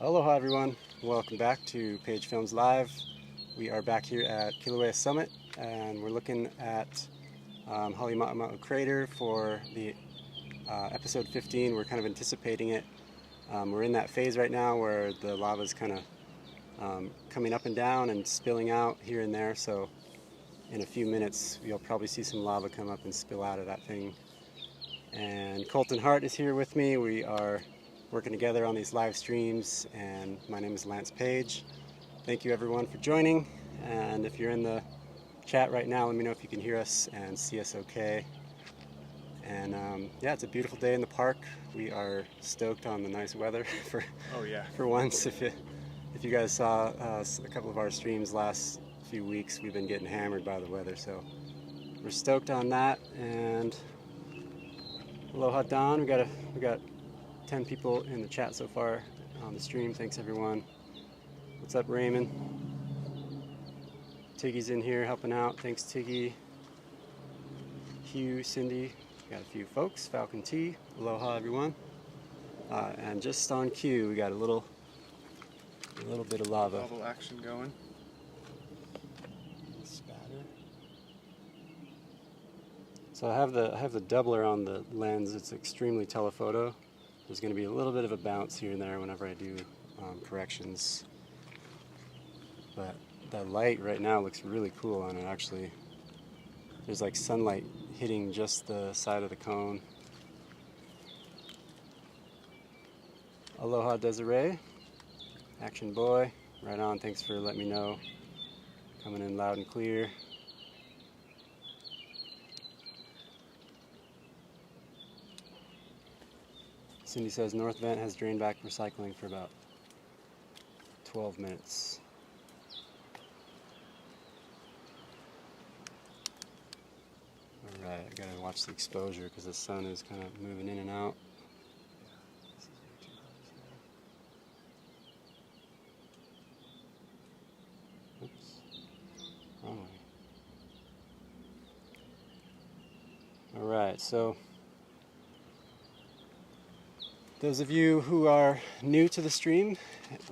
Aloha everyone, welcome back to Page Films Live. We are back here at Kilauea Summit and we're looking at Halima'ama'u Crater for the episode 15. We're kind of anticipating it. We're in that phase right now where the lava is kind of coming up and down and spilling out here and there, so in a few minutes you'll probably see some lava come up and spill out of that thing. And Colton Hart is here with me. We are working together on these live streams, and my name is Lance Page. Thank you everyone for joining, and if you're in the chat right now, let me know if you can hear us and see us okay. And yeah, it's a beautiful day in the park. We are stoked on the nice weather for once. If you guys saw a couple of our streams last few weeks, we've been getting hammered by the weather, so we're stoked on that. And aloha Don, we got 10 people in the chat so far on the stream. Thanks everyone. What's up Raymond? Tiggy's in here helping out. Thanks Tiggy. Hugh, Cindy, got a few folks. Falcon T, aloha everyone. And just on cue, we got a little bit of lava. Bubble action going. Spatter. So I have the doubler on the lens. It's extremely telephoto. There's going to be a little bit of a bounce here and there whenever I do corrections. But the light right now looks really cool on it actually. There's like sunlight hitting just the side of the cone. Aloha Desiree. Action boy. Right on, thanks for letting me know. Coming in loud and clear. Cindy says North Vent has drained back recycling for about 12 minutes. Alright, I gotta watch the exposure because the sun is kind of moving in and out. Oops, wrong way. Alright, so those of you who are new to the stream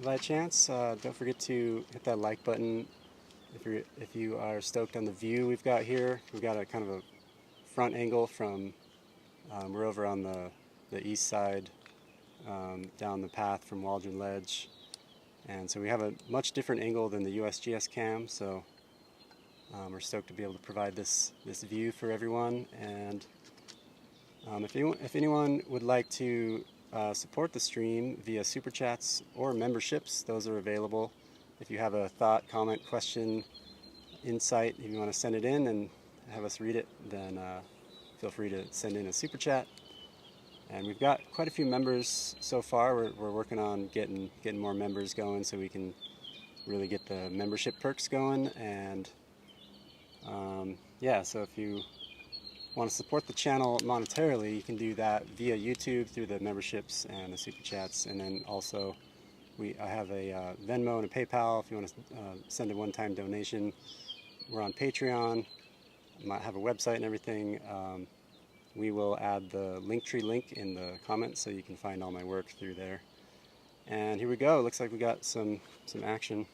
by chance, don't forget to hit that like button. If you are stoked on the view we've got here, we've got a kind of a front angle from, we're over on the east side, down the path from Waldron Ledge, and so we have a much different angle than the USGS cam, so we're stoked to be able to provide this view for everyone. And if anyone would like to support the stream via super chats or memberships, those are available. If you have a thought, comment, question, insight, if you want to send it in and have us read it, then feel free to send in a super chat. And we've got quite a few members so far. We're working on getting more members going so we can really get the membership perks going. And yeah, so if you want to support the channel monetarily, you can do that via YouTube through the memberships and the super chats. And then also I have a Venmo and a PayPal if you want to send a one-time donation. We're on Patreon. Might have a website and everything. We will add the Linktree link in the comments so you can find all my work through there. And here we go. Looks like we got some action.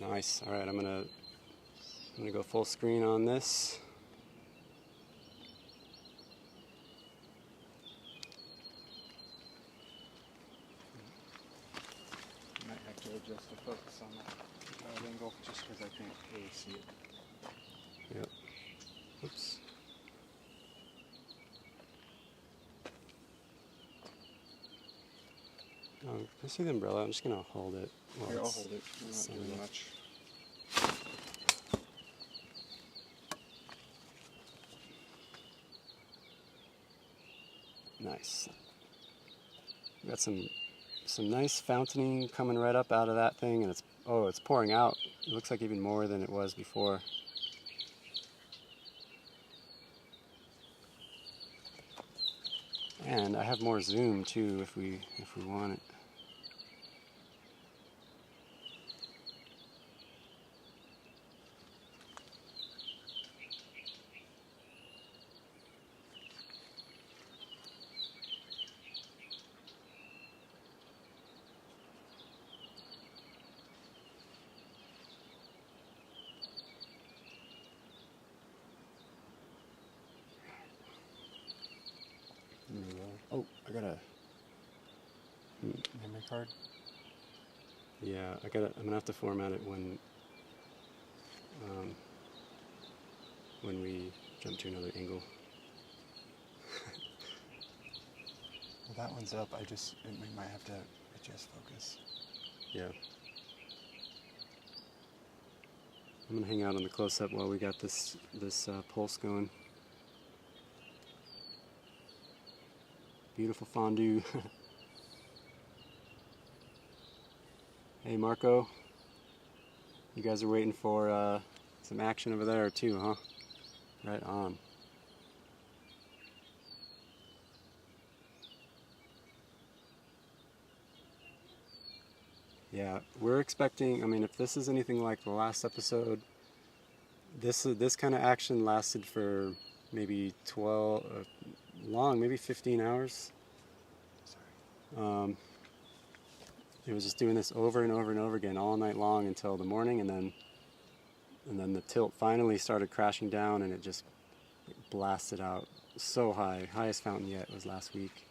Nice. All right, I'm gonna go full screen on this. You might have to adjust the focus on that angle just because I can't really see it. Yep. Oops. Oh, can I see the umbrella? I'm just gonna hold it. Here, I'll hold it. I'm not doing much. Nice. We got some nice fountaining coming right up out of that thing, and it's pouring out. It looks like even more than it was before. And I have more zoom too if we want it. I gotta. Memory card? Yeah, I'm gonna have to format it when we jump to another angle. Well, that one's up. We might have to adjust focus. Yeah. I'm gonna hang out on the close-up while we got this pulse going. Beautiful fondue. Hey Marco, you guys are waiting for some action over there too, huh? Right on. Yeah, we're expecting, I mean, if this is anything like the last episode, this kind of action lasted for maybe 12, maybe 15 hours. Sorry. It was just doing this over and over and over again all night long until the morning, and then the tilt finally started crashing down, and it just blasted out so high. Highest fountain yet was last week.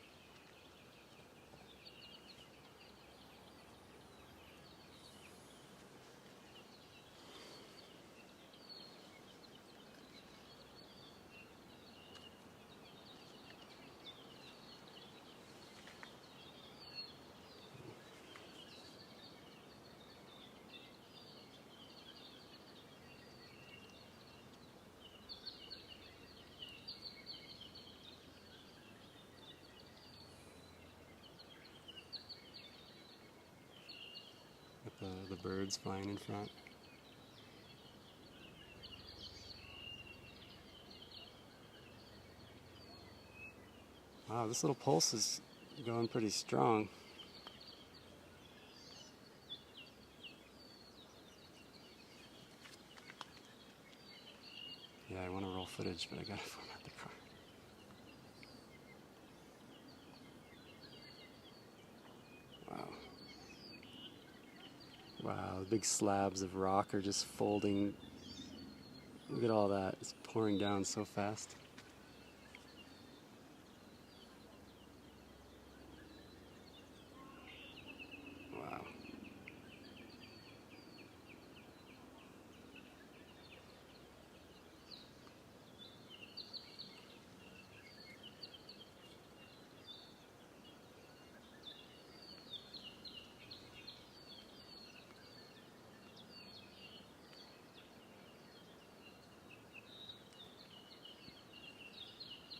With the birds flying in front. Wow, this little pulse is going pretty strong. Yeah, I want to roll footage, but I gotta format the car. Wow. Wow, the big slabs of rock are just folding. Look at all that. It's pouring down so fast. Wow.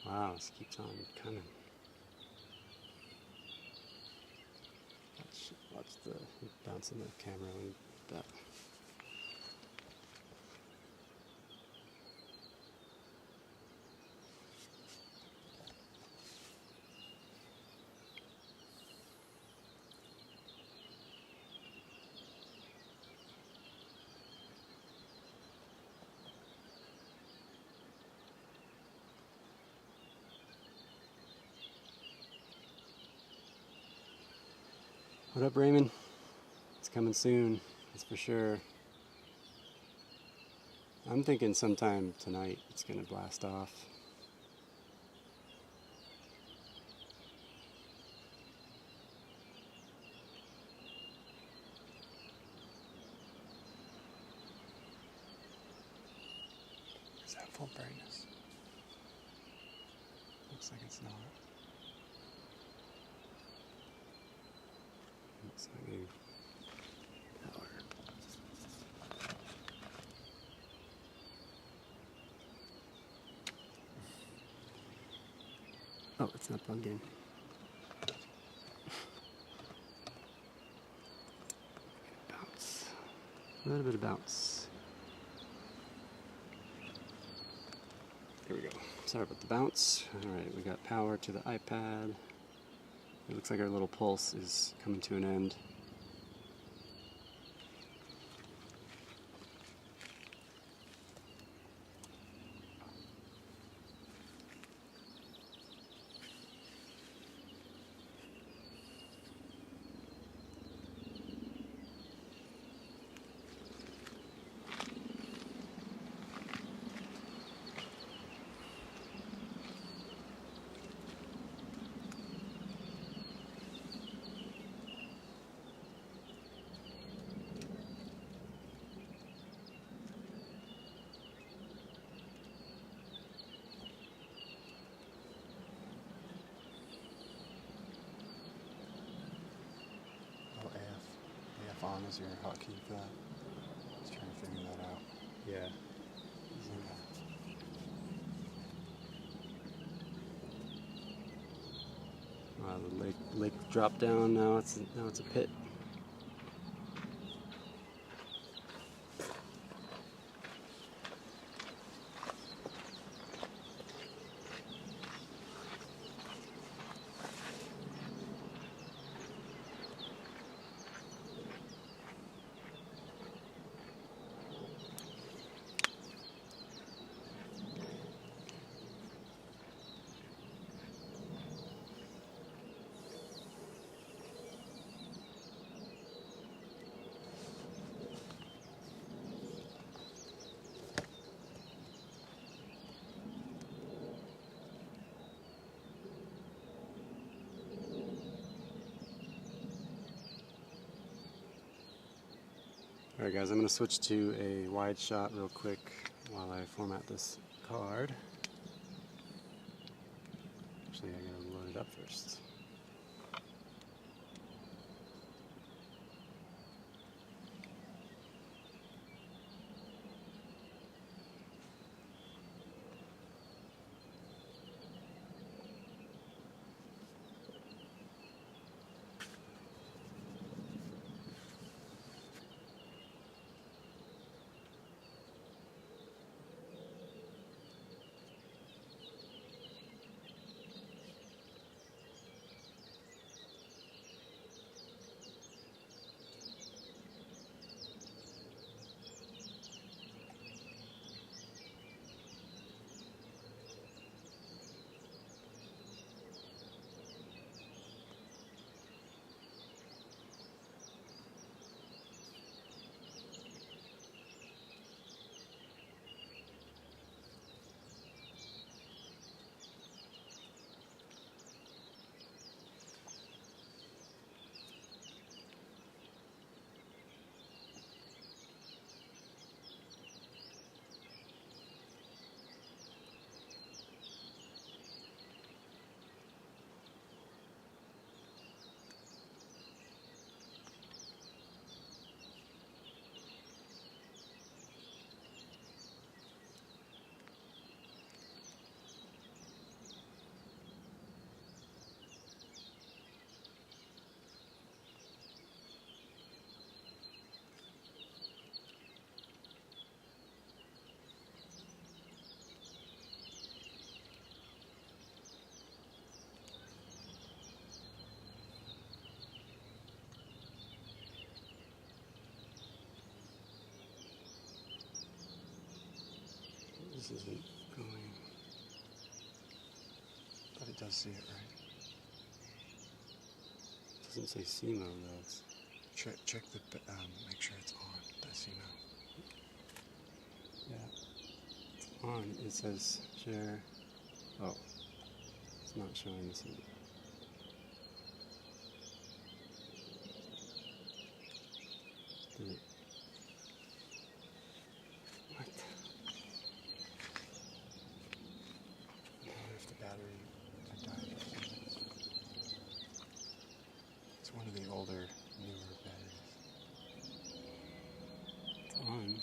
Wow, this keeps on coming. Watch the bounce in the camera when that. What up, Raymond? It's coming soon, that's for sure. I'm thinking sometime tonight it's gonna blast off. Is that full brightness? Looks like it's not. It's not getting power. Oh, it's not plugged in. Bounce. A little bit of bounce. Here we go. Sorry about the bounce. Alright, we got power to the iPad. It looks like our little pulse is coming to an end. down as your hotkey for that. Just trying to figure that out. Yeah. The lake dropped down. Now it's a pit. Alright guys, I'm going to switch to a wide shot real quick while I format this card. Actually, I gotta load it up first. This isn't going, but it does see it, right? It doesn't say C mode though. It's check the, make sure it's on, the C mode. Yeah, it's on. It says share. Oh, it's not showing the C. Did it? What? If the battery had died. It's one of the older, newer batteries. It's on.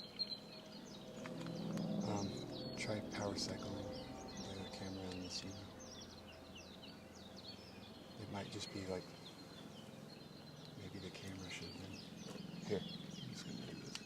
Try power cycling the camera on the scene. It might just be like, maybe the camera should have been here. I'm just gonna do this.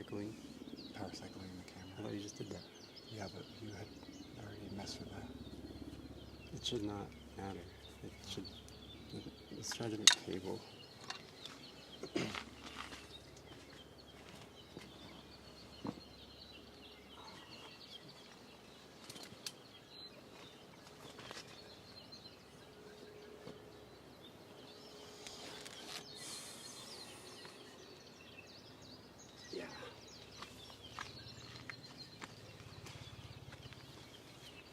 cycling. Power cycling the I camera. thought you just did that. Yeah, but you had already messed with that. It should not matter. It should. Let's try a different cable. Yeah.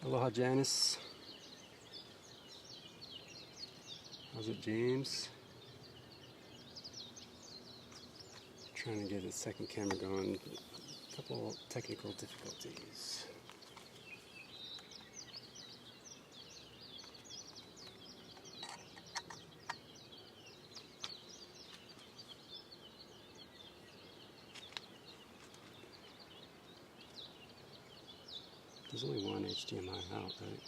Aloha, Janice. How's it, James? Trying to get a second camera going. A couple technical difficulties. There's only one HDMI out, right?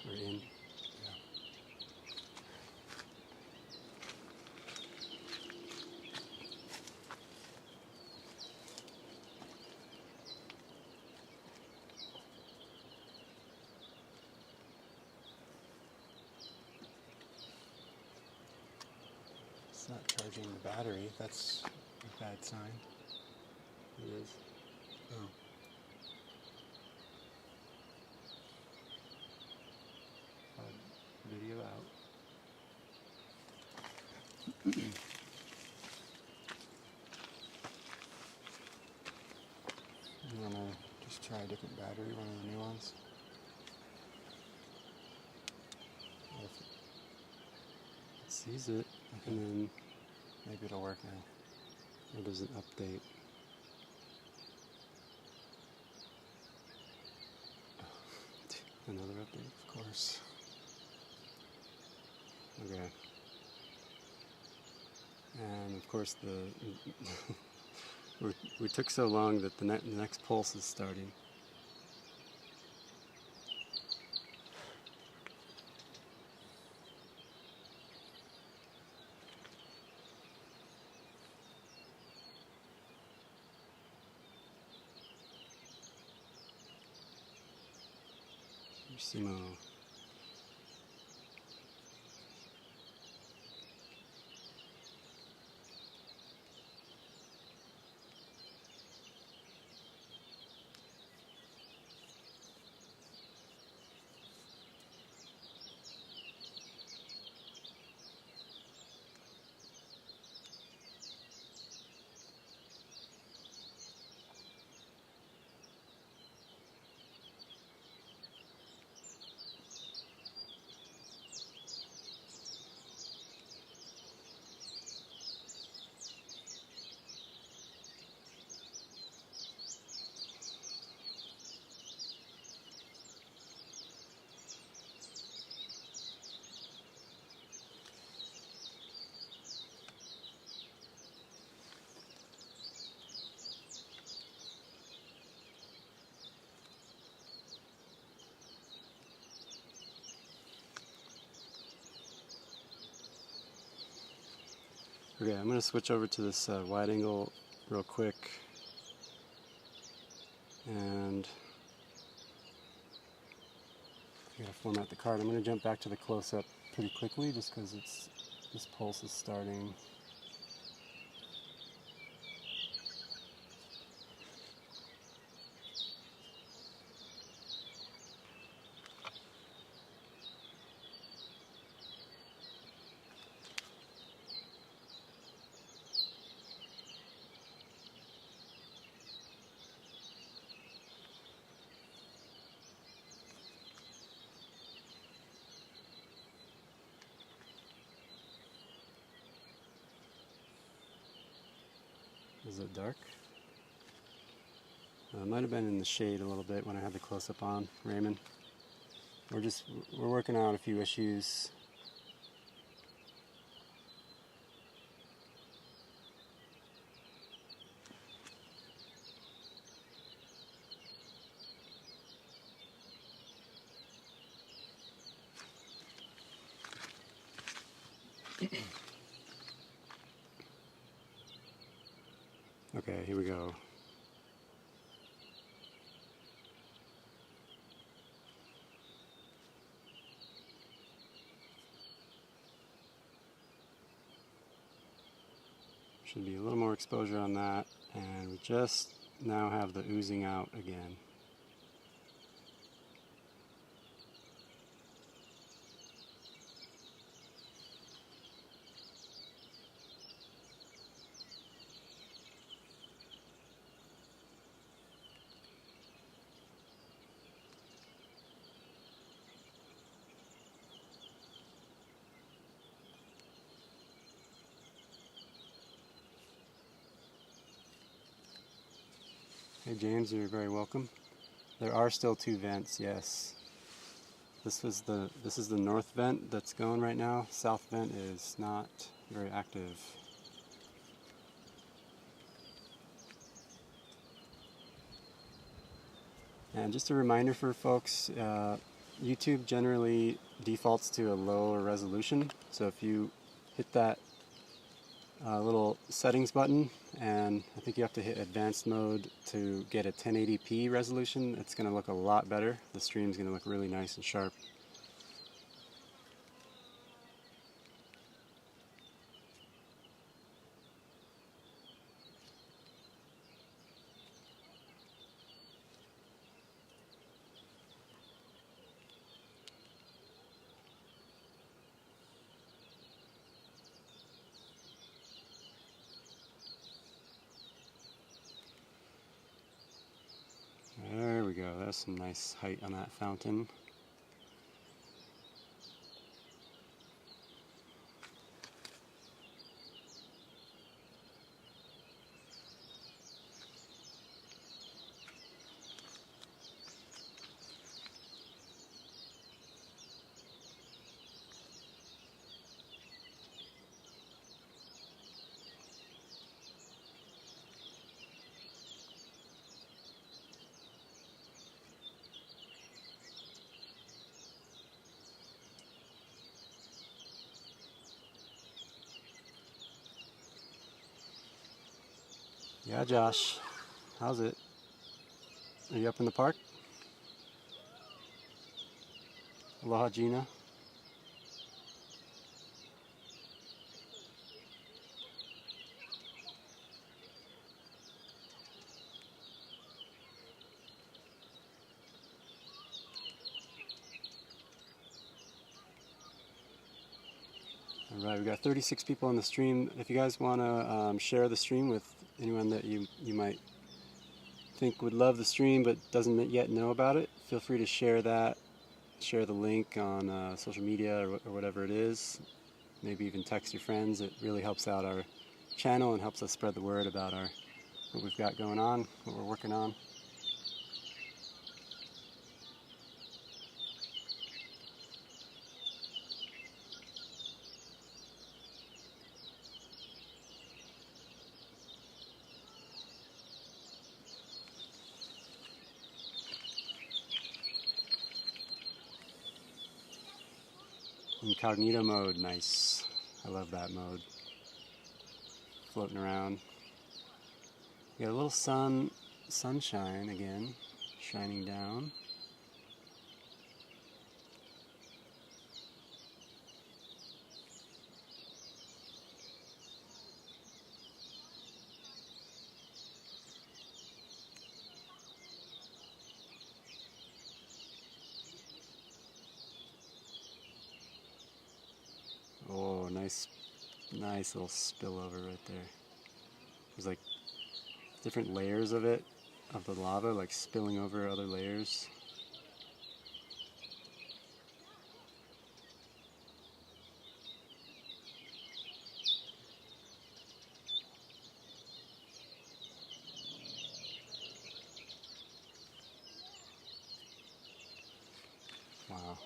Or in. Yeah. It's not charging the battery. That's a bad sign. It is. Oh. Video out. You want to just try a different battery, one of the new ones? It sees it, and then Maybe it'll work now. it doesn't update. Another update? Of course. Okay. And of course we took so long that the next pulse is starting. Simo. Okay, I'm going to switch over to this wide angle real quick, and I gotta format the card. I'm going to jump back to the close-up pretty quickly just because this pulse is starting. Is it dark? It might have been in the shade a little bit when I had the close-up on, Raymond. We're working out a few issues. Okay, Alright, here we go. Should be a little more exposure on that, and we just now have the oozing out again. Hey James, you're very welcome. There are still 2 vents, yes. This is the north vent that's going right now. South vent is not very active. And just a reminder for folks, YouTube generally defaults to a lower resolution. So if you hit that little settings button, and I think you have to hit advanced mode to get a 1080p resolution, it's going to look a lot better. The stream's going to look really nice and sharp. There we go, that's some nice height on that fountain. Yeah, Josh, how's it? Are you up in the park? Aloha, Gina. Alright, we've got 36 people on the stream. If you guys want to share the stream with anyone that you might think would love the stream but doesn't yet know about it, feel free to share that. Share the link on social media or whatever it is. Maybe even text your friends. It really helps out our channel and helps us spread the word about what we've got going on, what we're working on. Incognito mode, nice. I love that mode. Floating around. We got a little sunshine again, shining down. Oh, nice little spillover right there. There's like different layers of it, of the lava, like spilling over other layers. Wow.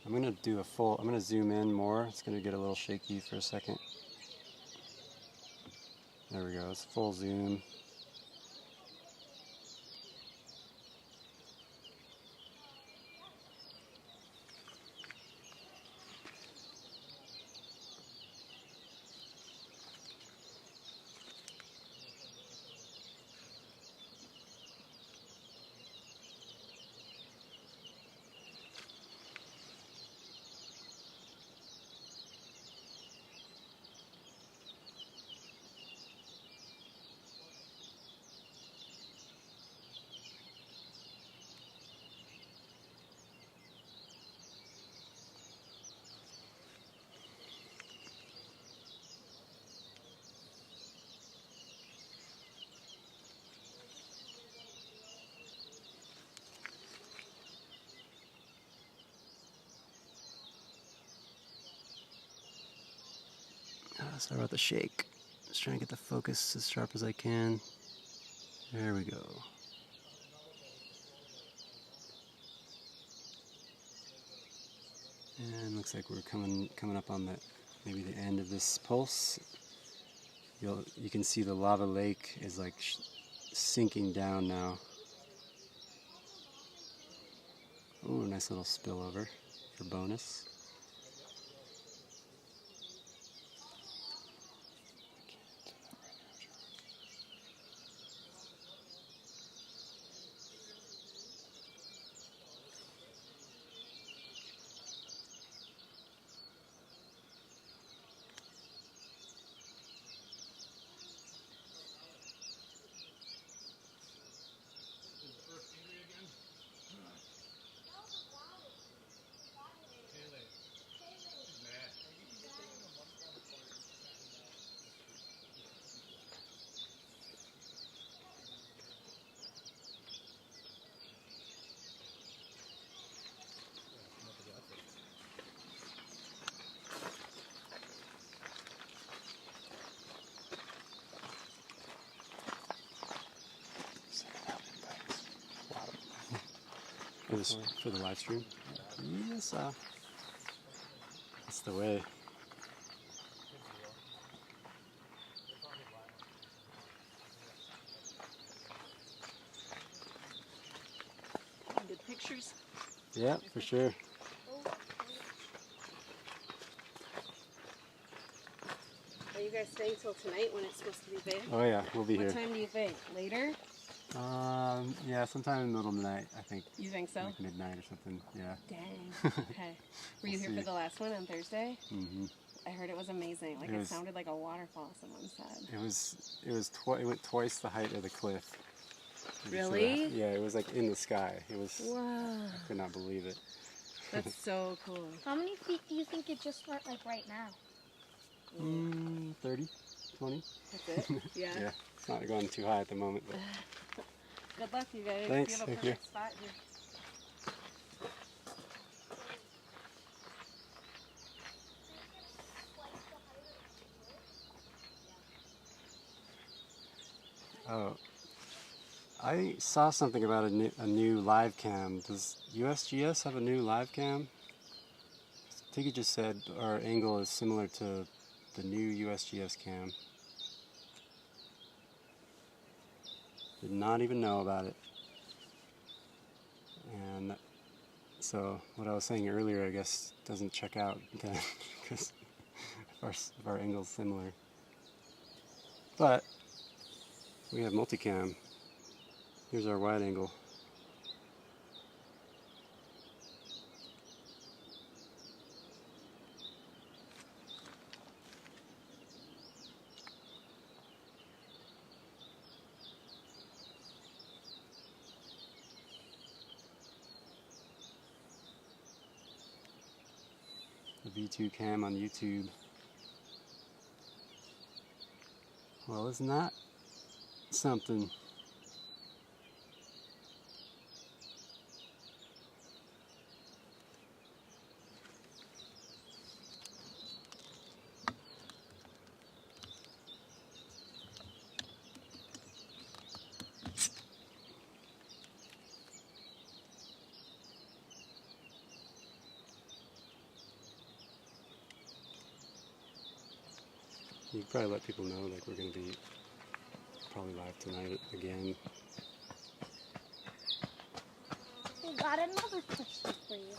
I'm gonna zoom in more. It's gonna get a little shaky for a second. There we go, it's full zoom. Sorry about the shake. Just trying to get the focus as sharp as I can. There we go. And looks like we're coming up on maybe the end of this pulse. You can see the lava lake is like sinking down now. Ooh, nice little spillover for bonus. For the live stream? Yes, that's the way. Good pictures? Yeah, for sure. Are you guys staying till tonight when it's supposed to be big? Oh yeah, we'll be here. What time do you think? Later? Yeah, sometime in the middle of the night, I think. You think so? Like midnight or something, yeah. Dang. Okay. Were you here for the last one on Thursday? Mm-hmm. I heard it was amazing. Like it sounded like a waterfall, someone said. It went twice the height of the cliff. Really? Yeah, it was like in the sky. It was. Wow. I could not believe it. That's so cool. How many feet do you think it just went like right now? 30, 20. That's it? Yeah. Yeah, it's not going too high at the moment. But Good luck, you guys. Thanks. You have a Thank you. perfect spot here. Oh, I saw something about a new live cam. Does USGS have a new live cam? I think it just said our angle is similar to the new USGS cam. Did not even know about it. And so what I was saying earlier, I guess, doesn't check out then because if our angle's similar. But we have multicam. Here's our wide angle. The V2 cam on YouTube. Well, isn't that something? You could probably let people know like we're going to be probably live tonight again. We got another question for you.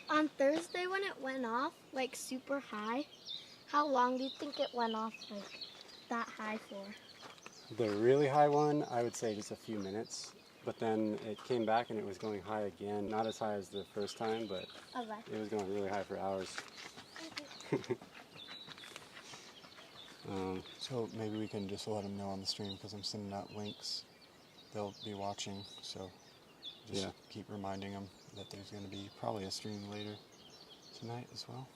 On Thursday when it went off, like super high, how long do you think it went off like that high for? The really high one, I would say just a few minutes. But then it came back and it was going high again. Not as high as the first time, but Okay. it was going really high for hours. So maybe we can just let them know on the stream because I'm sending out links. They'll be watching, so just keep reminding them that there's going to be probably a stream later tonight as well.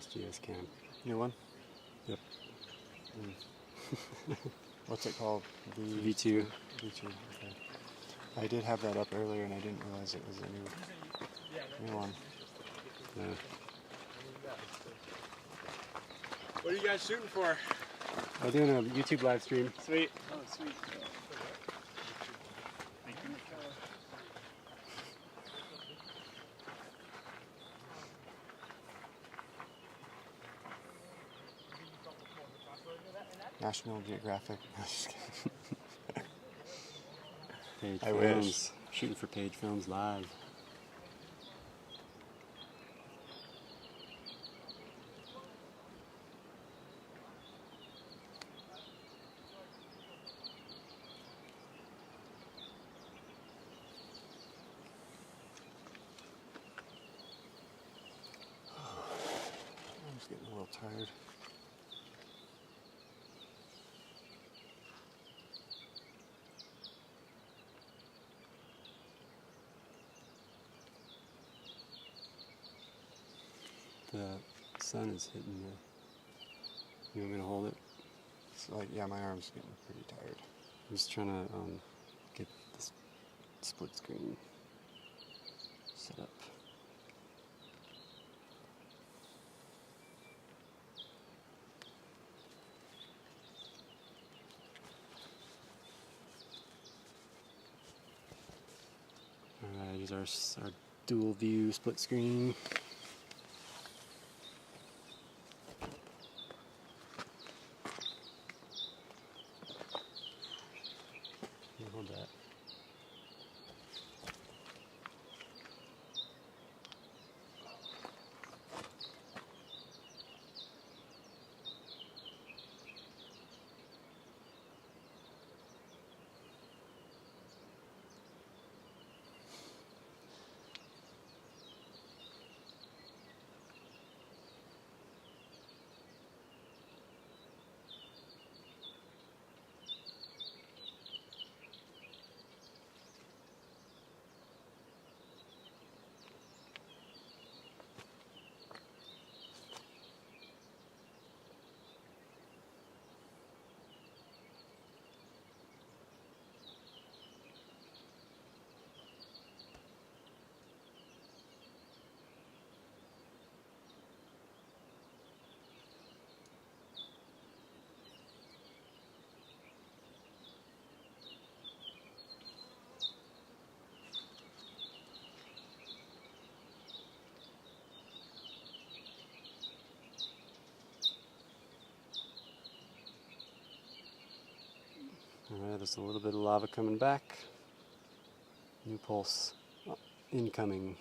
SGS cam. New one? Yep. What's it called? V2. V2, okay. I did have that up earlier and I didn't realize it was a new one. Yeah. What are you guys shooting for? I'm doing a YouTube live stream. Sweet. Oh, sweet. Thank you. National Geographic. Page I Films. wish. Shooting for Page Films Live. I'm just getting a little tired. The sun is hitting the... You want me to hold it? It's like, yeah, my arm's getting pretty tired. I'm just trying to get this split screen set up. Alright, here's our dual view split screen. Hold that. Alright, there's a little bit of lava coming back. New pulse incoming.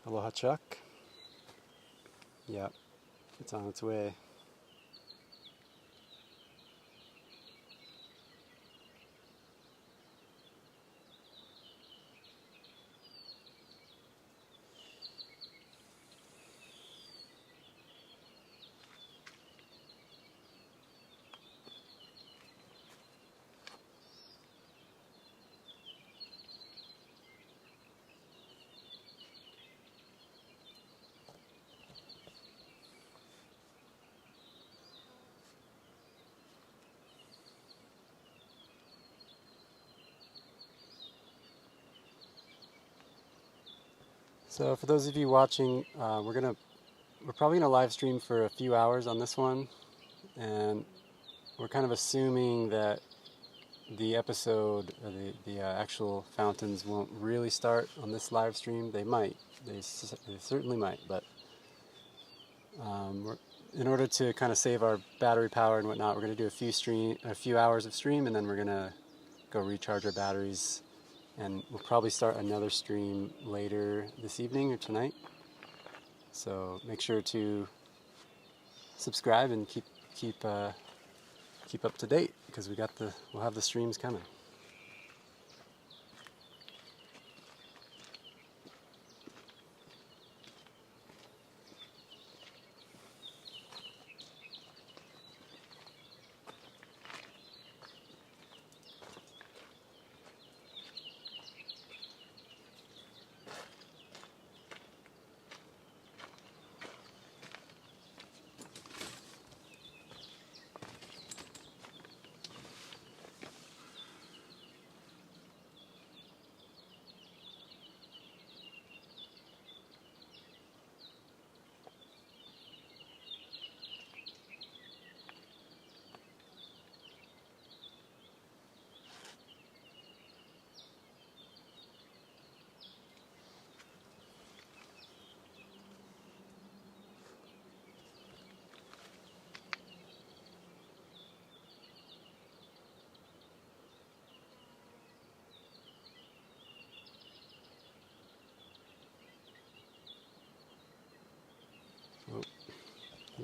Aloha Chuck. Yep, it's on its way. So for those of you watching, we're probably gonna live stream for a few hours on this one, and we're kind of assuming that the episode, or the actual fountains won't really start on this live stream. They might, they certainly might, but in order to kind of save our battery power and whatnot, we're gonna do a few hours of stream, and then we're gonna go recharge our batteries. And we'll probably start another stream later this evening or tonight. So make sure to subscribe and keep up to date, because we'll have the streams coming.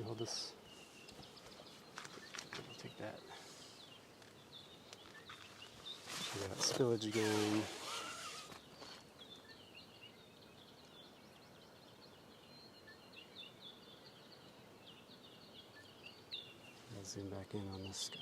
You hold this. I'll take that. We got spillage again. I'll zoom back in on this guy.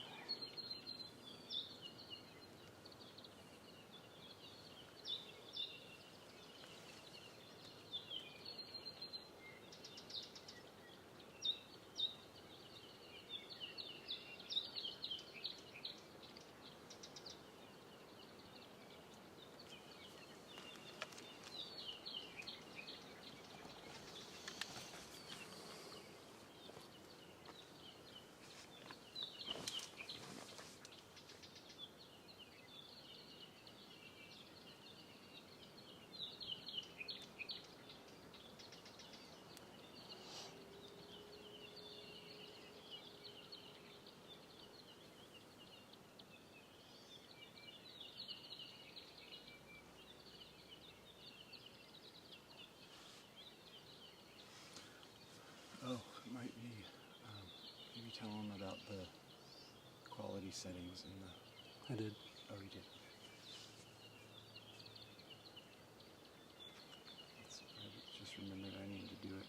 Oh, it might be, maybe tell them about the quality settings in the... I did. Oh, you did. I just remembered I needed to do it.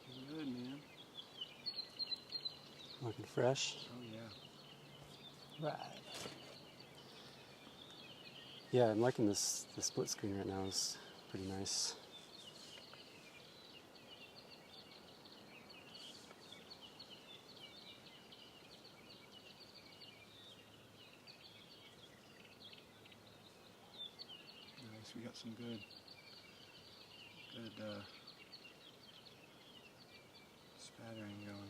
Looking good, man. Looking fresh. Oh, yeah. Right. Yeah, I'm liking this. The split screen right now is pretty nice. Nice, we got some good spattering going on.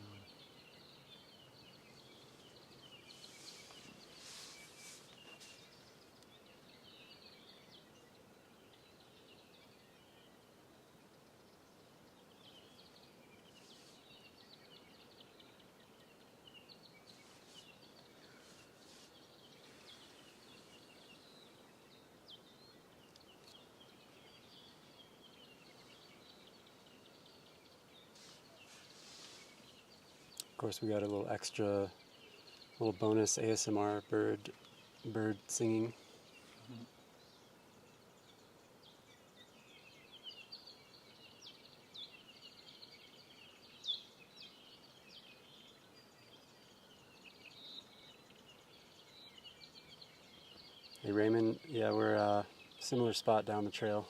Of course, we got a little extra, little bonus ASMR bird singing. Hey Raymond, yeah, we're similar spot down the trail.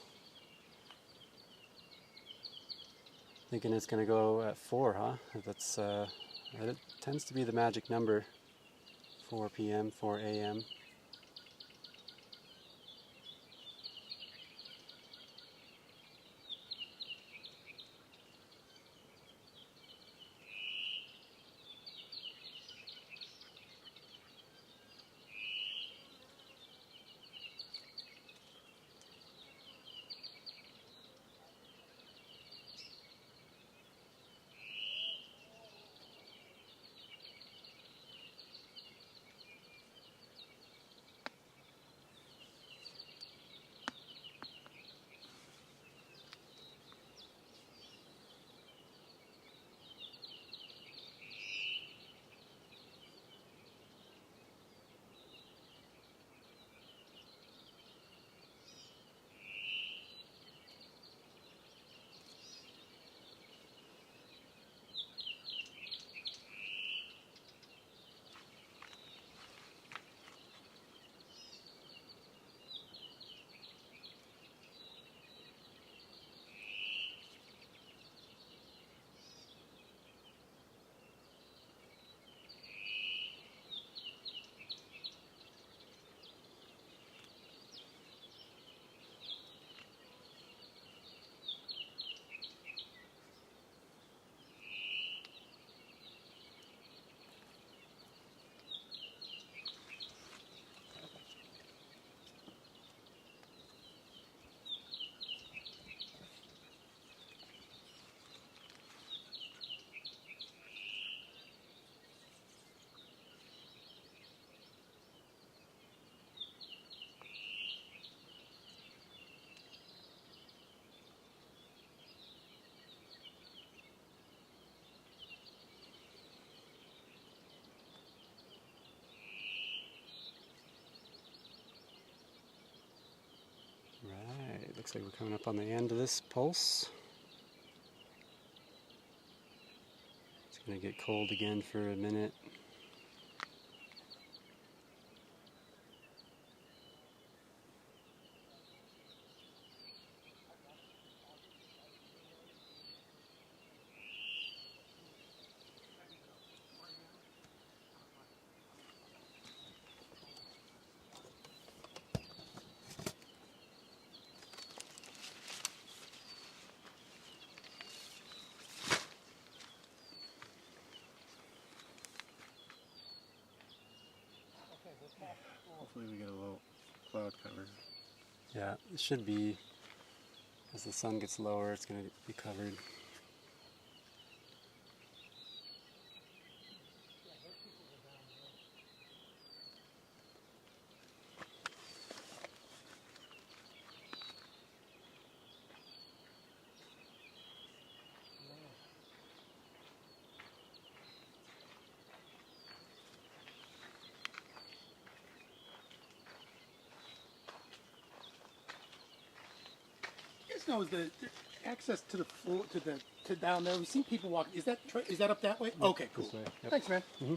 Thinking it's gonna go at 4, huh? That's that tends to be the magic number. 4 p.m., 4 a.m. Looks like we're coming up on the end of this pulse. It's going to get cold again for a minute. Hopefully we get a little cloud cover. Yeah, it should be. As the sun gets lower, it's going to be covered. Is the access to the floor to down there? We've seen people walk. Is that up that way? Yep, Okay, cool. this way, yep. Thanks, man. Mm-hmm.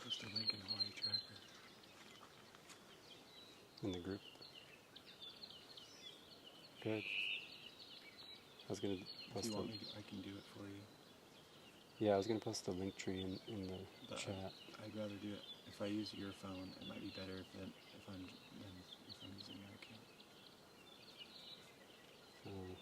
Post a link in Hawaii Tracker. In the group. Good. I was going to If post you the, want me, I can do it for you. yeah, I was going to post the link tree in the But chat. I'd rather do it if I use your phone. It might be better than if I'm using your account. Um,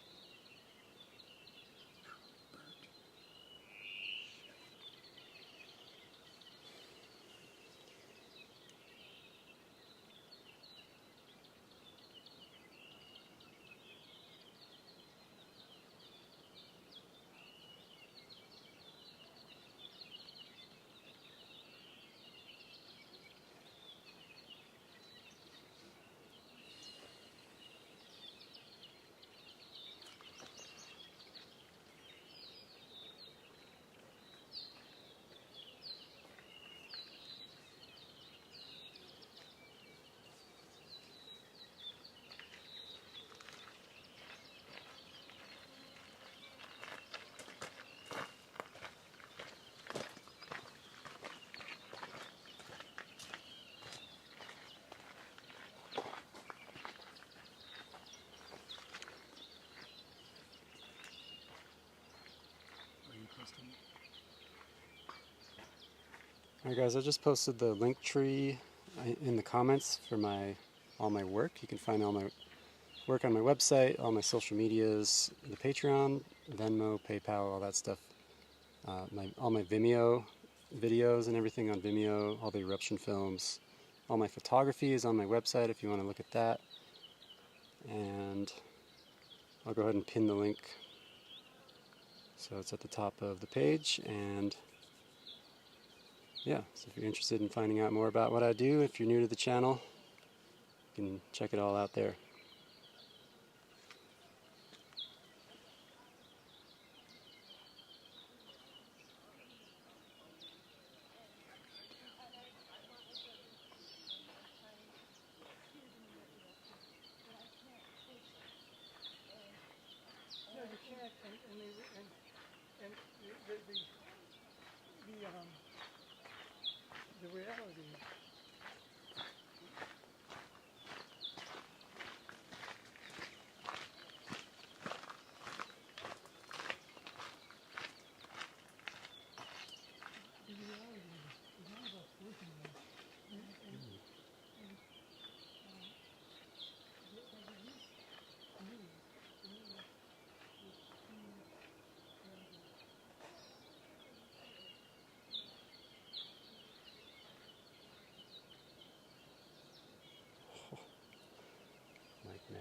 Are you posting it? Alright guys, I just posted the link tree in the comments for all my work. You can find all my work on my website, all my social medias, the Patreon, Venmo, PayPal, all that stuff. All my Vimeo videos and everything on Vimeo, all the eruption films. All my photography is on my website if you want to look at that. And I'll go ahead and pin the link. So it's at the top of the page, and yeah, so if you're interested in finding out more about what I do, if you're new to the channel, you can check it all out there. No, you can't. And the reality.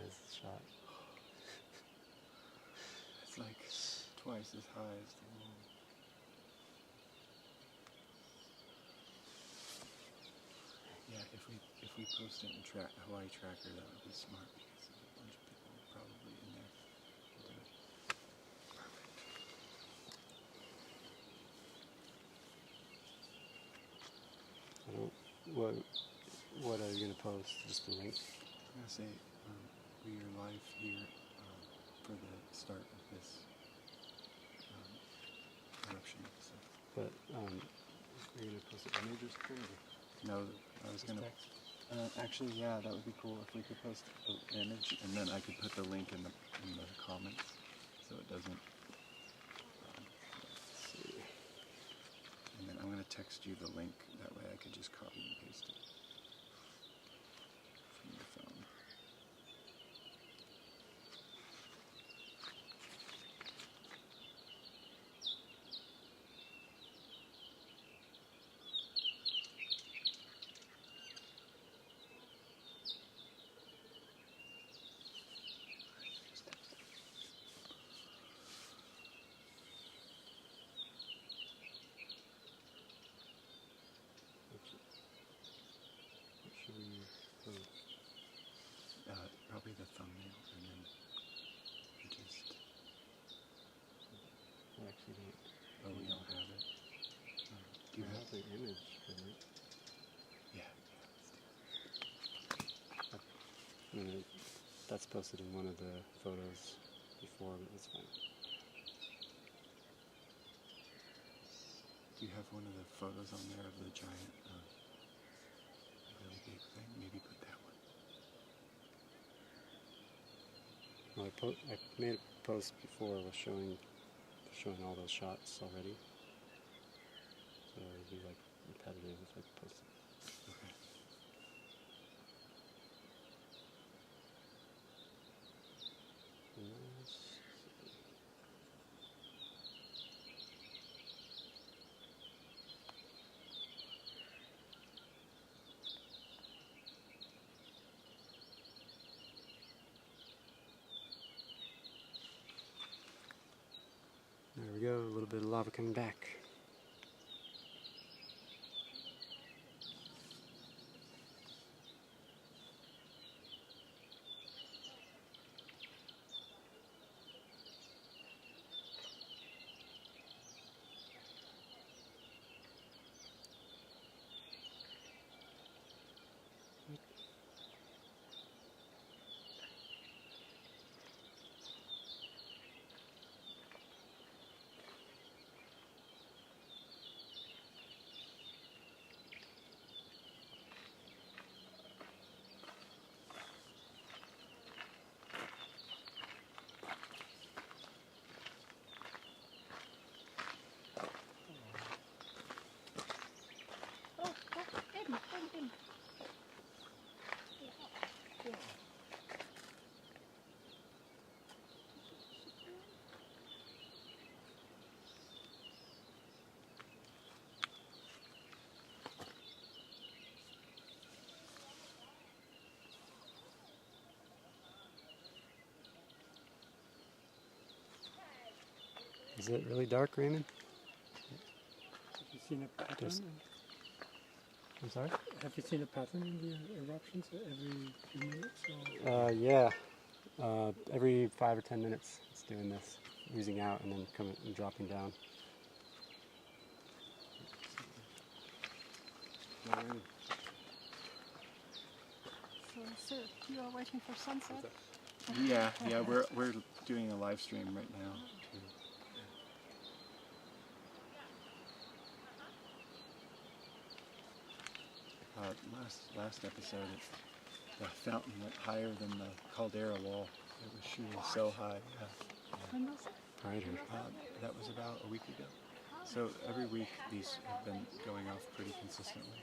this shot. It's like twice as high as the wall. Yeah, if we post it in Hawaii Tracker, that would be smart because a bunch of people probably in there will do it. Perfect. What are you gonna post? Just the link? I'm gonna say we are live here for the start of this eruption episode. But are you gonna post it images too? No, I was gonna. Actually, yeah, that would be cool if we could post an image, and then I could put the link in the comments, so it doesn't. Let's see. And then I'm gonna text you the link. That way, I could just copy and paste it from your phone. What should we post? Probably the thumbnail, and then just. I actually don't. Oh, we don't have it. Do you have the image for it? Yeah. I mean, that's posted in one of the photos before, but that's fine. Do you have one of the photos on there of the giant, really big thing? Maybe put that one. Well, I made a post before was showing all those shots already. So it'd be like repetitive if I post it. Okay. Let's see. There we go, a little bit of lava coming back. Is it really dark, Raymond? Have you seen a pattern? I'm sorry? Have you seen a pattern in the eruptions every few minutes? Or? Yeah. Every 5 or 10 minutes it's doing this, oozing out and then coming and dropping down. So, sir, you are waiting for sunset? Yeah, we're doing a live stream right now too. Last episode, the fountain went higher than the caldera wall. It was shooting so high. When was it? Right here. That was about a week ago. So every week these have been going off pretty consistently.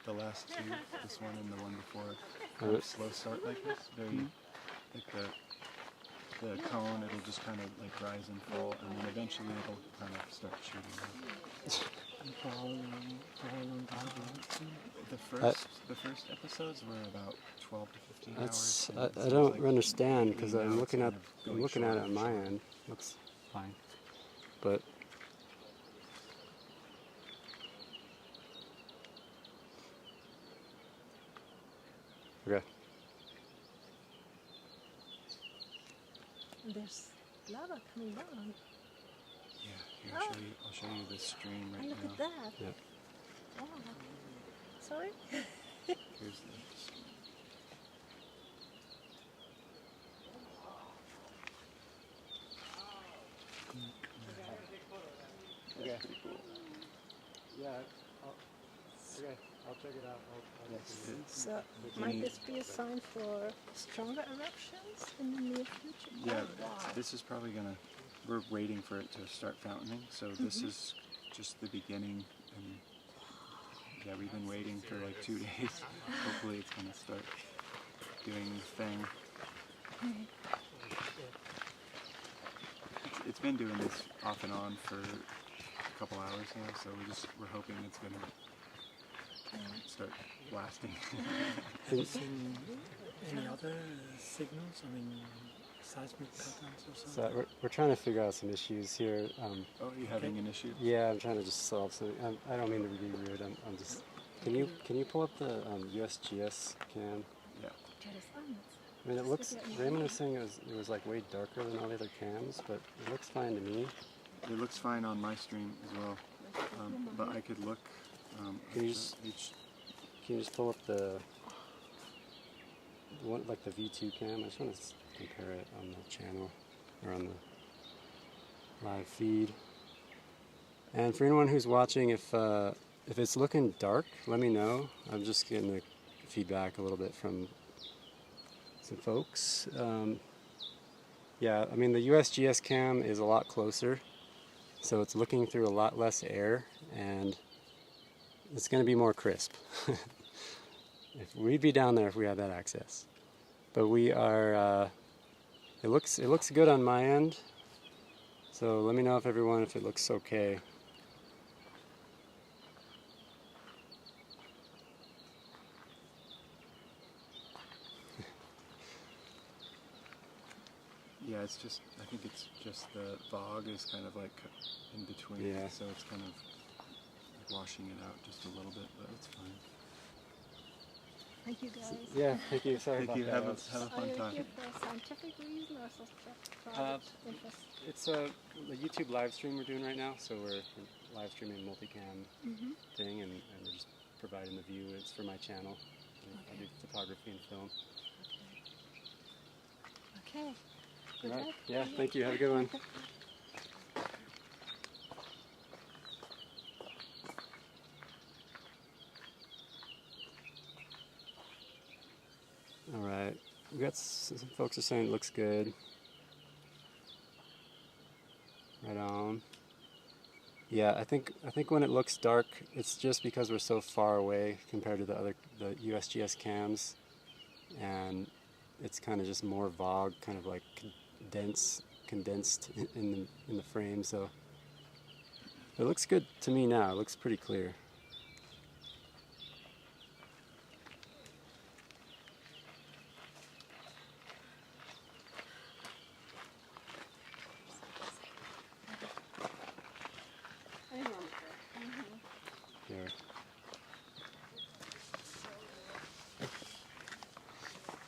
The last two, this one and the one before, kind of slow start like this. Very like the cone, it'll just kind of like rise and fall, and then eventually it'll kind of start shooting up. For how long time? The first episodes were about 12 to 15 hours. I don't understand because I'm looking at it on my end. Looks fine, but okay. There's lava coming down. Yeah, here, I'll show you the stream right now. Look at that. Yep. Wow. Sorry? Here's the stream. Okay. Pretty cool. Yeah. I'll check it out. So, might this be a sign for stronger eruptions in the near future? Yeah, Oh, wow. this is probably gonna. We're waiting for it to start fountaining, so this is just the beginning. And yeah, we've been waiting for like 2 days. Hopefully, it's gonna start doing the thing. It's been doing this off and on for a couple hours now, so we're hoping it's gonna start blasting. Any other signals? I mean, seismic patterns or something? So we're trying to figure out some issues here. Oh, you having an issue? Yeah, I'm trying to just solve something. I don't mean to be rude. I'm just. Can you pull up the USGS cam? Yeah. I mean, it looks. Raymond was saying it was like way darker than all the other cams, but it looks fine to me. It looks fine on my stream as well, but I could look. Can you just pull up the one like the V2 cam? I just want to compare it on the channel or on the live feed. And for anyone who's watching, if it's looking dark, let me know. I'm just getting the feedback a little bit from some folks. Yeah, I mean the USGS cam is a lot closer, so it's looking through a lot less air and it's going to be more crisp. If we'd be down there if we had that access, but we are. It looks good on my end. So let me know if it looks okay. Yeah, I think it's just the fog is kind of like in between, Yeah. so it's kind of washing it out just a little bit, but it's fine. Thank you guys. Yeah, thank you. Sorry Thank about you. that. Have a Are fun you time. here for a scientific reason or just a private interest? It's a YouTube live stream we're doing right now, so we're live streaming a multicam thing, and we're just providing the view. It's for my channel. I do photography and film. Okay. Good All right. luck. Yeah, thank you. Have a good one. All right. We got some folks are saying it looks good. Right on. Yeah, I think when it looks dark, it's just because we're so far away compared to the USGS cams, and it's kind of just more vague, kind of like condensed in the frame. So it looks good to me now. It looks pretty clear. Here.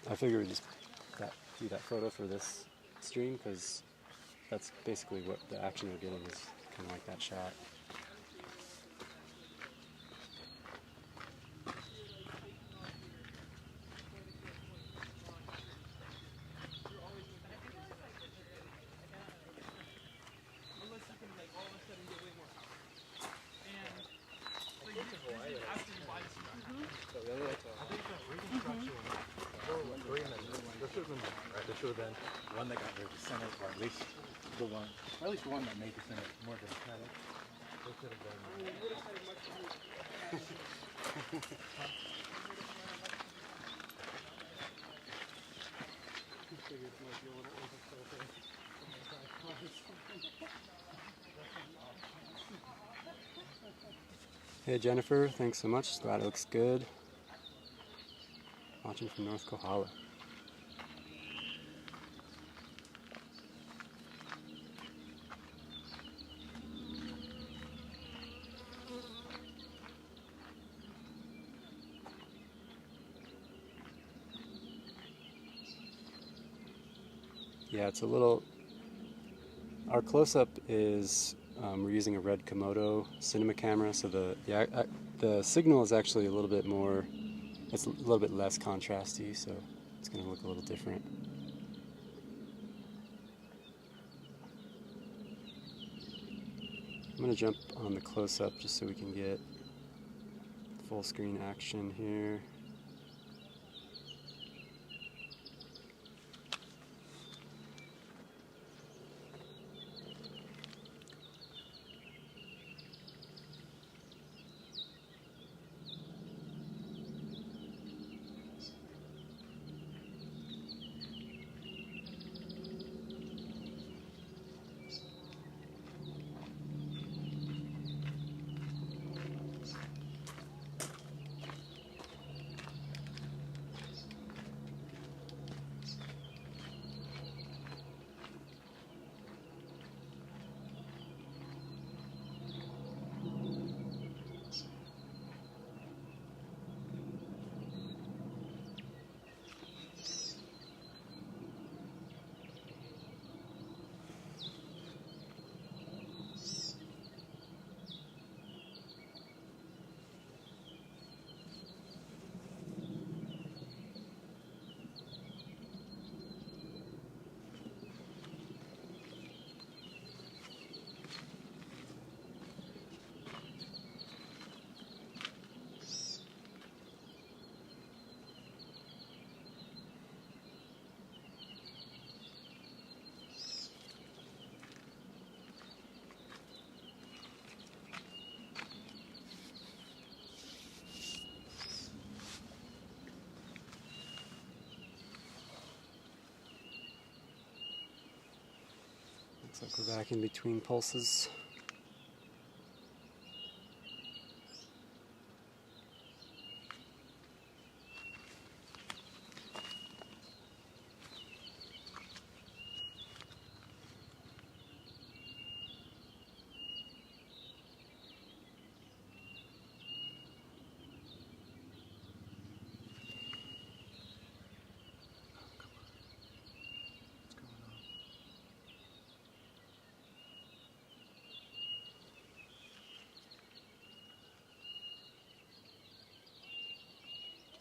I figured we'd just do that photo for this stream because that's basically what the action we're getting is kind of like that shot. There should have been one that got rid of the Senate, or at least the one that made the Senate more democratic. There should have been. Hey Jennifer, thanks so much. Glad it looks good. Watching from North Kohala. Yeah, it's a little. Our close-up is we're using a red Komodo cinema camera, so the signal is actually a little bit more. It's a little bit less contrasty, so it's going to look a little different. I'm going to jump on the close-up just so we can get full screen action here. Looks like we're back in between pulses.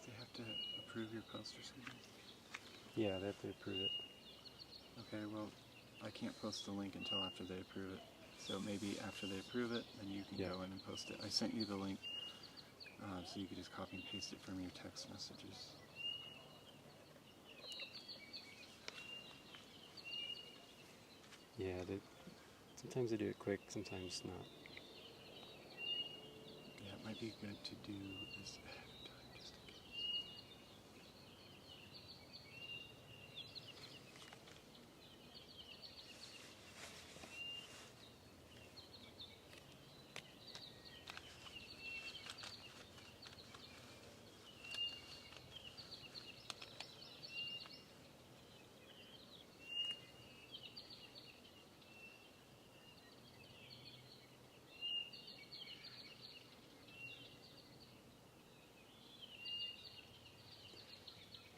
They have to approve your post or something? Yeah, they have to approve it. Okay, well, I can't post the link until after they approve it. So maybe after they approve it, then you can go in and post it. I sent you the link, so you could just copy and paste it from your text messages. Yeah, sometimes they do it quick, sometimes not. Yeah, it might be good to do this ahead of time, just in case.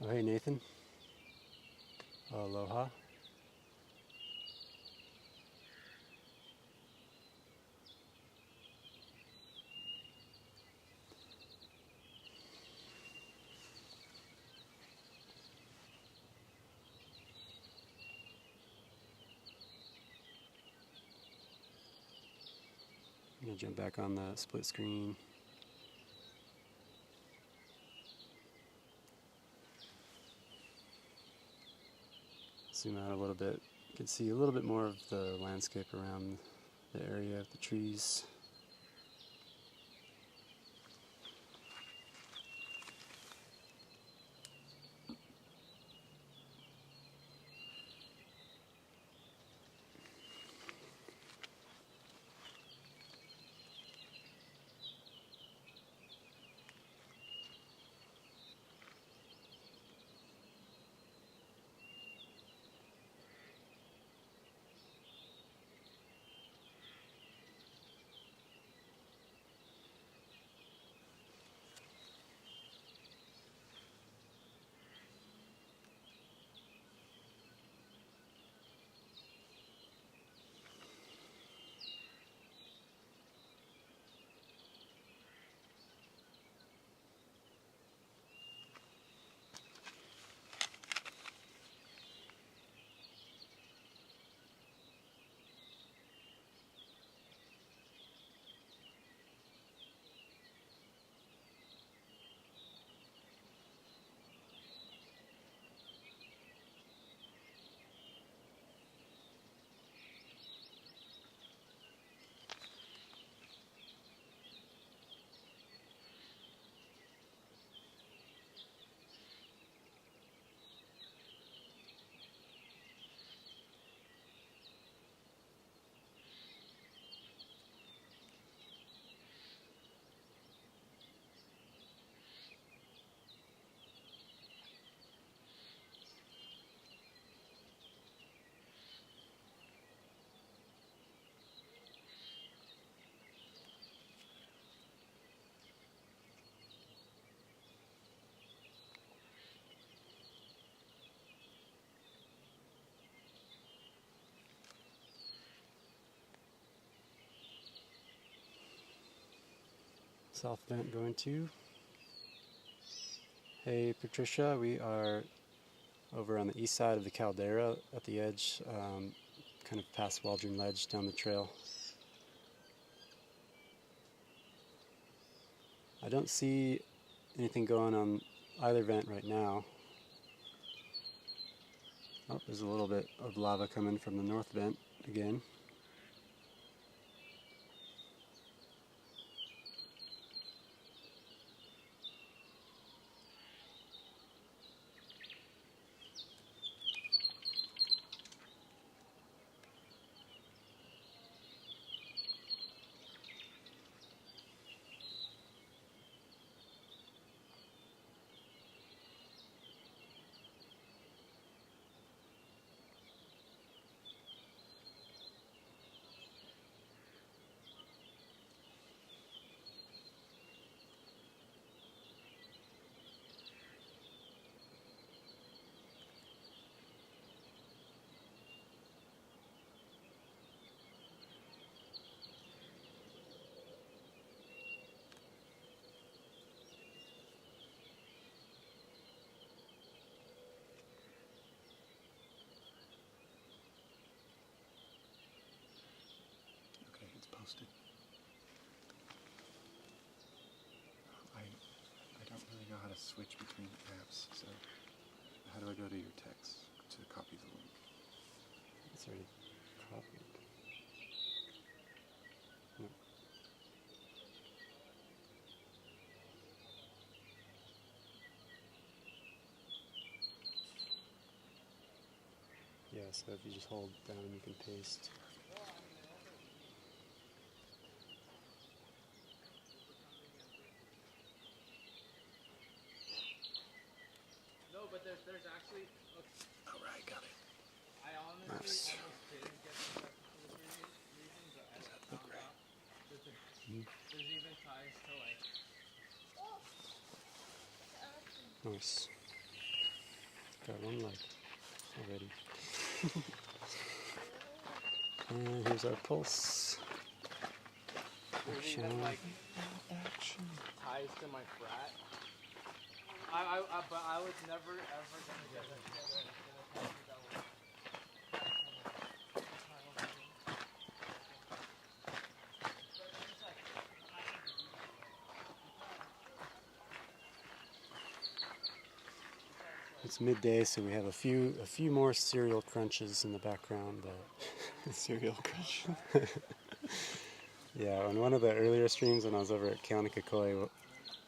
Oh, hey Nathan. Aloha. I'm going to jump back on the split screen. Zoom out a little bit. You can see a little bit more of the landscape around the area of the trees. south vent going to. Hey Patricia, we are over on the east side of the caldera at the edge, kind of past Waldron Ledge down the trail. I don't see anything going on either vent right now. Oh, there's a little bit of lava coming from the north vent again. Okay, it's posted. I don't really know how to switch between apps, so how do I go to your text to copy the link? It's already copied. No. Yeah, so if you just hold down, you can paste. No, but there's actually. All right, got it. I honestly Nice. almost didn't get the technical reason, but I found out that there's even ties to like. Nice. Got one leg already. And here's our pulse. There's Action. even like ties to my frat. But I was never ever gonna get a tattoo that was. It's midday, so we have a few more cereal crunches in the background. Cereal crunch. Yeah, on one of the earlier streams when I was over at Kilauea,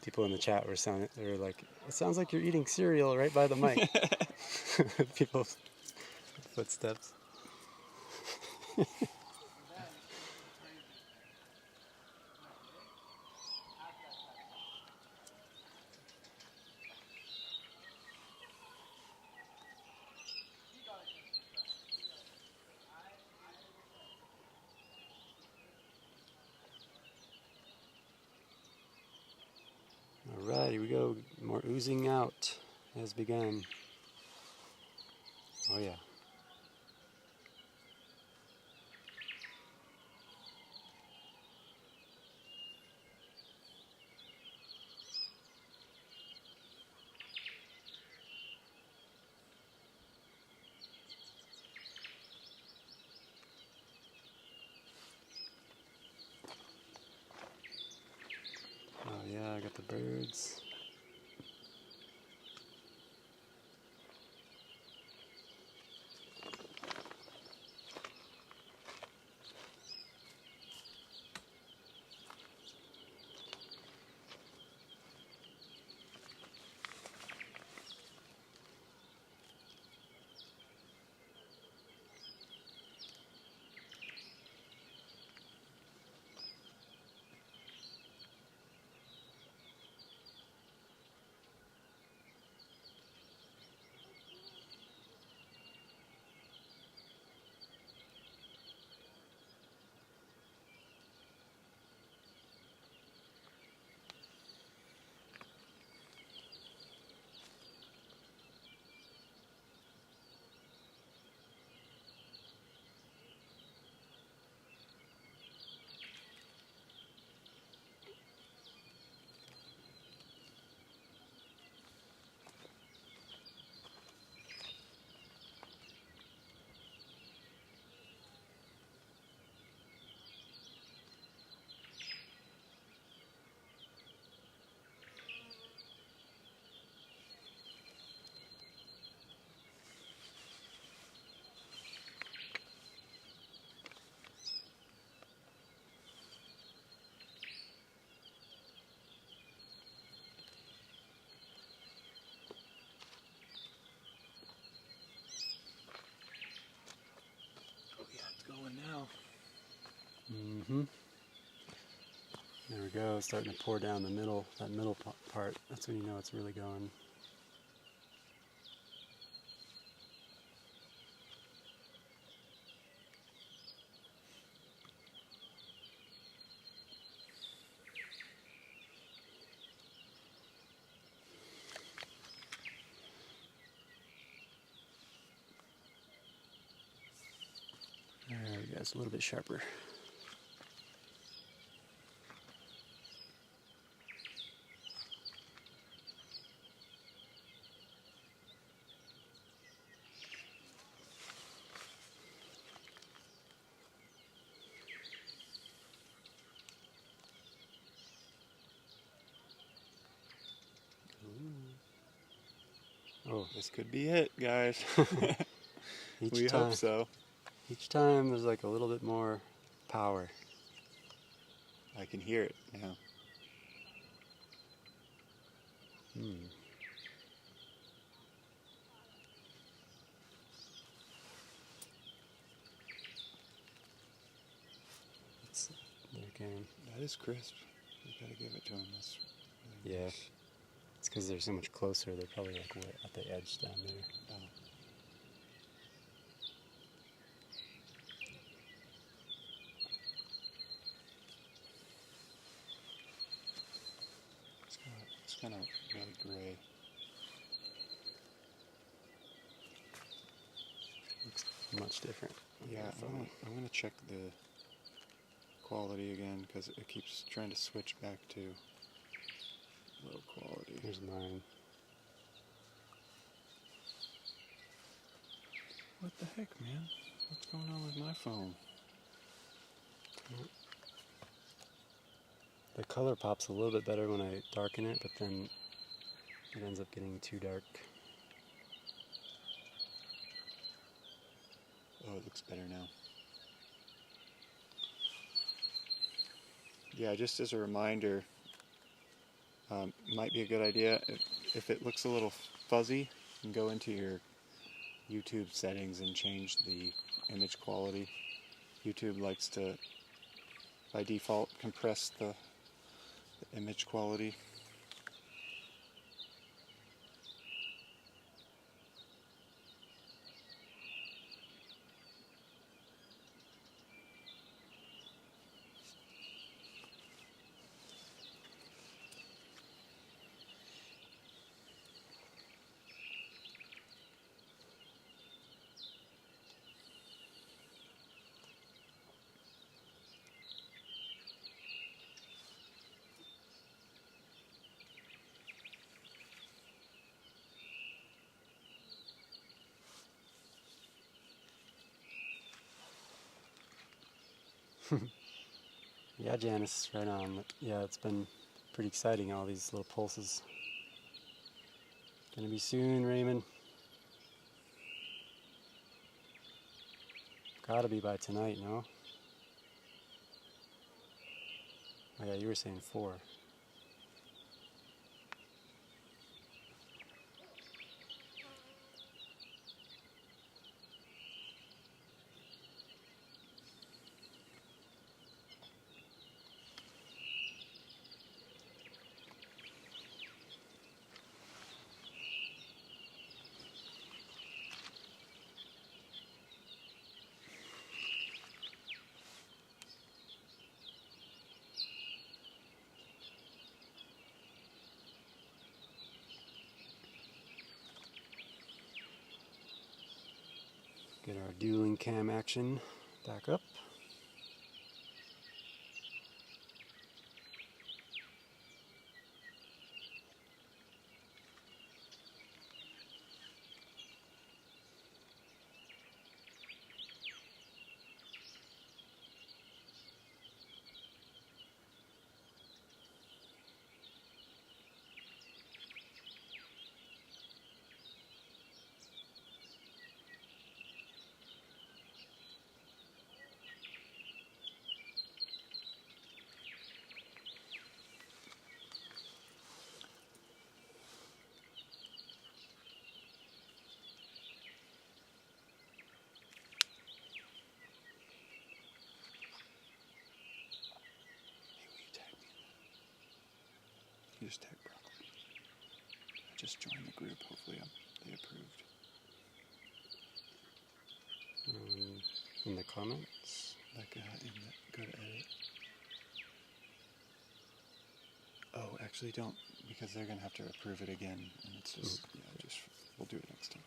people in the chat were saying, they were like, "It sounds like you're eating cereal right by the mic." People's footsteps. Alright, here we go. More oozing out has begun. Oh yeah. Oh yeah, I got the birds. Mm-hmm. There we go, it's starting to pour down the middle, that middle part. That's when you know it's really going. There we go, it's a little bit sharper. Oh, this could be it, guys. We hope so. Each time there's like a little bit more power. I can hear it now. It's their game. That is crisp. You gotta give it to them. That's really Yeah. nice. It's because they're so much closer. They're probably like way at the edge down there. Oh. It's kind of really gray. Looks much different. Yeah, I'm gonna check the quality again because it keeps trying to switch back to low quality. Here's mine. What the heck, man? What's going on with my phone? The color pops a little bit better when I darken it, but then it ends up getting too dark. Oh, it looks better now. Yeah, just as a reminder, might be a good idea if it looks a little fuzzy, you can go into your YouTube settings and change the image quality. YouTube likes to, by default, compress the image quality. Yeah, Janice, right on. Yeah, it's been pretty exciting, all these little pulses. Gonna be soon, Raymond. Gotta be by tonight, no? Oh yeah, you were saying 4. Get our dueling cam action back up. just tag broccoli. I just joined the group. Hopefully they approved. In the comments? Like in the, go to edit. Oh, actually don't, because they're gonna have to approve it again, and it's just we'll do it next time.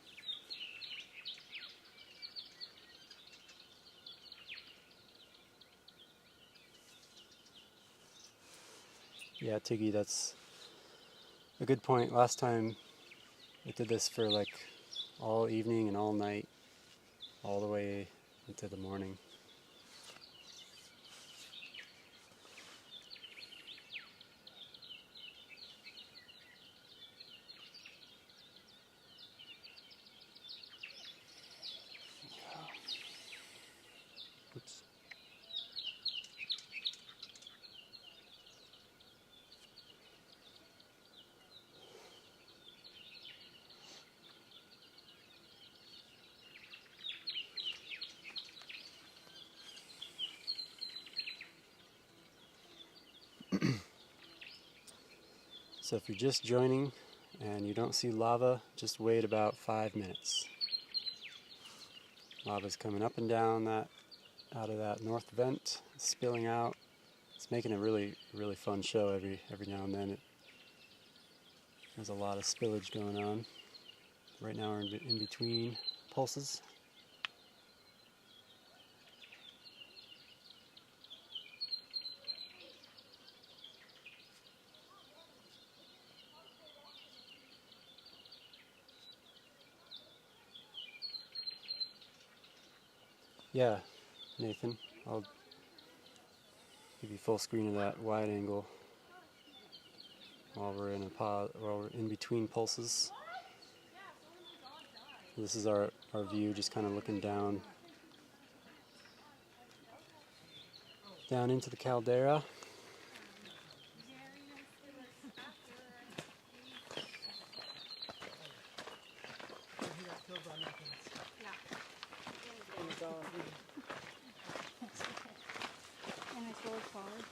Yeah, Tiggy, that's a good point. Last time I did this for like all evening and all night, all the way into the morning. Oops. So if you're just joining and you don't see lava, just wait about 5 minutes. Lava's coming up and down that out of that north vent, spilling out. It's making a really fun show every now and then. There's a lot of spillage going on. Right now we're in between pulses. Yeah, Nathan, I'll give you full screen of that wide angle while we're in a pause, while we're in between pulses. This is our view, just kind of looking down into the caldera. And I throw it forward.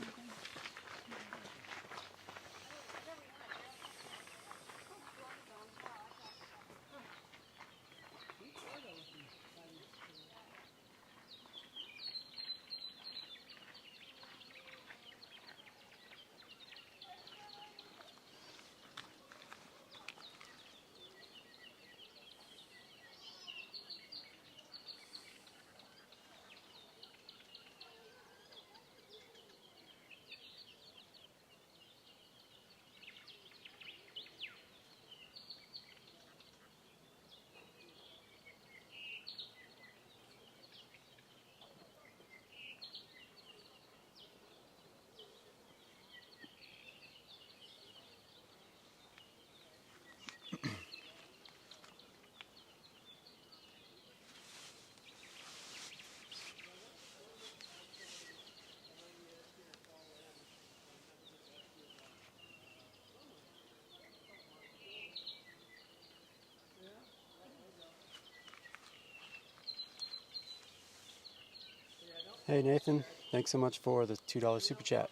Hey Nathan, thanks so much for the $2 super chat.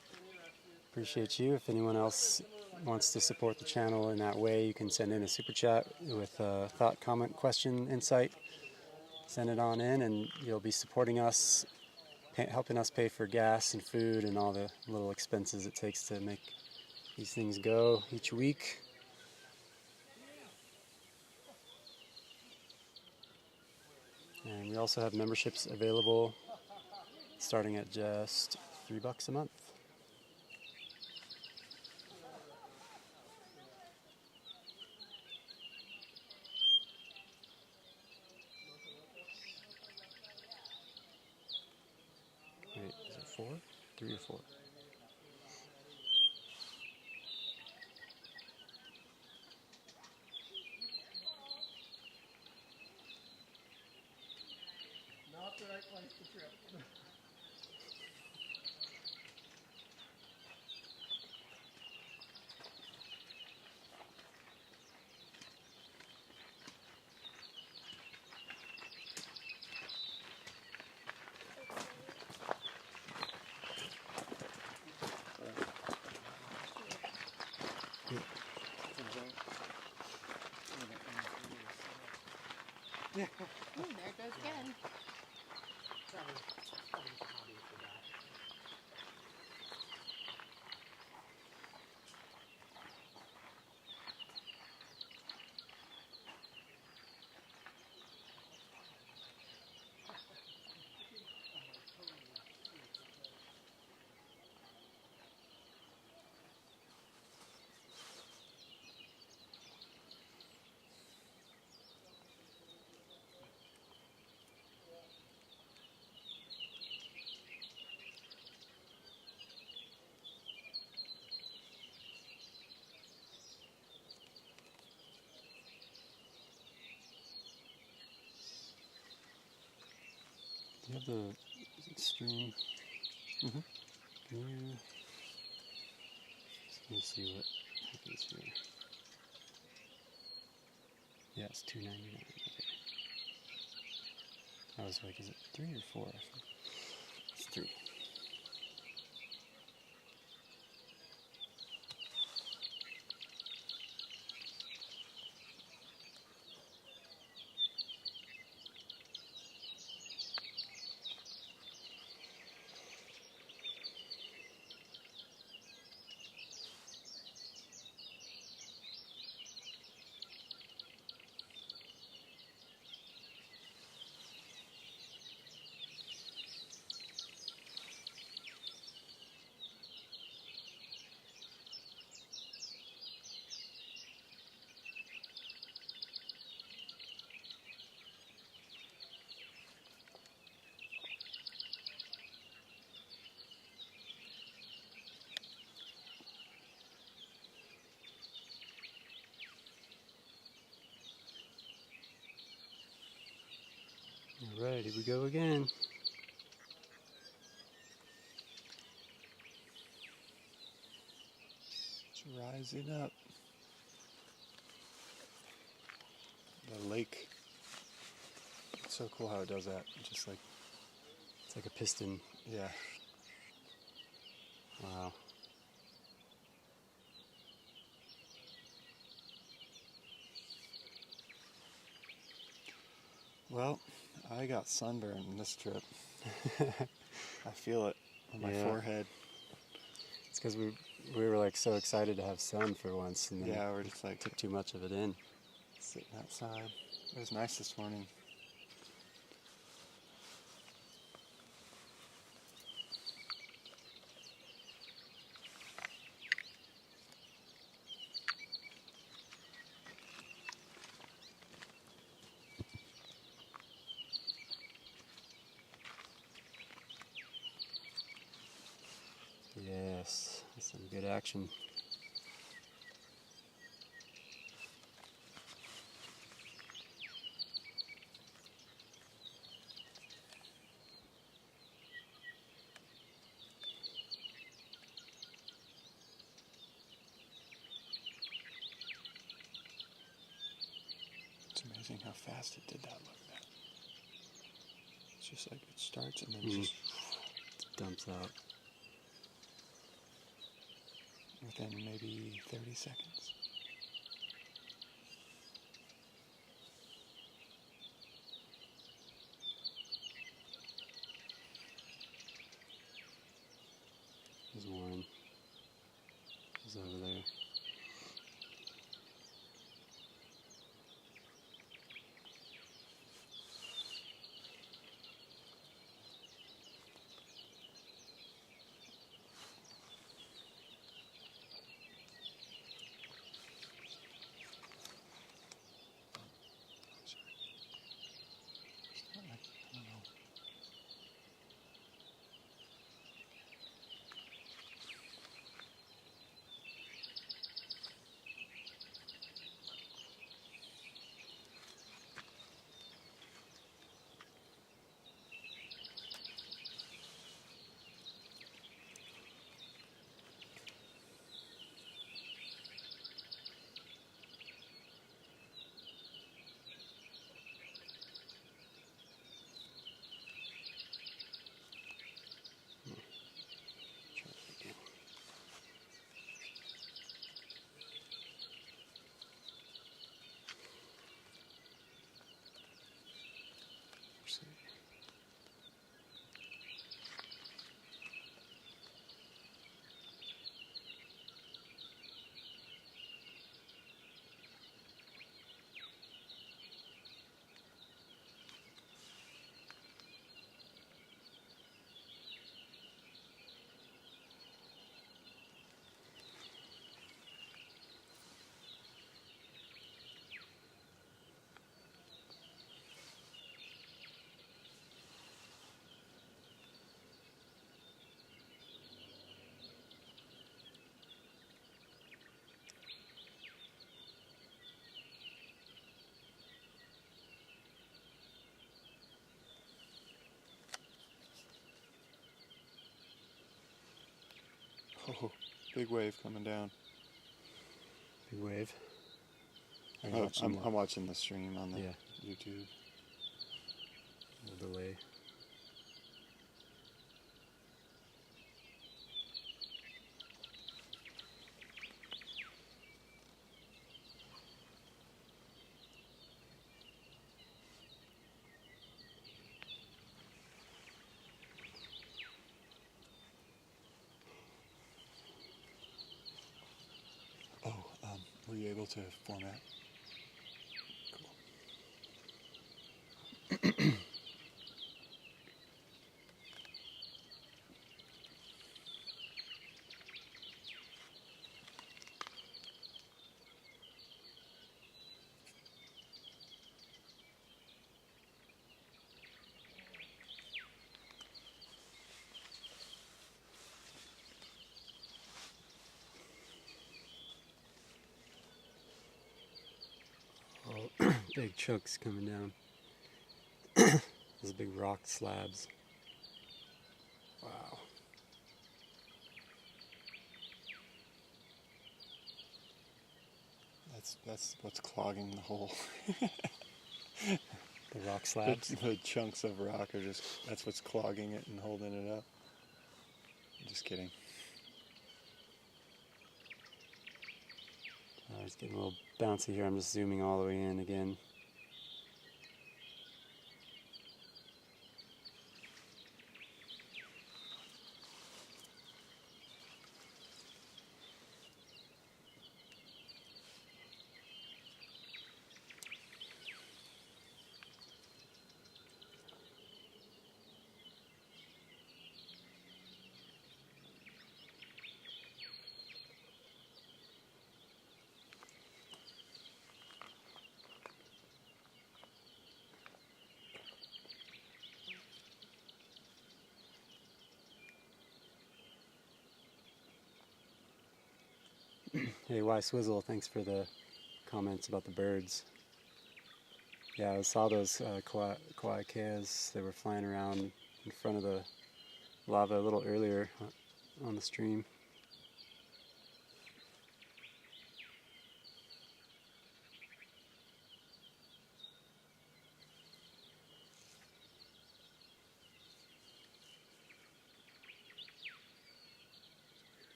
Appreciate you. If anyone else wants to support the channel in that way, you can send in a super chat with a thought, comment, question, insight. Send it on in and you'll be supporting us, helping us pay for gas and food and all the little expenses it takes to make these things go each week. And we also have memberships available starting at just $3 a month. Wait, is it 4? 3 or 4? Not the right place to trip. There it goes again. Do you have the stream? Mm-hmm. Can you... Let me see what happens here. Yeah, it's $2.99. Okay. I was like, is it 3 or 4? It's 3. Alright, here we go again. It's rising up. The lake. It's so cool how it does that. Just like, It's like a piston. yeah. Wow. Well, I got sunburned on this trip. I feel it on my Yeah. forehead. It's because we were like so excited to have sun for once, and then Yeah, we're just like took too much of it in. sitting outside. It was nice this morning. Yes, that's some good action. It's amazing how fast it did that. Look at that. It's just like it starts and then just It dumps out. within maybe 30 seconds. There's one. He's over there. It's not like, I don't know. Oh, big wave coming down. Big wave. Are you Oh, watching I'm watching the stream on the Yeah. YouTube. the delay? Oh, were you able to format? Oh, big chunks coming down. Those big rock slabs. Wow. That's what's clogging the hole. The rock slabs. The chunks of rock are that's what's clogging it and holding it up. Just kidding. It's getting a little bouncy here. I'm just zooming all the way in again. Hey, Y Swizzle, thanks for the comments about the birds. Yeah, I saw those Kilaueas. They were flying around in front of the lava a little earlier on the stream.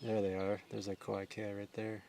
There they are. There's a Kilauea right there.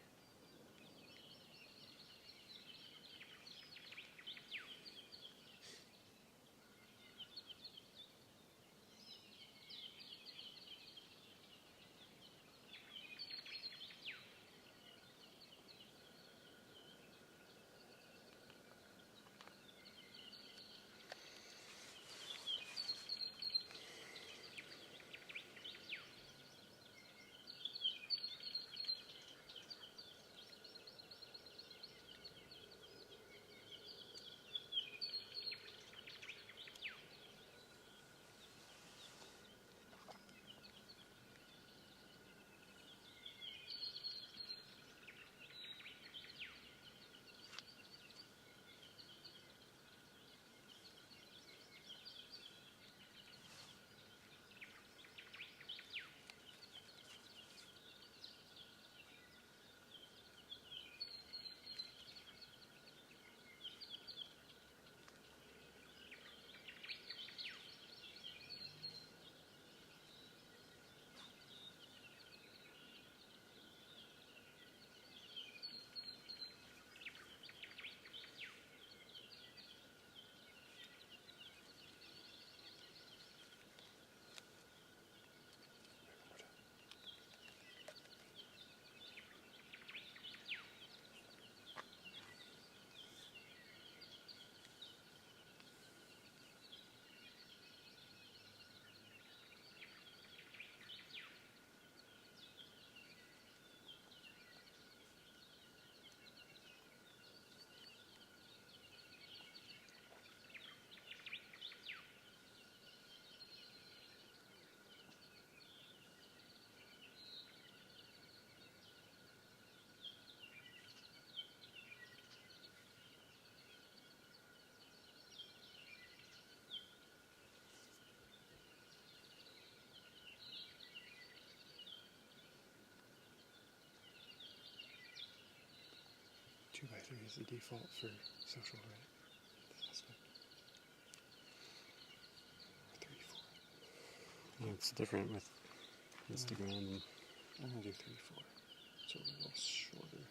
2x3 is the default for social, right? Facebook. 3-4. Yeah, it's different with Instagram and I'm gonna do 3-4. So a little shorter.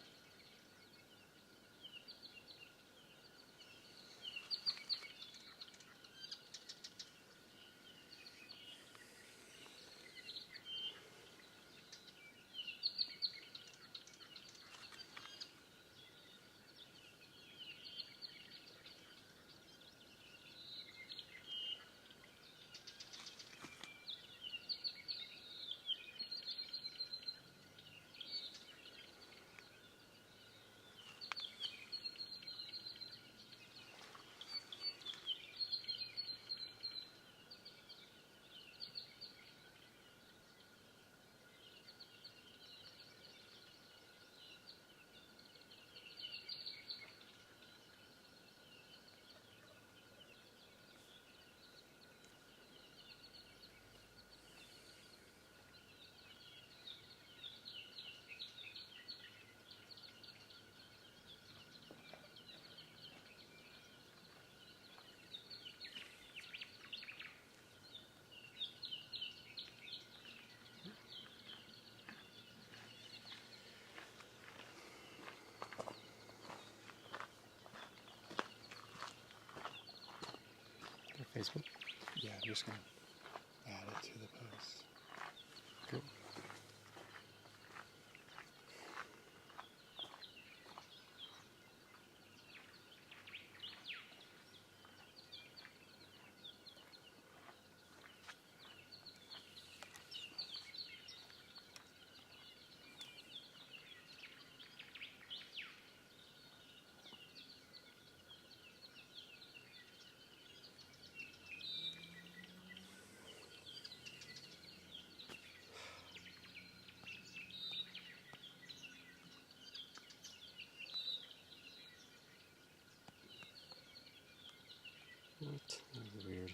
Facebook. Yeah, I'm just gonna add it to the post. Cool. What? That was weird.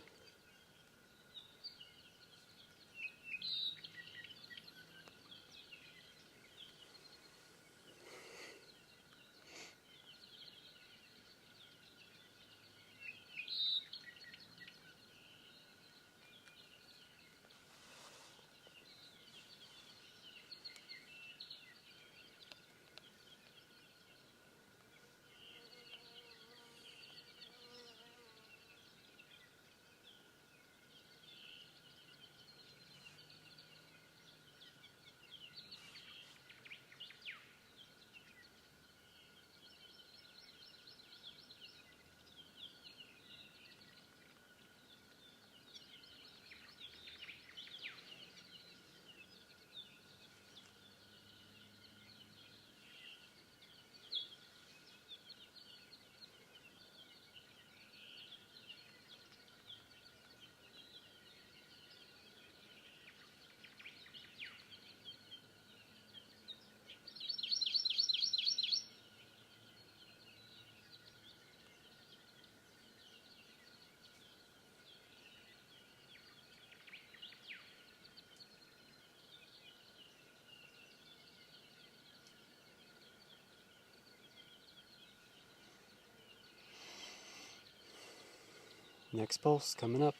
Next pulse coming up.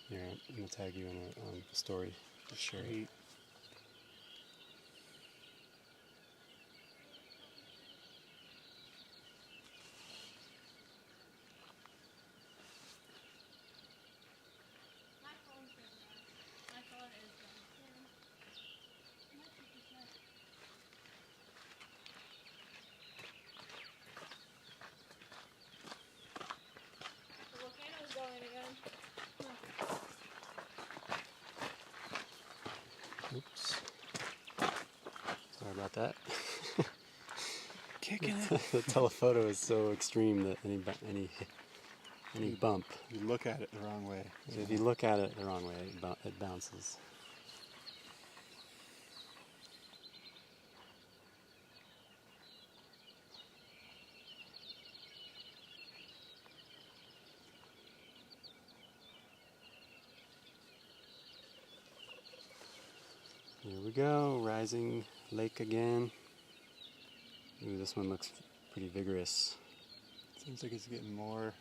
Here, I'm gonna tag you in a story. Just share it. My phone's gonna die. My phone is done. The volcano's going again. Oops. Sorry about that. Kicking it. The telephoto is so extreme that any bump. You look at it the wrong way. So if you look at it the wrong way, it bounces. Here we go, rising lake again. Ooh, this one looks pretty vigorous. Seems like it's getting more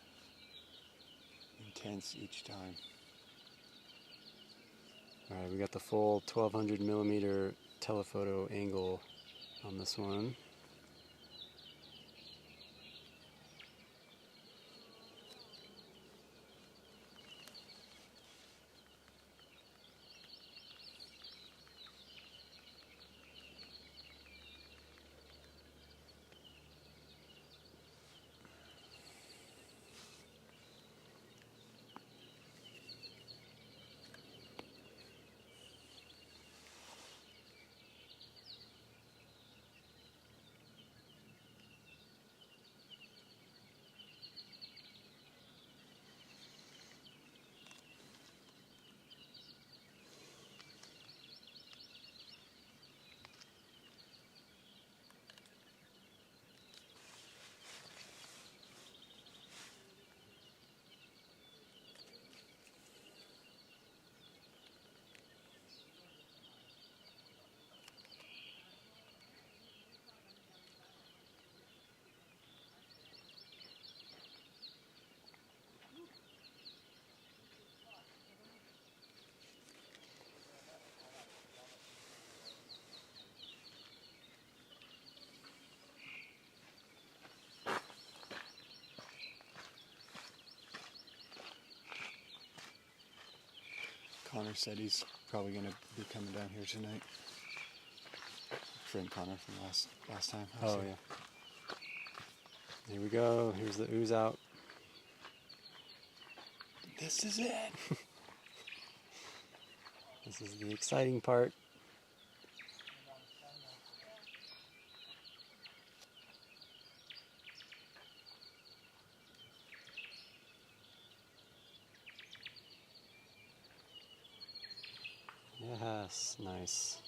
intense each time. Alright, we got the full 1200 millimeter telephoto angle on this one. Connor said he's probably going to be coming down here tonight. Friend Connor from last time. Oh yeah. Here we go. Here's the ooze out. This is it. This is the exciting part. Yes, nice.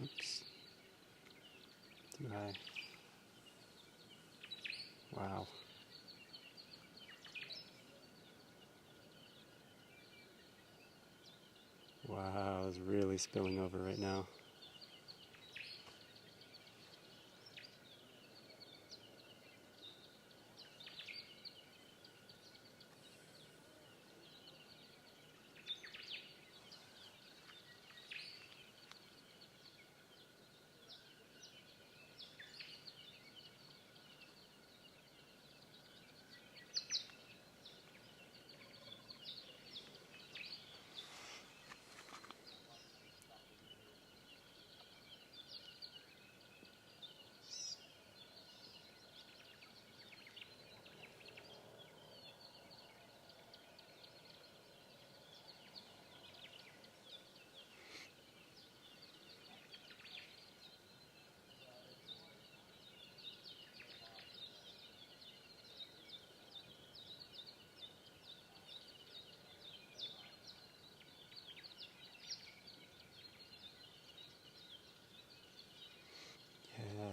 Oops. Too high. Wow. Wow, it's really spilling over right now.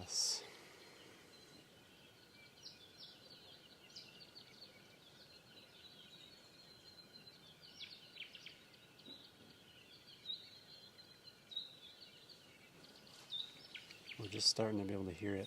Yes. We're just starting to be able to hear it.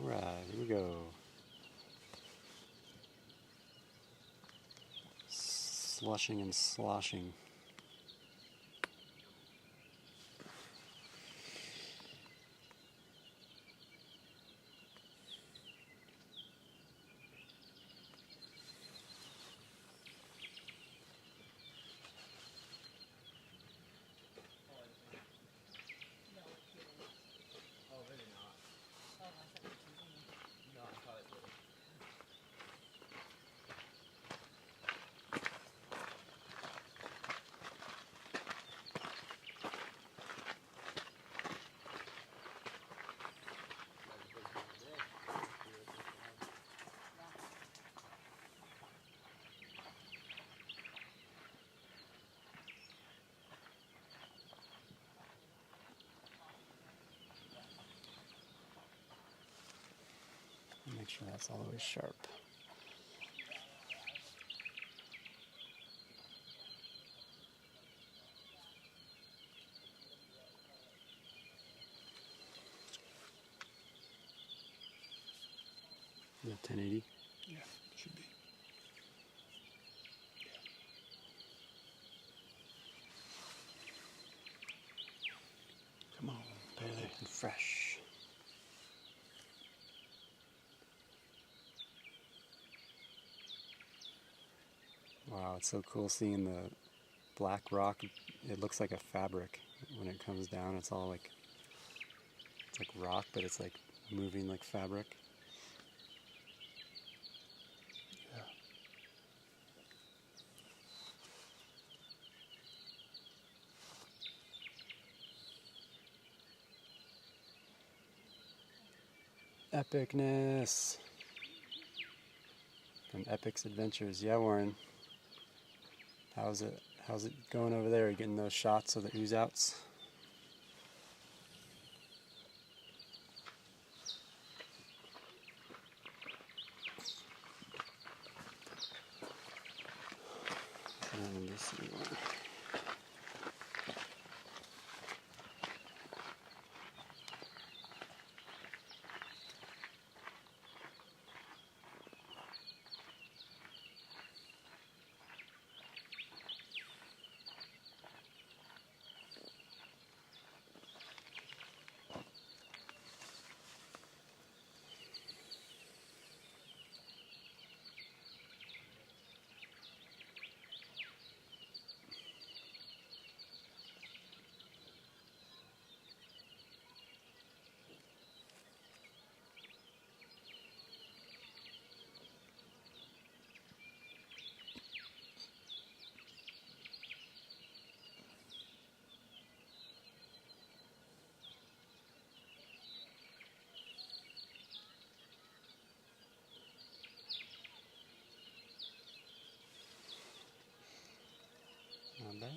Alright, here we go. Slushing and sloshing. Make sure that's all the way sharp. Yeah, 1080. Yeah, should be. Come on, Barely fresh. Wow, it's so cool seeing the black rock. It looks like a fabric when it comes down. It's all like, it's like rock, but it's like moving like fabric. Yeah. Epicness. From Epic's Adventures. Yeah, Warren. How's it going over there? Are you getting those shots of the ooze outs? Let me see. Not bad.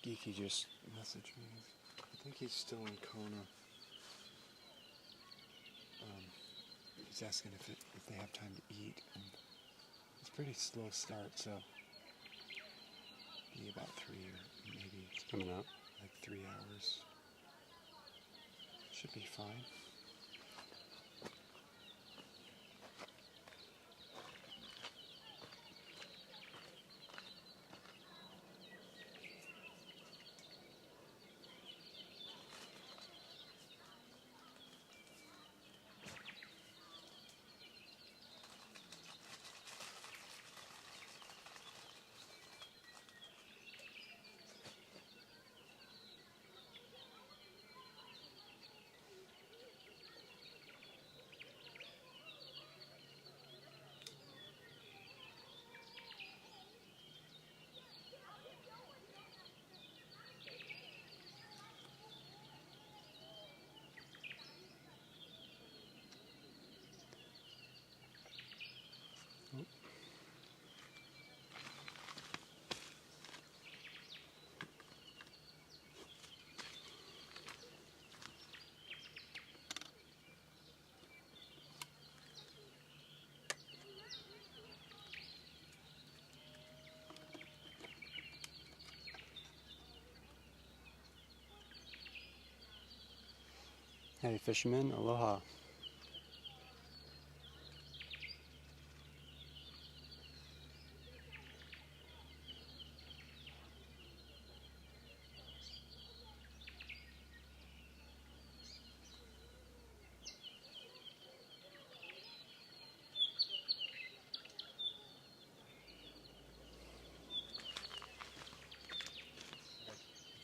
Geeky just messaged me. I think he's still in Kona. He's asking if they have time to eat, and it's pretty slow start, so be about 3 or maybe It's coming out. like 3 hours. Should be fine. Hey, fisherman, aloha.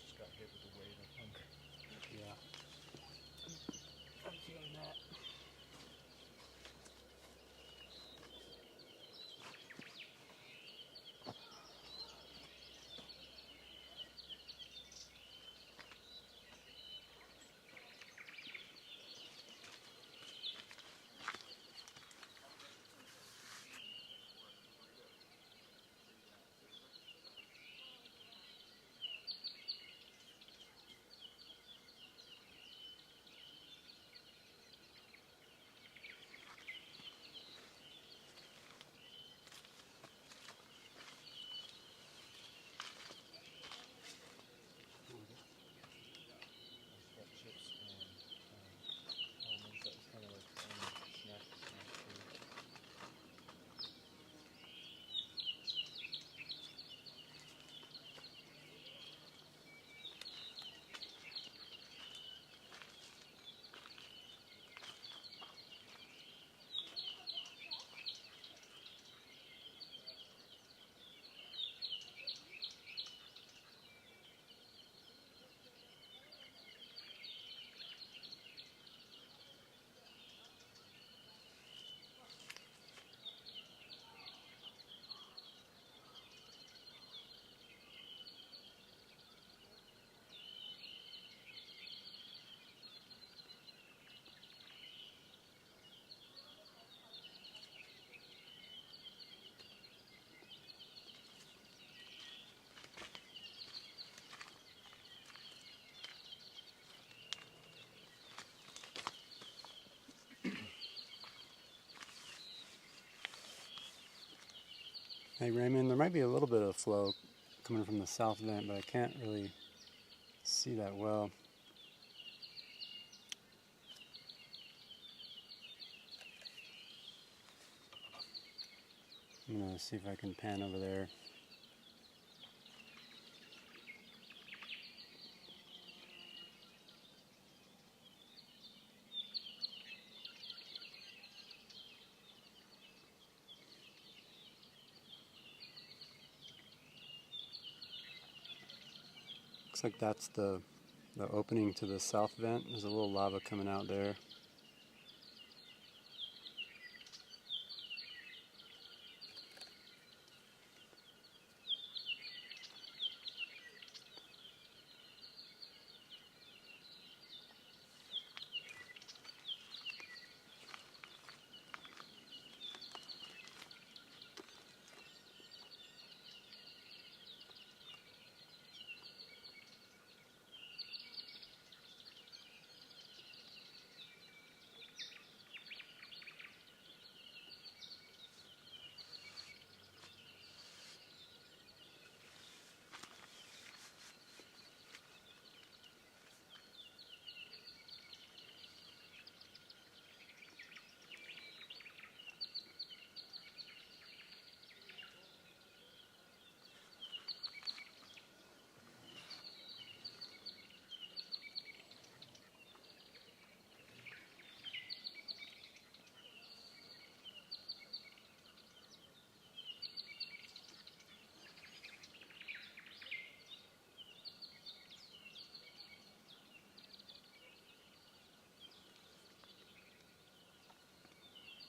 Just got hit with a wave of hunger. Yeah. I'm feeling that. Hey Raymond, there might be a little bit of flow coming from the south vent, but I can't really see that well. I'm gonna see if I can pan over there. Looks like that's the opening to the south vent. There's a little lava coming out there.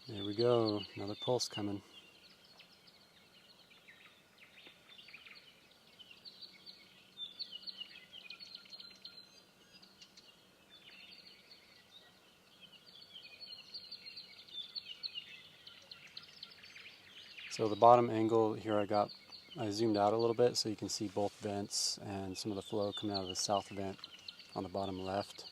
There we go, another pulse coming. So the bottom angle here I zoomed out a little bit so you can see both vents and some of the flow coming out of the south vent on the bottom left.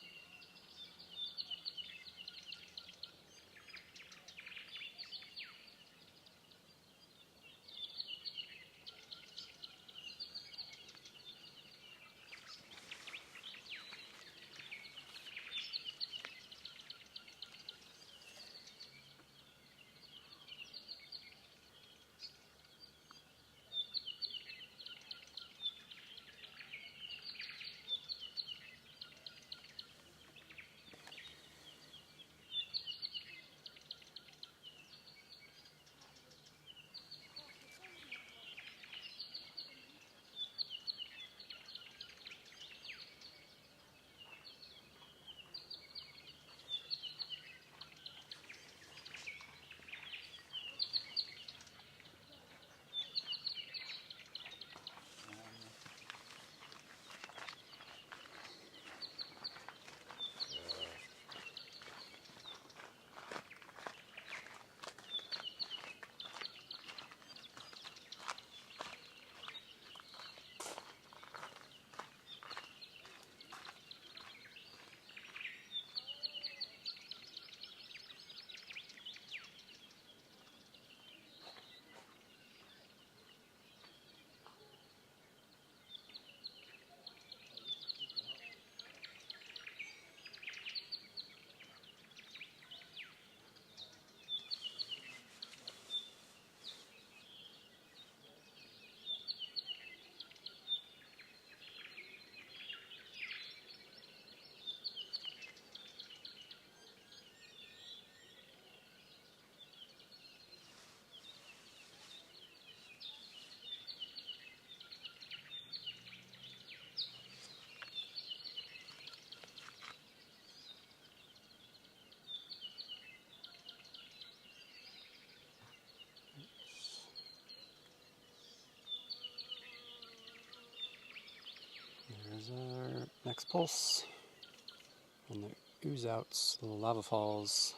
There's our next pulse. And the ooze outs, little lava falls.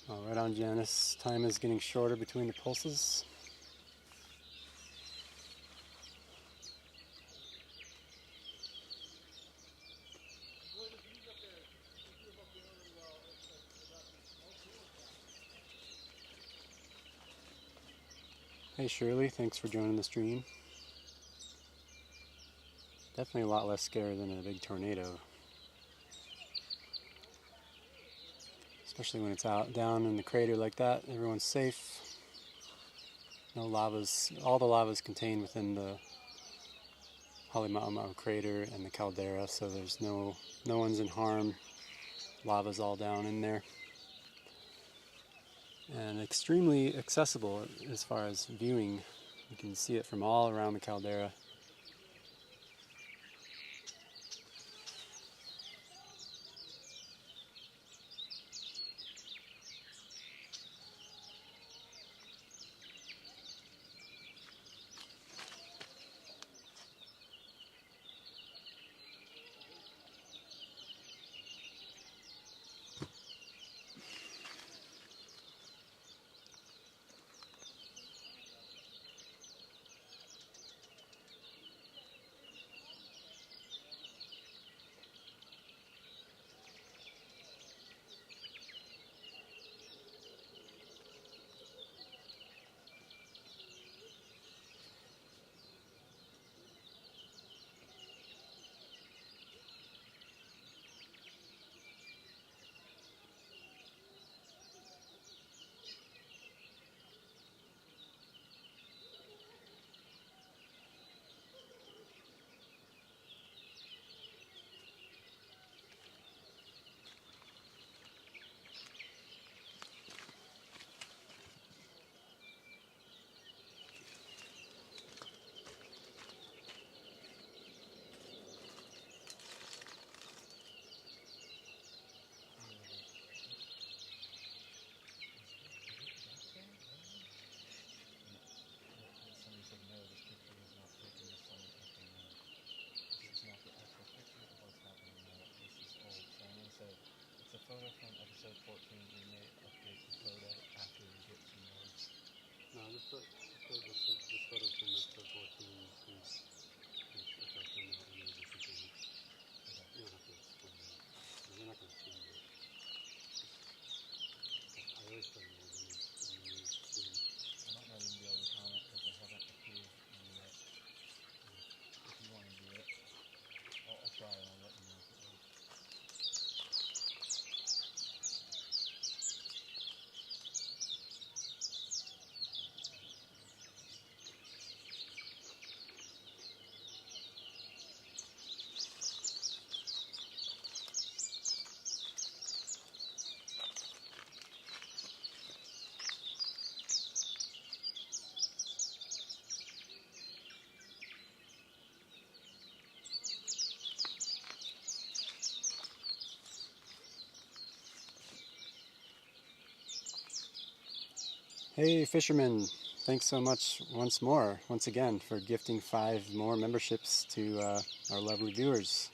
Oh, right on, Janice. Time is getting shorter between the pulses. Hey Shirley, thanks for joining the stream. Definitely a lot less scary than a big tornado. Especially when it's out down in the crater like that, everyone's safe. No lavas, all the lava is contained within the Halemaumau crater and the caldera, so there's no one's in harm. Lava's all down in there. And extremely accessible as far as viewing. You can see it from all around the caldera. Photo from episode 14, we may update the photo after we get some more. No, this photo's from episode 14 is affecting that energy completely. You don't have to explain that. We're not going to change it. I always put it in the stream. I might not even be able to comment because I haven't approved you yet. If you want to do it, I'll try and I'll let you know if it works. Hey fishermen, thanks so much once again, for gifting 5 more memberships to our lovely viewers.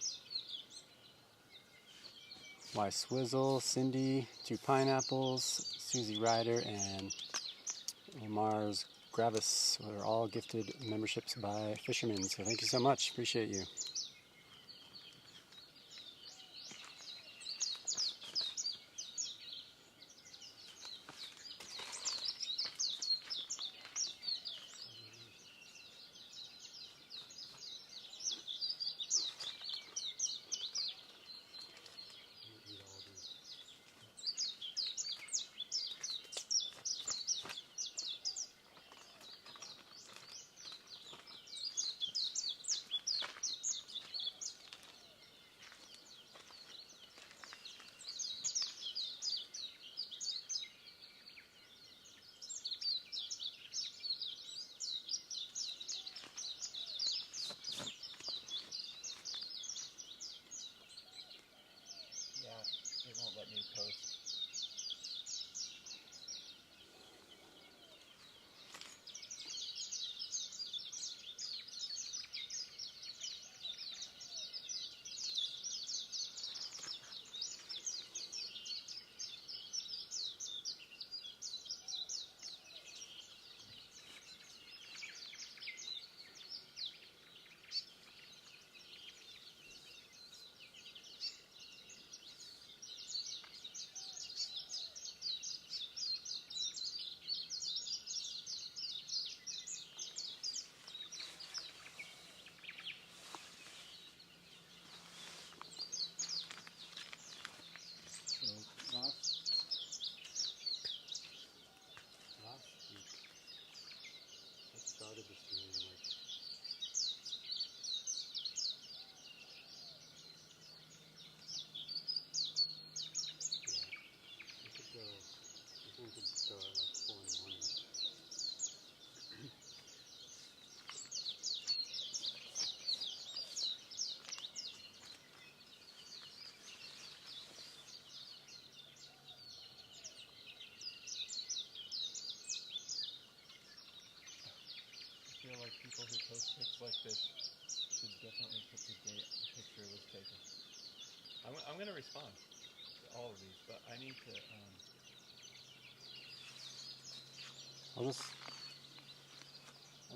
Why Swizzle, Cindy, 2 Pineapples, Susie Ryder, and Lamar's Gravis were all gifted memberships by fishermen. So thank you so much. Appreciate you. It won't let me post. Last week, I started the stream like we could go at like 4 in the morning. I feel like people who post pics like this should definitely put the date the picture was taken. I'm going to respond to all of these, but I need to, I'll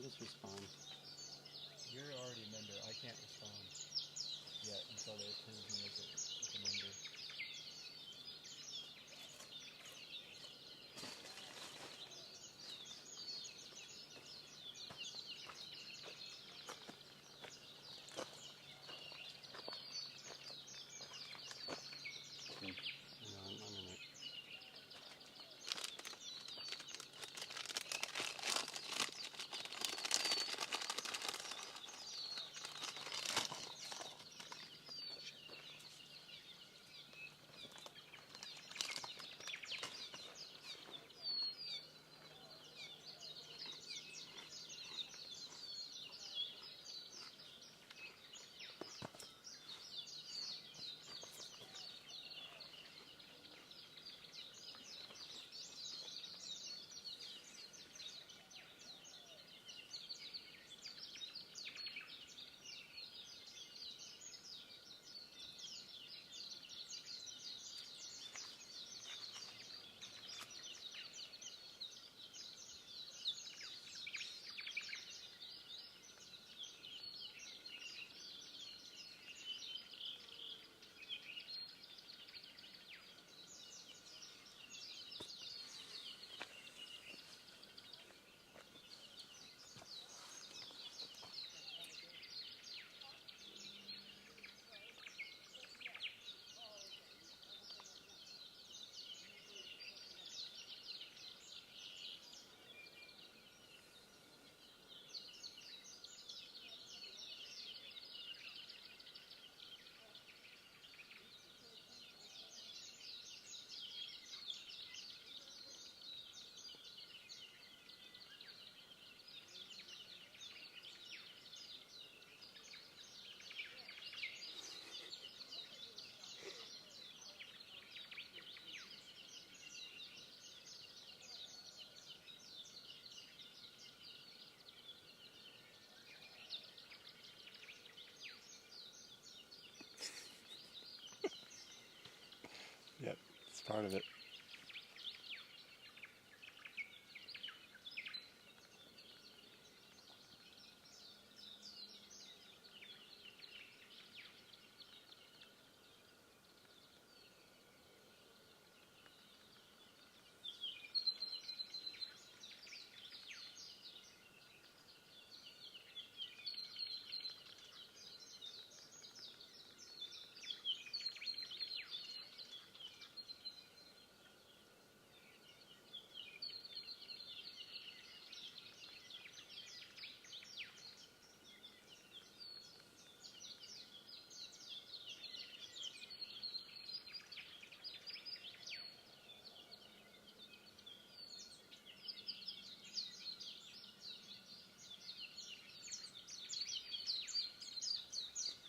just respond. you're already a member. I can't respond yet until they approve me as a member. I'm in it. part of it.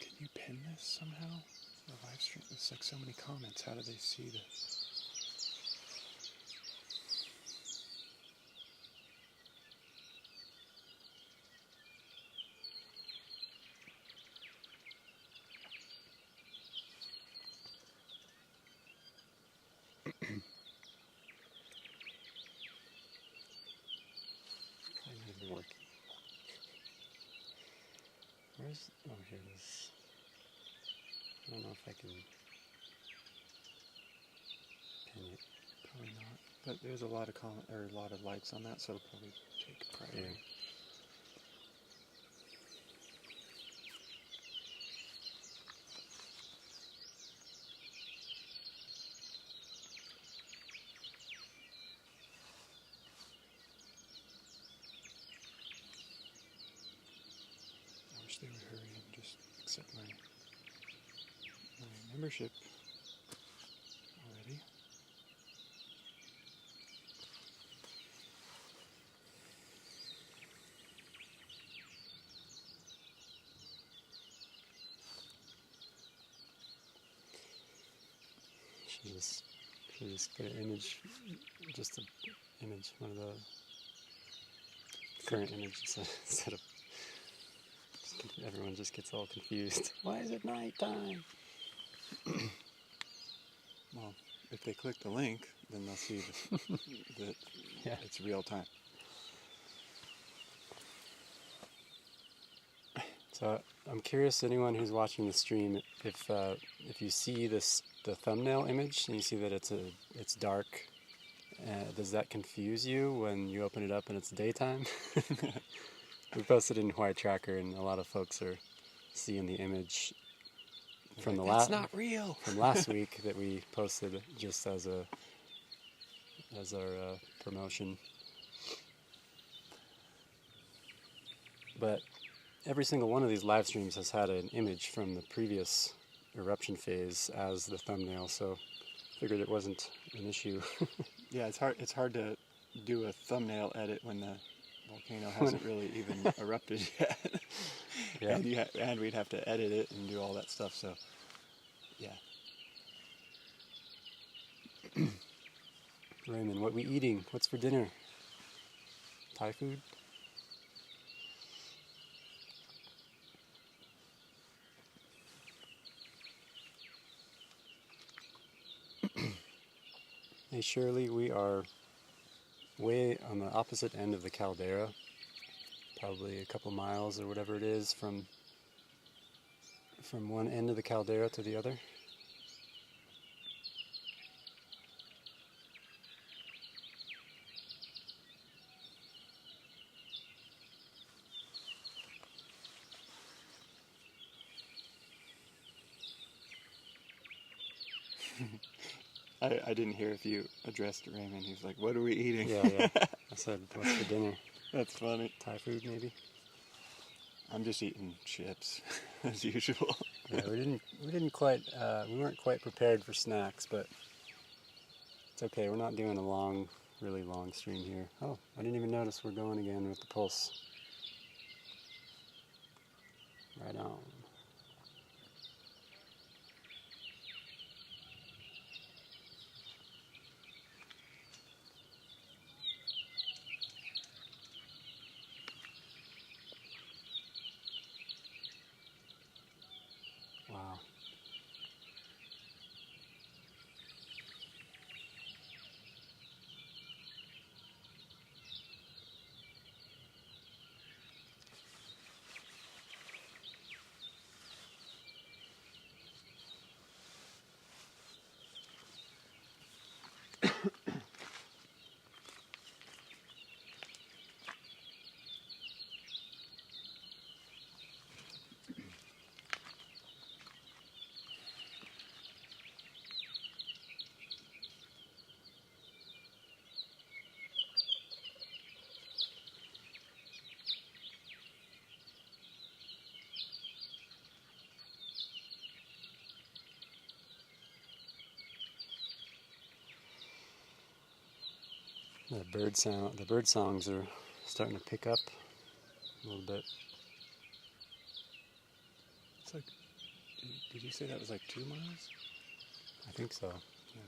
Can you pin this somehow? The live stream, it's like so many comments. How do they see this? Probably not even working. Where's, oh, here it is. I don't know if I can pin it. Probably not. But there's a lot of a lot of likes on that, so it'll probably take priority. Yeah. I wish they would hurry and just accept my membership already. Should just put an image, just an image, one of the current images instead of, everyone just gets all confused. Why is it nighttime? Well, if they click the link, then they'll see that Yeah. it's real time. So I'm curious, anyone who's watching the stream, if you see the thumbnail image and you see that it's dark, does that confuse you when you open it up and it's daytime? We posted in White Tracker, and a lot of folks are seeing the image from the That's not real. from last week that we posted just as our promotion. But every single one of these live streams has had an image from the previous eruption phase as the thumbnail, so figured it wasn't an issue. Yeah, it's hard to do a thumbnail edit when the volcano hasn't really even erupted yet. Yeah. And we'd have to edit it and do all that stuff, so yeah. Raymond, what we eating? What's for dinner? Thai food? Hey Shirley, we are way on the opposite end of the caldera, probably a couple miles or whatever it is from one end of the caldera to the other. I didn't hear if you addressed Raymond. He was like, "What are we eating?" Yeah. I said, what's for dinner? That's funny. Thai food, maybe? I'm just eating chips as usual. Yeah, we weren't quite prepared for snacks, but it's okay. We're not doing a really long stream here. Oh, I didn't even notice we're going again with the pulse. Right on. Wow. The bird songs are starting to pick up a little bit. It's like, did you say that was like 2 miles? I think so. Yeah.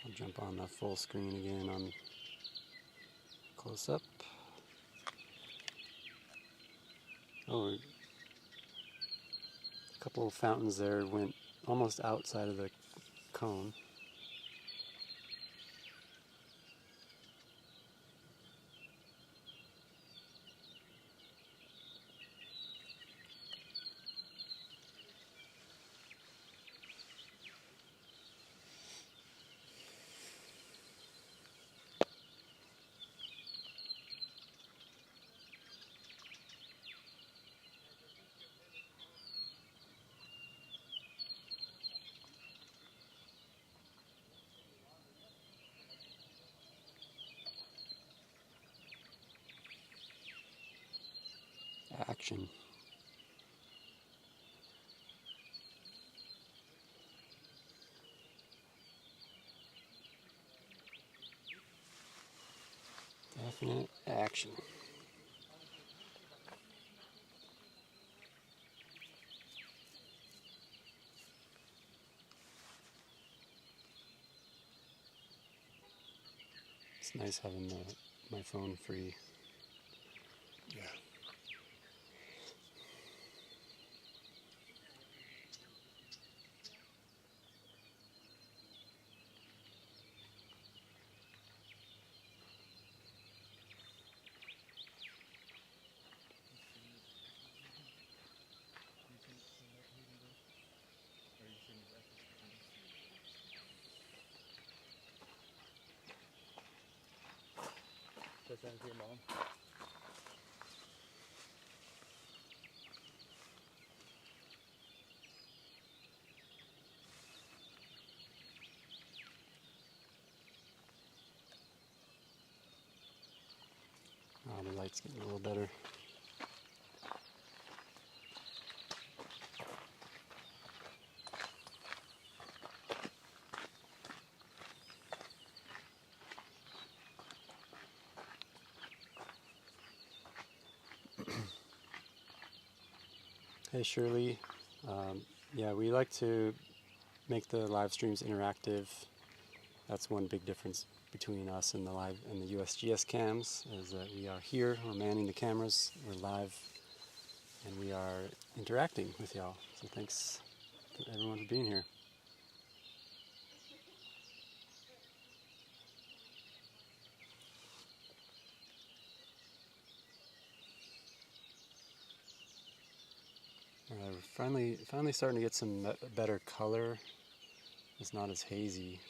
I'll jump on the full screen again on close up. Oh, a couple of fountains there went almost outside of the cone. Action. Definite action. It's nice having my phone free. Yeah. Does that to your mom? Oh, the light's getting a little better. Hey Shirley, yeah, we like to make the live streams interactive. That's one big difference between us and the USGS cams, is that we are here, we're manning the cameras, we're live, and we are interacting with y'all. So thanks to everyone for being here. We're finally starting to get some better color. It's not as hazy.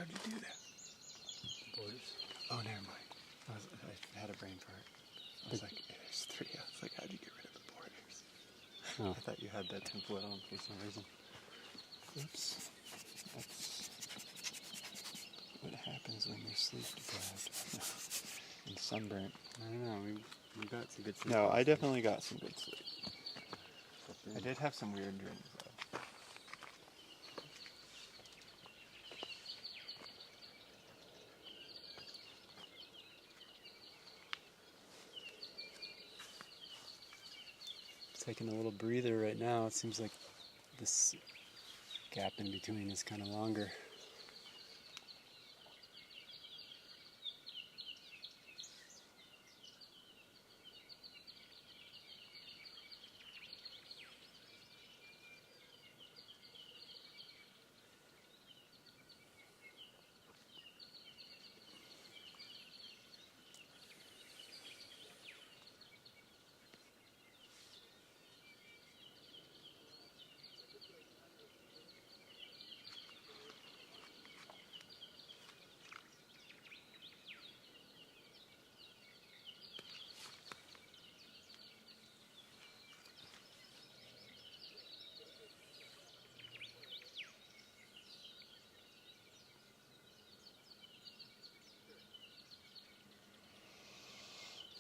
How'd you do that? Borders. Oh, never mind. I had a brain fart. I was like, there's 3. I was like, how'd you get rid of the borders? Oh. I thought you had that template on for some reason. Oops. That's what happens when you're sleep deprived and sunburnt. I don't know. We got some good sleep. No, I definitely got some good sleep. I did have some weird dreams, though. Taking a little breather right now. It seems like this gap in between is kind of longer.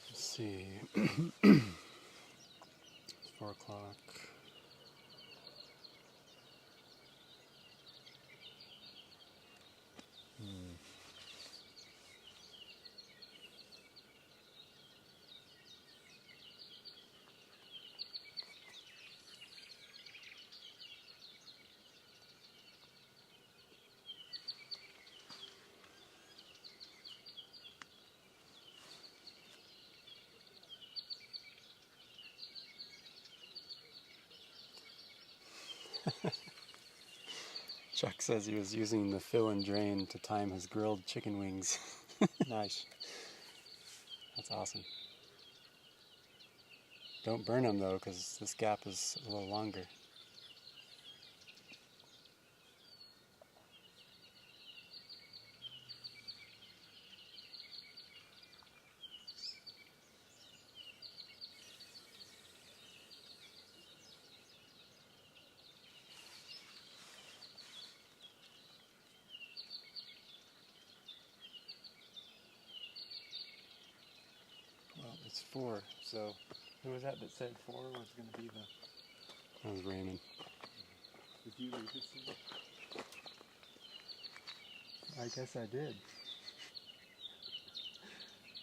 Let's see. 4 o'clock. Chuck says he was using the fill and drain to time his grilled chicken wings. Nice. That's awesome. Don't burn them though, because this gap is a little longer. Well, it's 4, so who was that said 4 was going to be the... That was Raymond. Did you leave this in? I guess I did.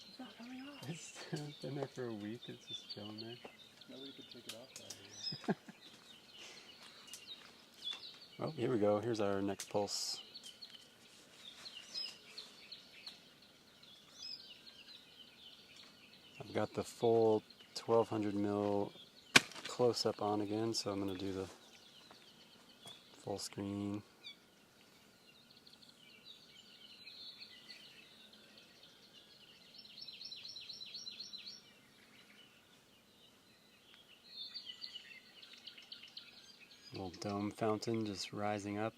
It's not coming off. It's been there for a week. It's just chilling there. Nobody could take it off that way. Oh, here we go. Here's our next pulse. I've got the full 1200 mil close-up on again, so I'm going to do the full screen. Little dome fountain just rising up.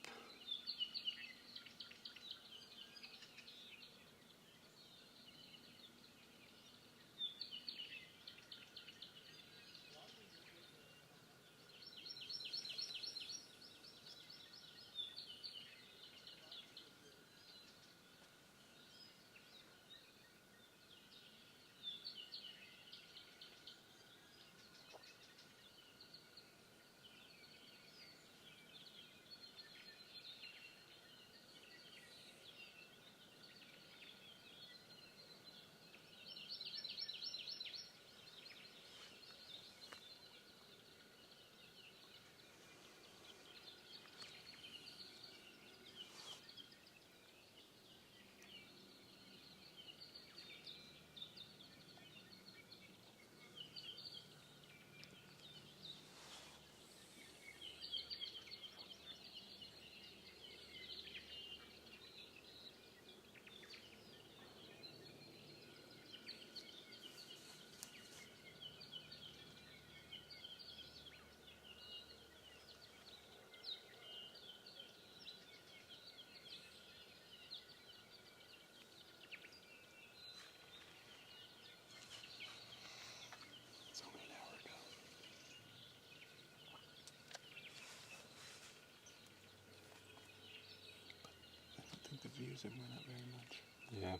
zoom in not very much. Yeah,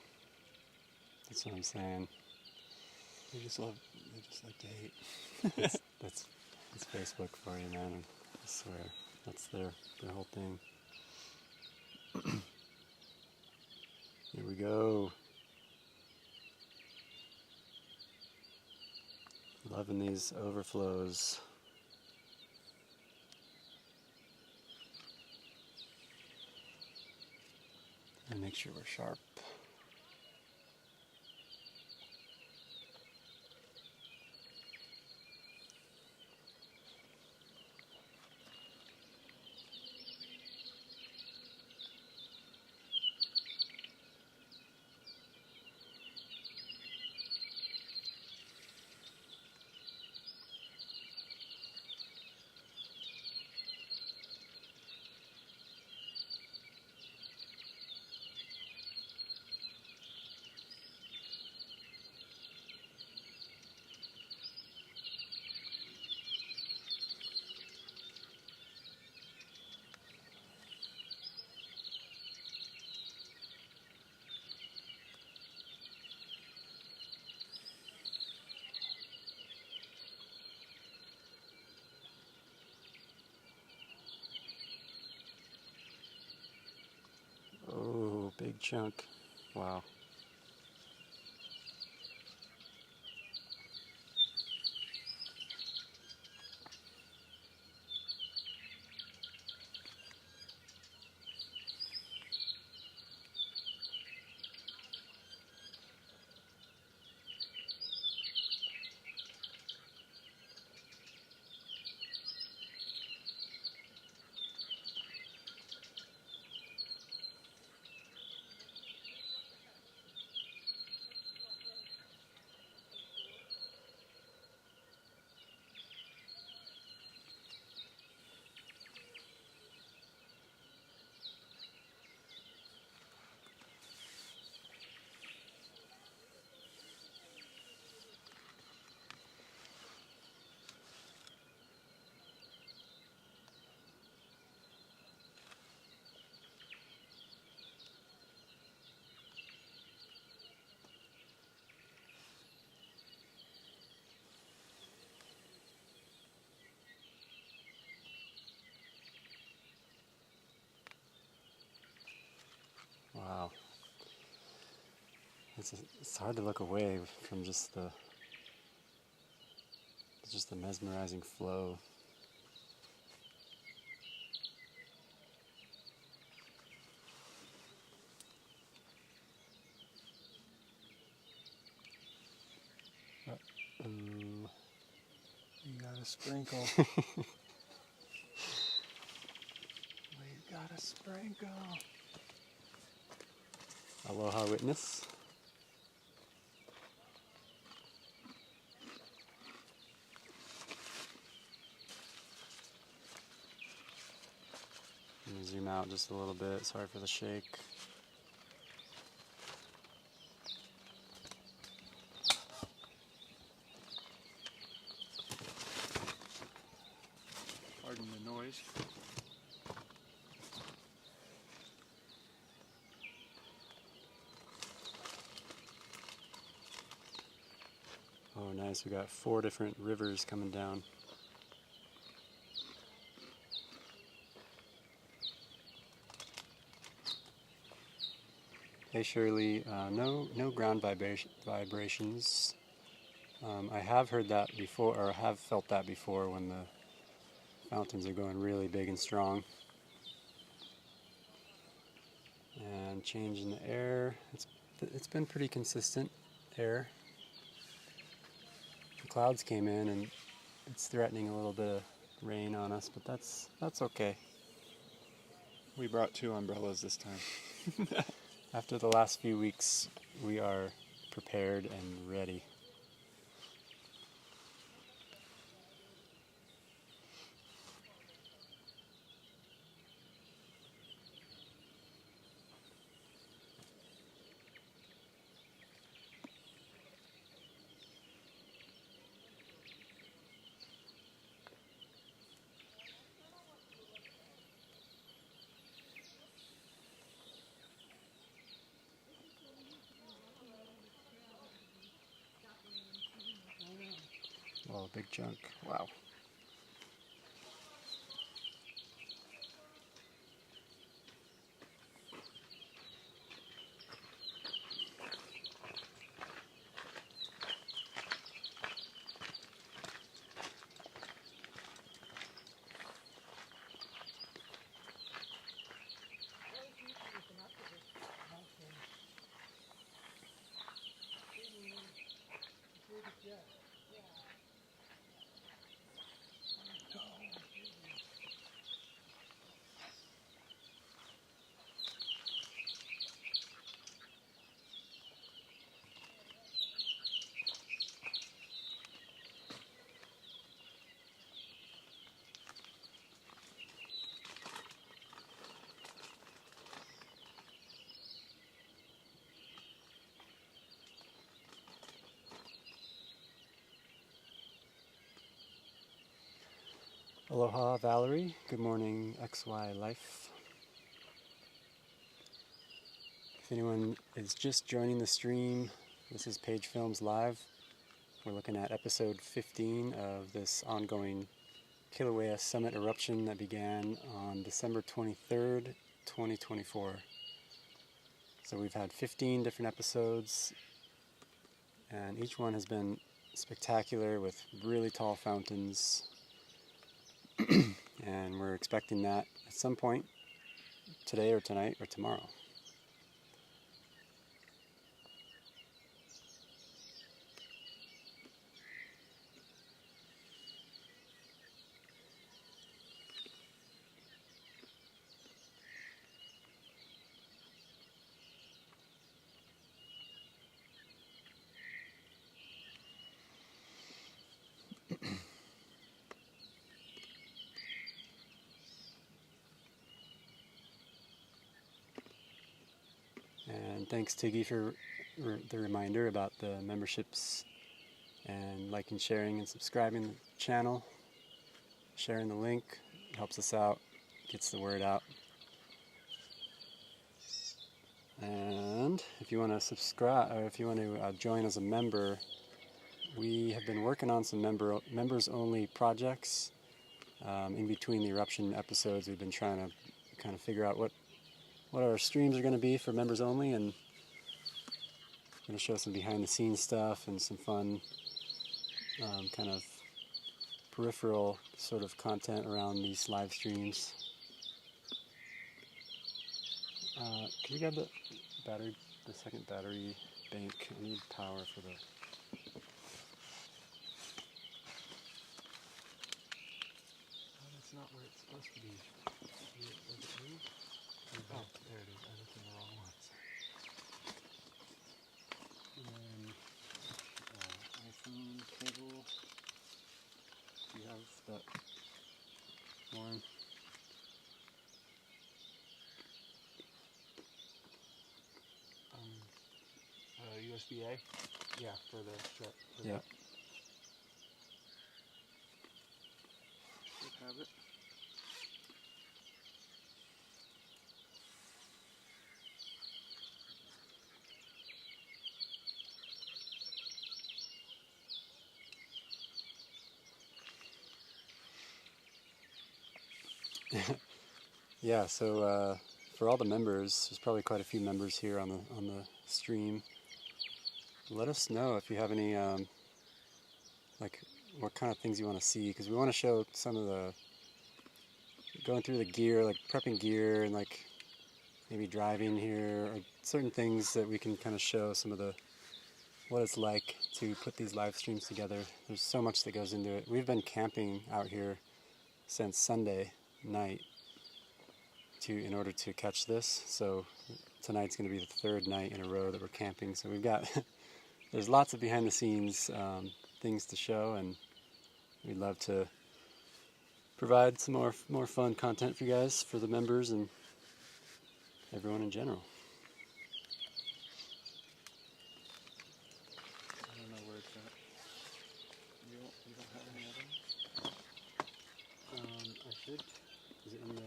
that's what I'm saying. They just like to hate. That's Facebook for you, man. I swear, that's their whole thing. Here we go. Loving these overflows. And make sure we're sharp. Oh, big chunk. Wow. Wow. It's hard to look away from just the mesmerizing flow. Ooh. You got a sprinkle. We got a sprinkle. Aloha, witness. Let me zoom out just a little bit. Sorry for the shake. Pardon the noise. Oh, nice. We got 4 different rivers coming down. Hey Shirley, no ground vibrations. I have heard that before, or have felt that before when the fountains are going really big and strong. And change in the air. It's been pretty consistent air. The clouds came in and it's threatening a little bit of rain on us, but that's okay. We brought 2 umbrellas this time. After the last few weeks, we are prepared and ready. Oh, big chunk. Wow. Aloha, Valerie. Good morning, XY Life. If anyone is just joining the stream, this is Page Films Live. We're looking at episode 15 of this ongoing Kilauea Summit eruption that began on December 23rd, 2024. So we've had 15 different episodes, and each one has been spectacular with really tall fountains. And we're expecting that at some point today or tonight or tomorrow. And thanks, Tiggy, for the reminder about the memberships and liking, sharing, and subscribing to the channel. Sharing the link helps us out, gets the word out. And if you want to subscribe, or if you want to join as a member, we have been working on some members-only projects. In between the eruption episodes, we've been trying to kind of figure out what our streams are going to be for members only, and I'm going to show some behind the scenes stuff and some fun kind of peripheral sort of content around these live streams. Can you grab the battery, the second battery bank? I need power for the... Oh, that's not where it's supposed to be. Was it me? Oh, there it is. I looked in the wrong ones. And then iPhone cable. Do you have that one? USB-A? Yeah, for the strap. Yeah. Should have it. Yeah, so for all the members, there's probably quite a few members here on the stream. Let us know if you have any like what kind of things you want to see, because we want to show some of the going through the gear, like prepping gear, and like maybe driving here, or certain things that we can kind of show some of the what it's like to put these live streams together. There's so much that goes into it. We've been camping out here since Sunday night in order to catch this, so tonight's going to be the third night in a row that we're camping. So we've got there's lots of behind the scenes things to show, and we'd love to provide some more fun content for you guys, for the members and everyone in general. I don't know where it's at. You don't have any other ones? I should. Is it in the...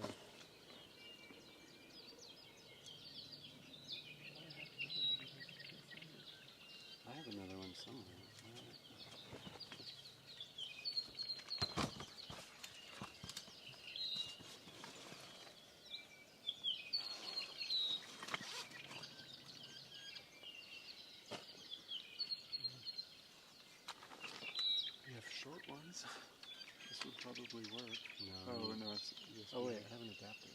I have another one somewhere. ones? This would probably work. No. Oh, no, it's USB. Oh wait, I have an adapter.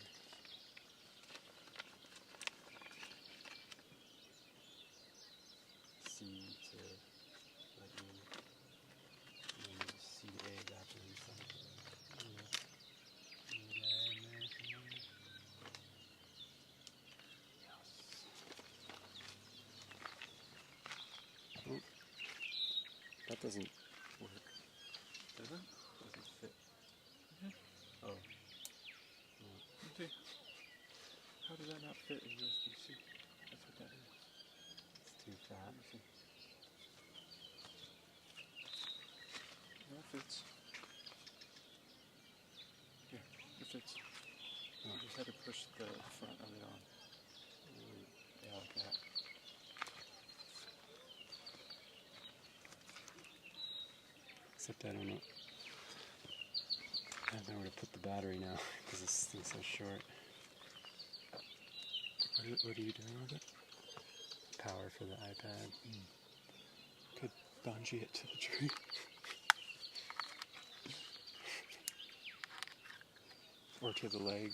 C to lightning, and then C to A adapter inside. Oh, that doesn't work. Does it? Doesn't fit. Oh. No. Okay. How does that not fit in USB-C? That's what that is. It's too fat. Let me see. No, it fits. Here, it fits. You just had to push the front of it on. Yeah, like that. Except I don't know. I don't know where to put the battery now because this thing's so short. What are you doing with it? Power for the iPad. Could bungee it to the tree. Or to the leg.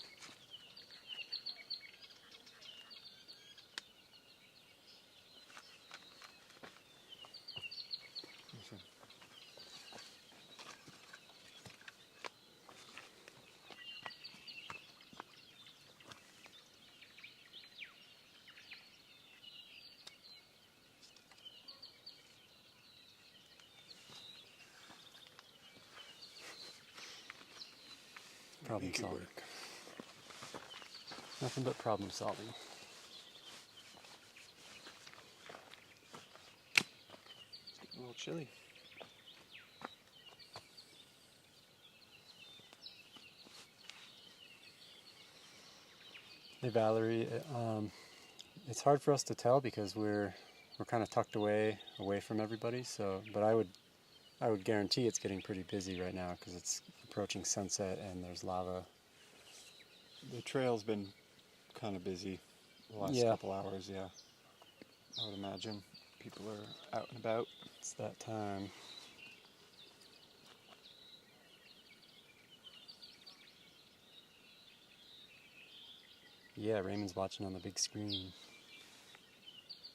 Listen. Problem Make it solving. work. Nothing but problem solving. It's getting a little chilly. Hey Valerie, it's hard for us to tell because we're kind of tucked away from everybody. So, but I would guarantee it's getting pretty busy right now because it's approaching sunset and there's lava. The trail's been kind of busy the last couple hours, yeah. I would imagine people are out and about. It's that time. Yeah, Raymond's watching on the big screen.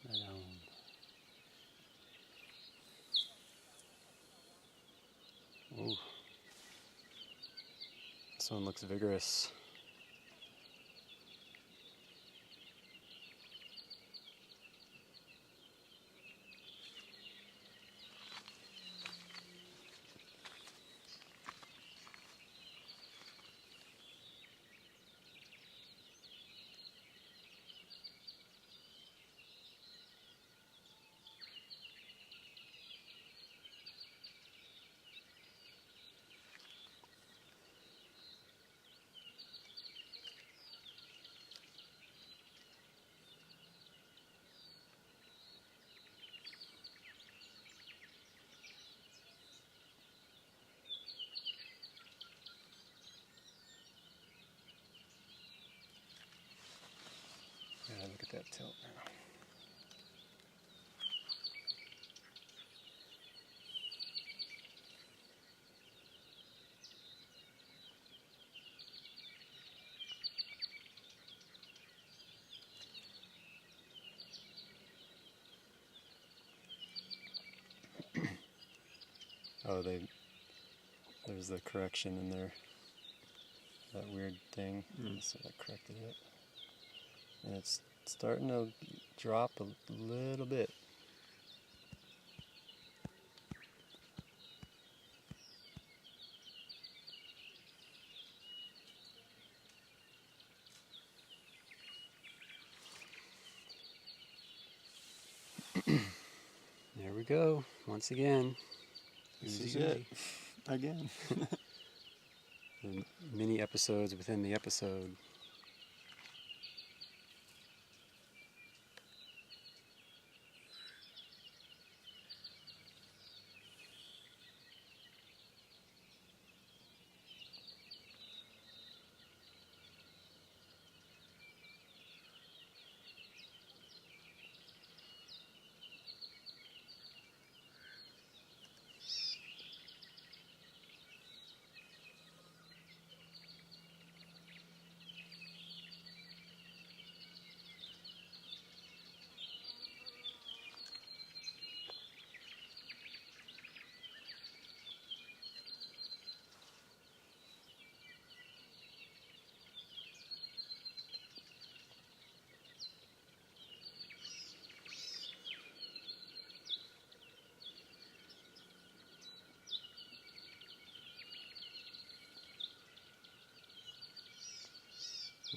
Right on. Ooh. This one looks vigorous. Yeah, look at that tilt now. Oh, there's the correction in there. That weird thing. So I corrected it. And it's starting to drop a little bit. There we go. Once again. This Easy is it. easy. Again. The mini episodes within the episode.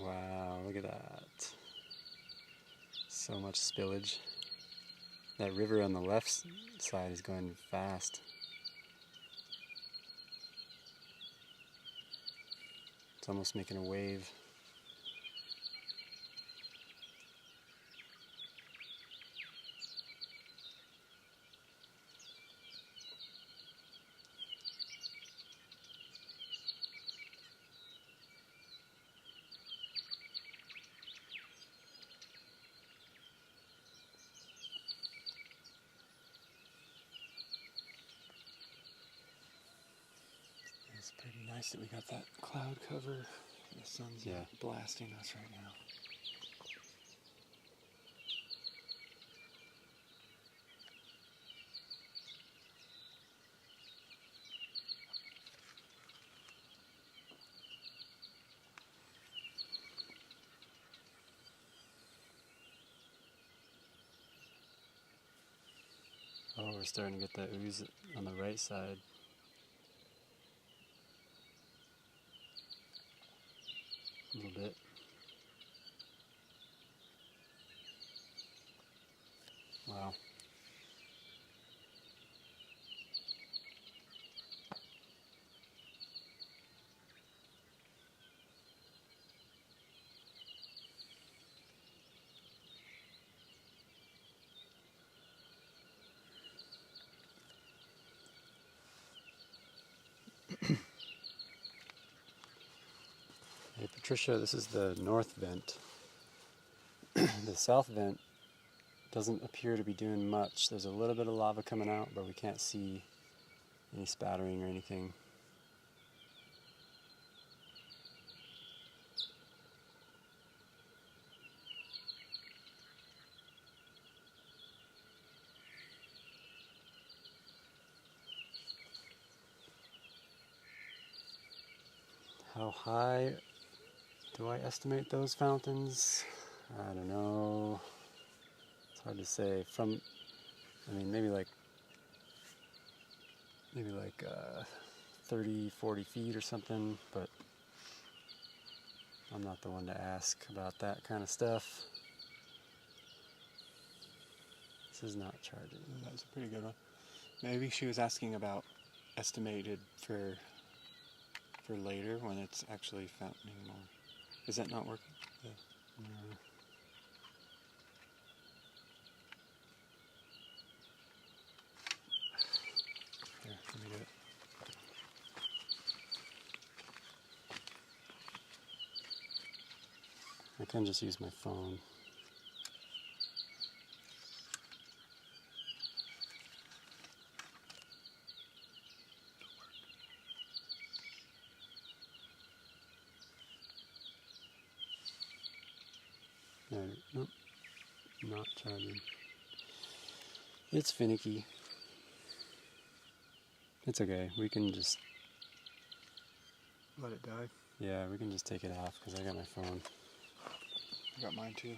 Wow, look at that. So much spillage. That river on the left side is going fast. It's almost making a wave. It's pretty nice that we got that cloud cover. The sun's blasting us right now. Oh, we're starting to get that ooze on the right side. A little bit. Wow. Hey Patricia, this is the north vent. The south vent doesn't appear to be doing much. There's a little bit of lava coming out, but we can't see any spattering or anything. How high do I estimate those fountains? I don't know. It's hard to say. Maybe like 30, 40 feet or something, but I'm not the one to ask about that kind of stuff. This is not charging. That was a pretty good one. Maybe she was asking about estimated for later when it's actually fountaining more. Is that not working? No. Here, let me do it. I can just use my phone. Nope, not charging. It's finicky. It's okay, we can just... Let it die. Yeah, we can just take it off because I got my phone. I got mine too.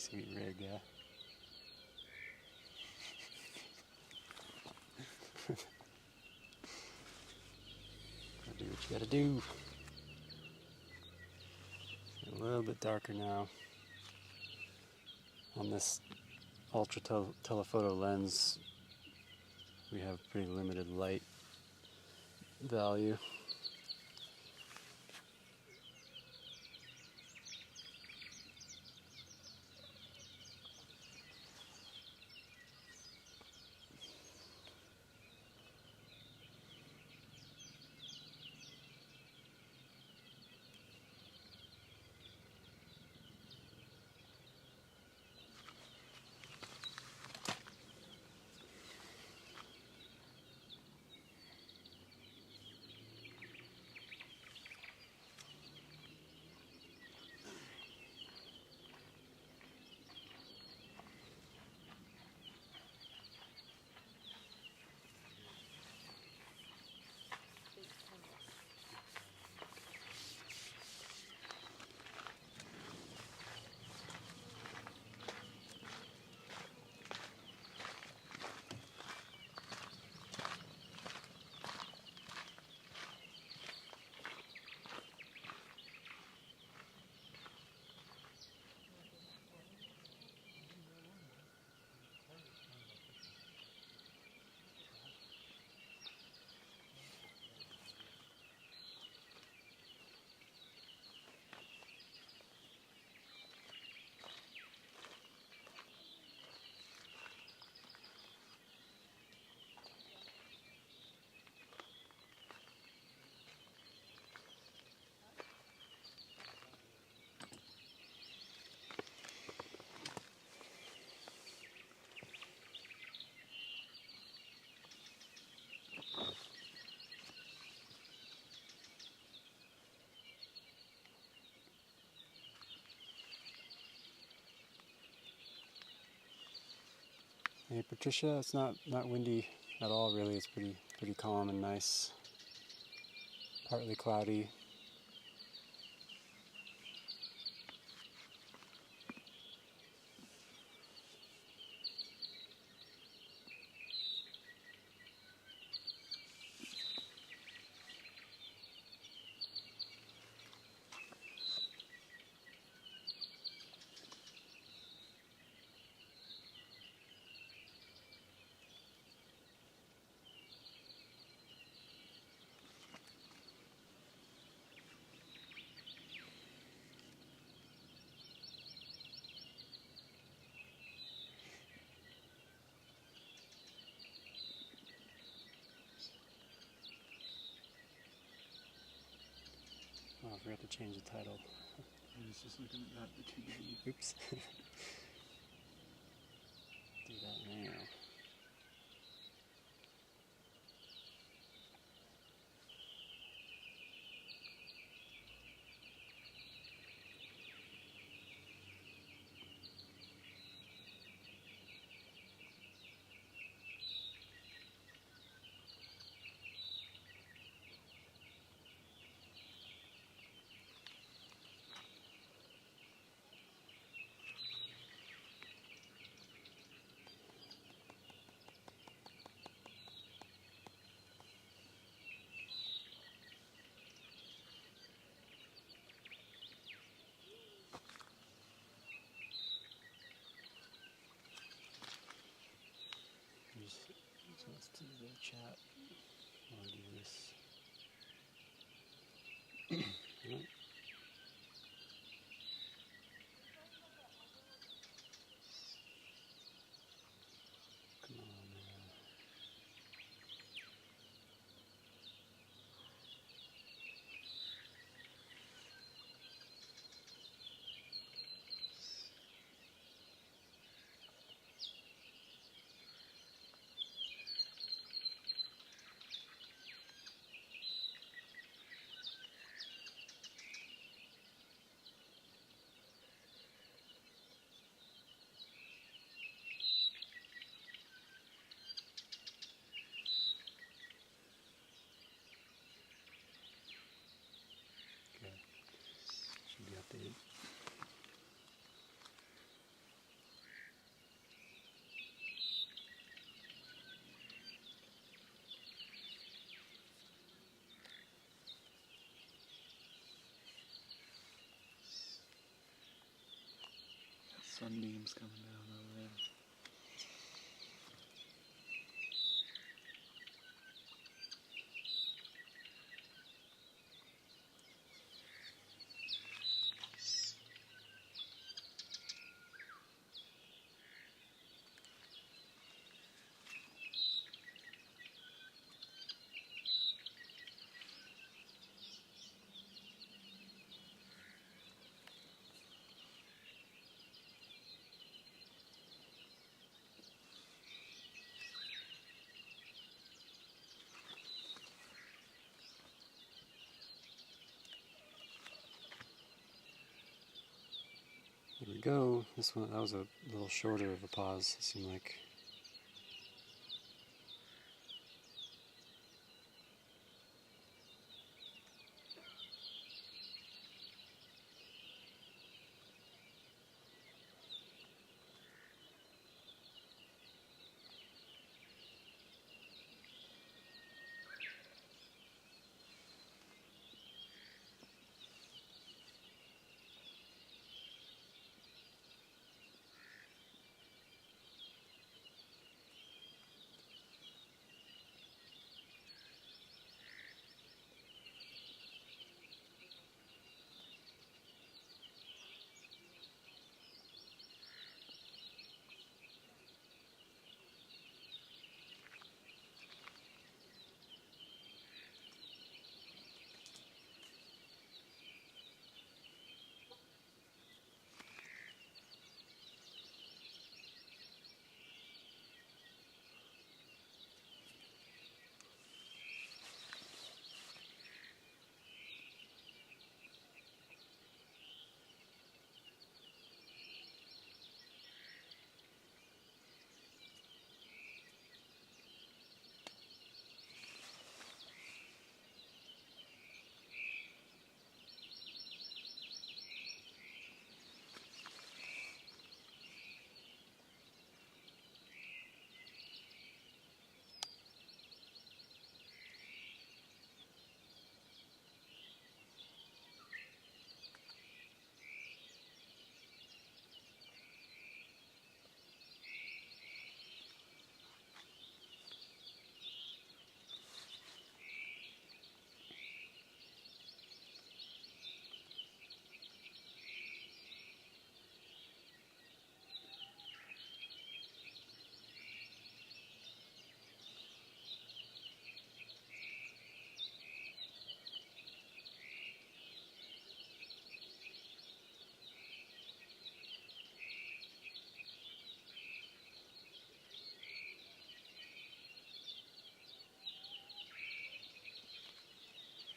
sweet rig, yeah. Gotta do what you gotta do. A little bit darker now. On this ultra telephoto lens, we have pretty limited light value. Hey Patricia, it's not windy at all really. It's pretty calm and nice. Partly cloudy. Oh, I forgot to change the title. I was just looking at that opportunity. Oops. Do that now. Sunbeams coming down over there. Here we go. This one, that was a little shorter of a pause, it seemed like.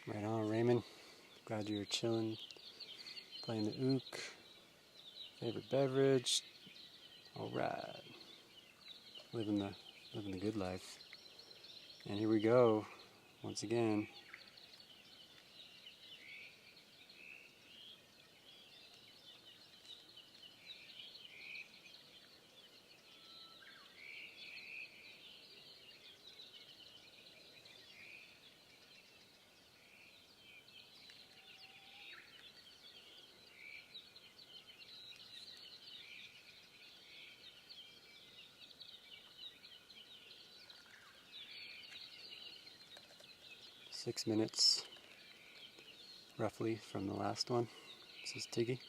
Right on, Raymond. Glad you were chilling, playing the ook. Favorite beverage. All right, living the good life. And here we go, once again. Six minutes, roughly, from the last one. This is Tiggy.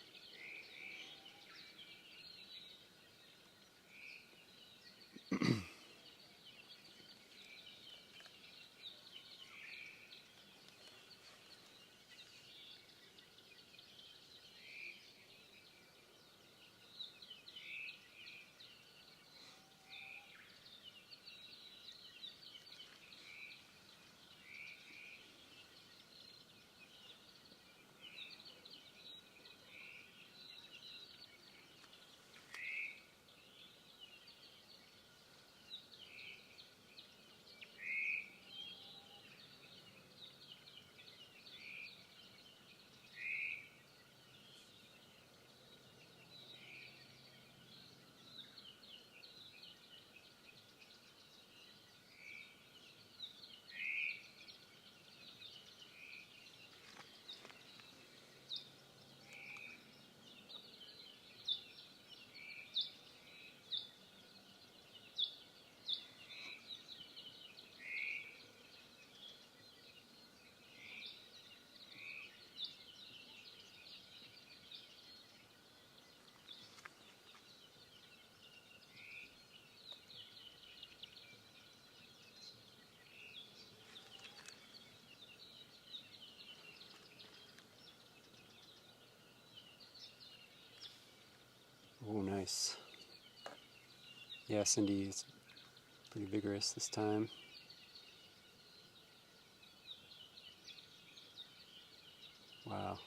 Oh, nice. Yeah, Cindy is pretty vigorous this time. Wow.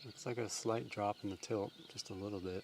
Looks like a slight drop in the tilt, just a little bit.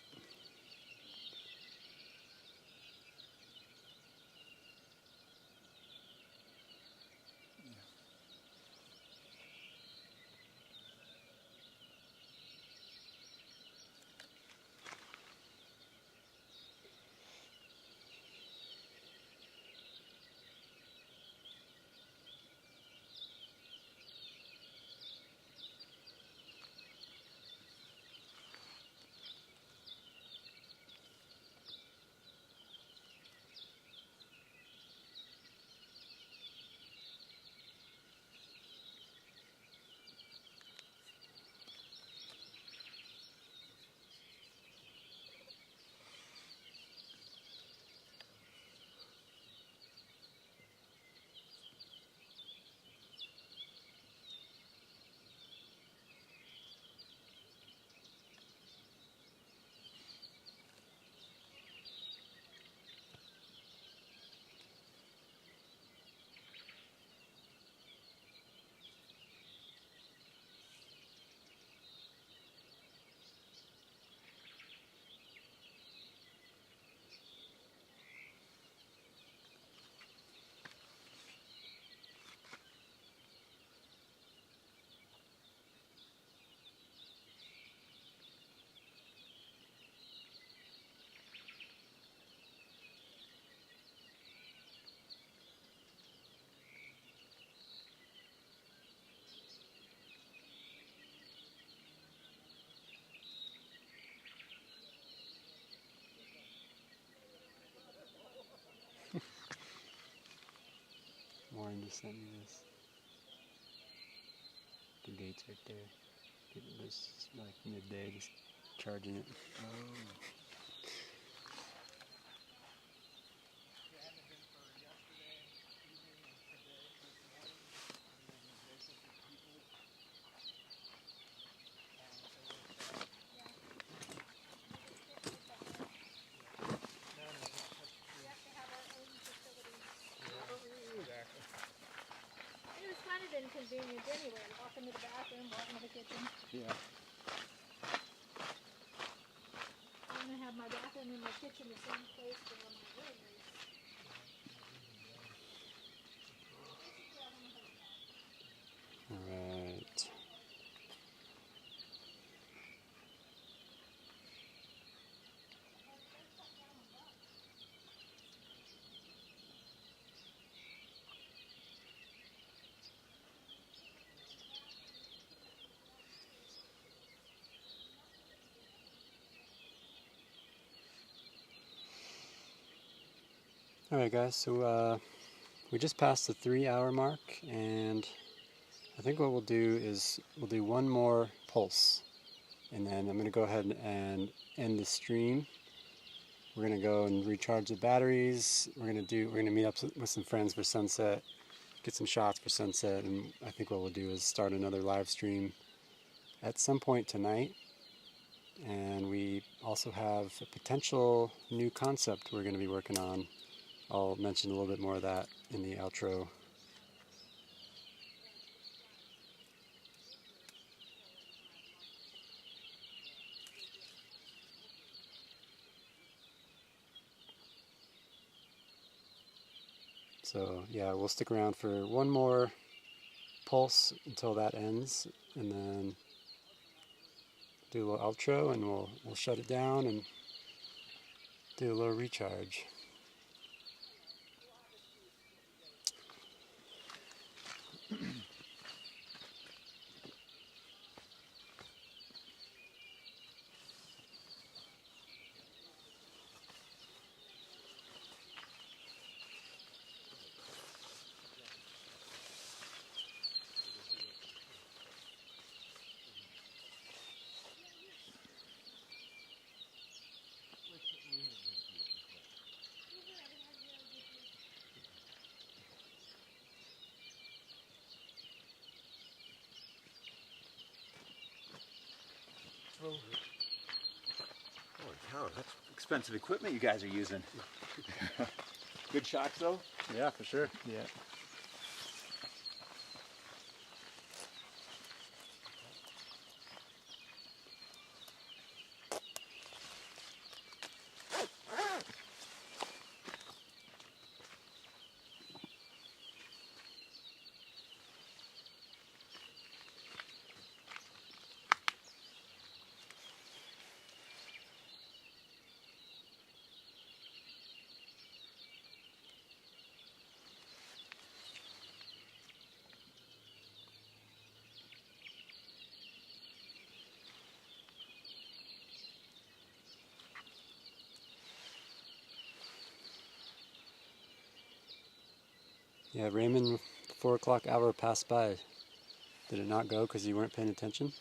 Warren just sent me this. The gate's right there. It was like midday, just charging it. It was kind of inconvenient anyway, walk into the bathroom, walk into the kitchen. Yeah. I'm gonna have my bathroom and my kitchen the same place where my room is. Alright. Alright guys, so we just passed the 3-hour mark, and I think what we'll do is we'll do one more pulse, and then I'm going to go ahead and end the stream. We're going to go and recharge the batteries. We're going to meet up with some friends for sunset, get some shots for sunset, and I think what we'll do is start another live stream at some point tonight. And we also have a potential new concept we're going to be working on. I'll mention a little bit more of that in the outro. So yeah, we'll stick around for one more pulse until that ends, and then do a little outro, and we'll shut it down and do a little recharge. Holy cow, that's expensive equipment you guys are using. Good shocks though? Yeah, for sure. Yeah. Yeah, Raymond, 4 o'clock hour passed by. Did it not go because you weren't paying attention?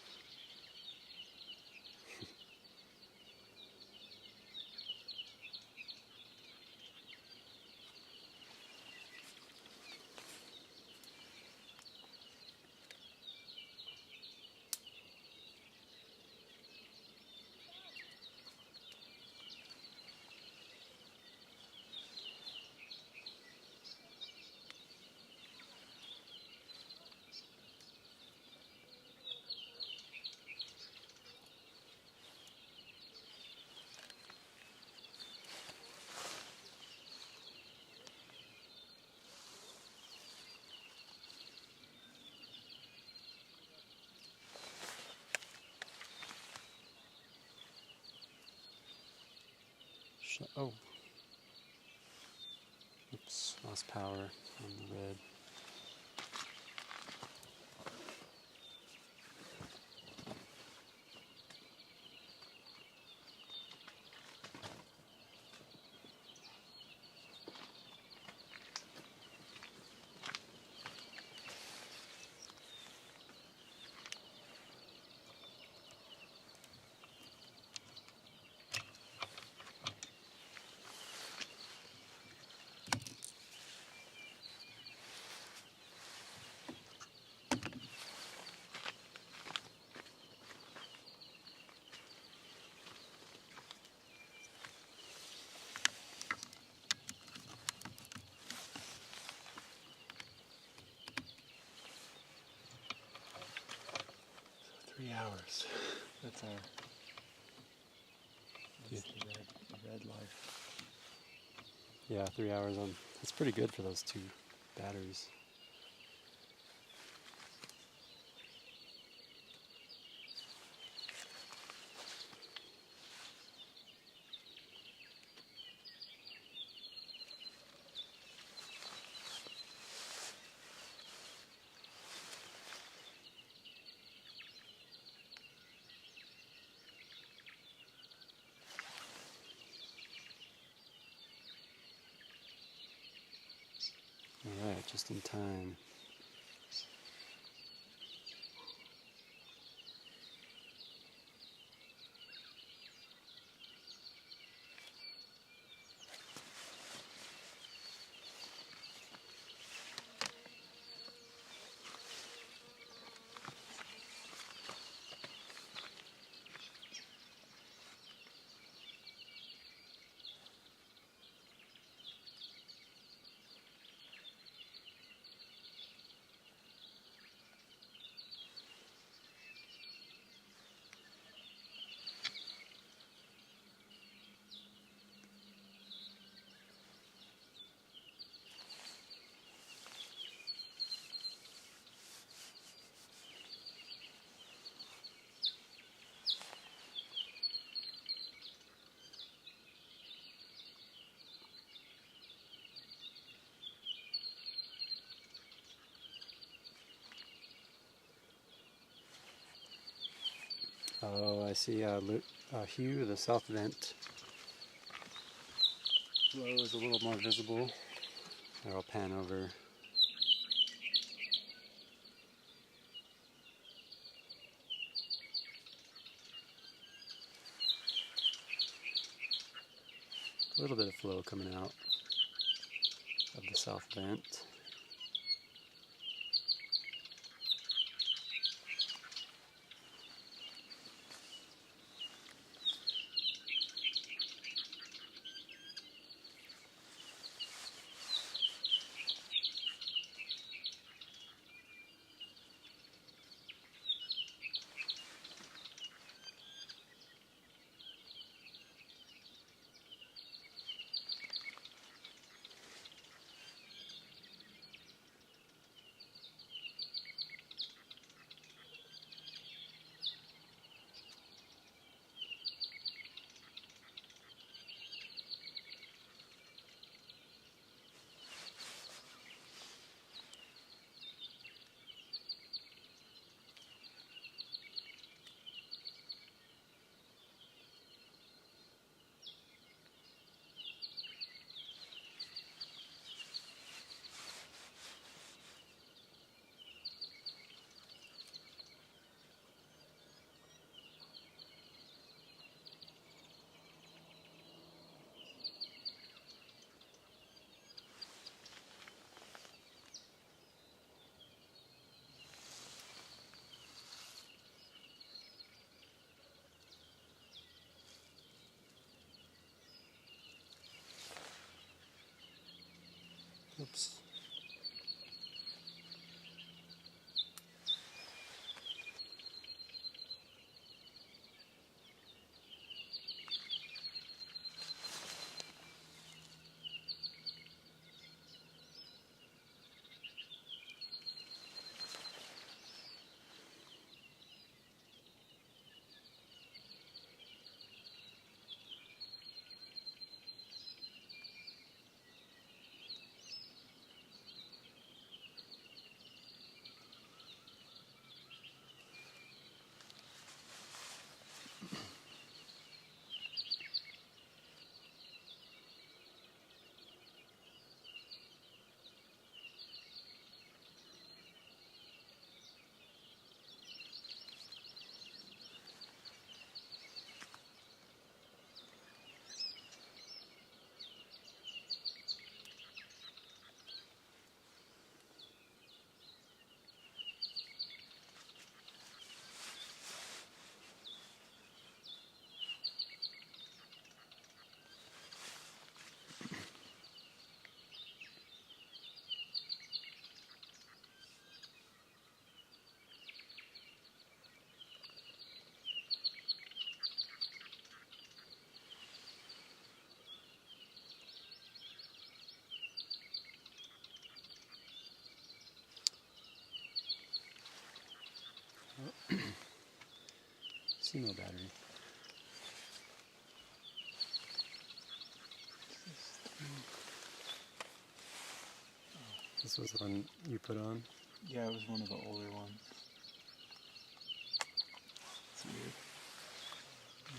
Oh. Oops, lost power on the red. So 3 hours. That's the red life. Yeah, 3 hours on. That's pretty good for those 2 batteries. Alright, just in time. Oh, I see Hugh, the south vent. Low is a little more visible. There, I'll pan over. A little bit of flow coming out of the south vent. Oops. See no battery. This was the one you put on? Yeah, it was one of the older ones. It's weird.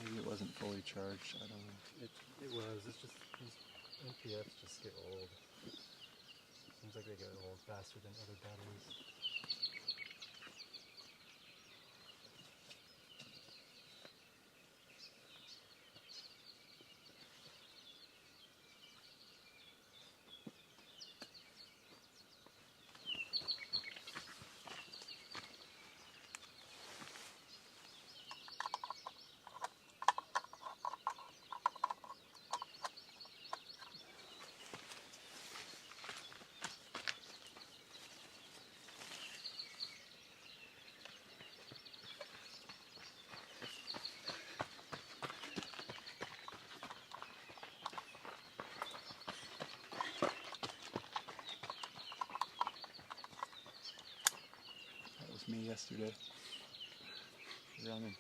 Maybe it wasn't fully charged, I don't know. It was. It's just these NPFs just get old. Seems like they get old faster than other batteries. That was me yesterday. Running.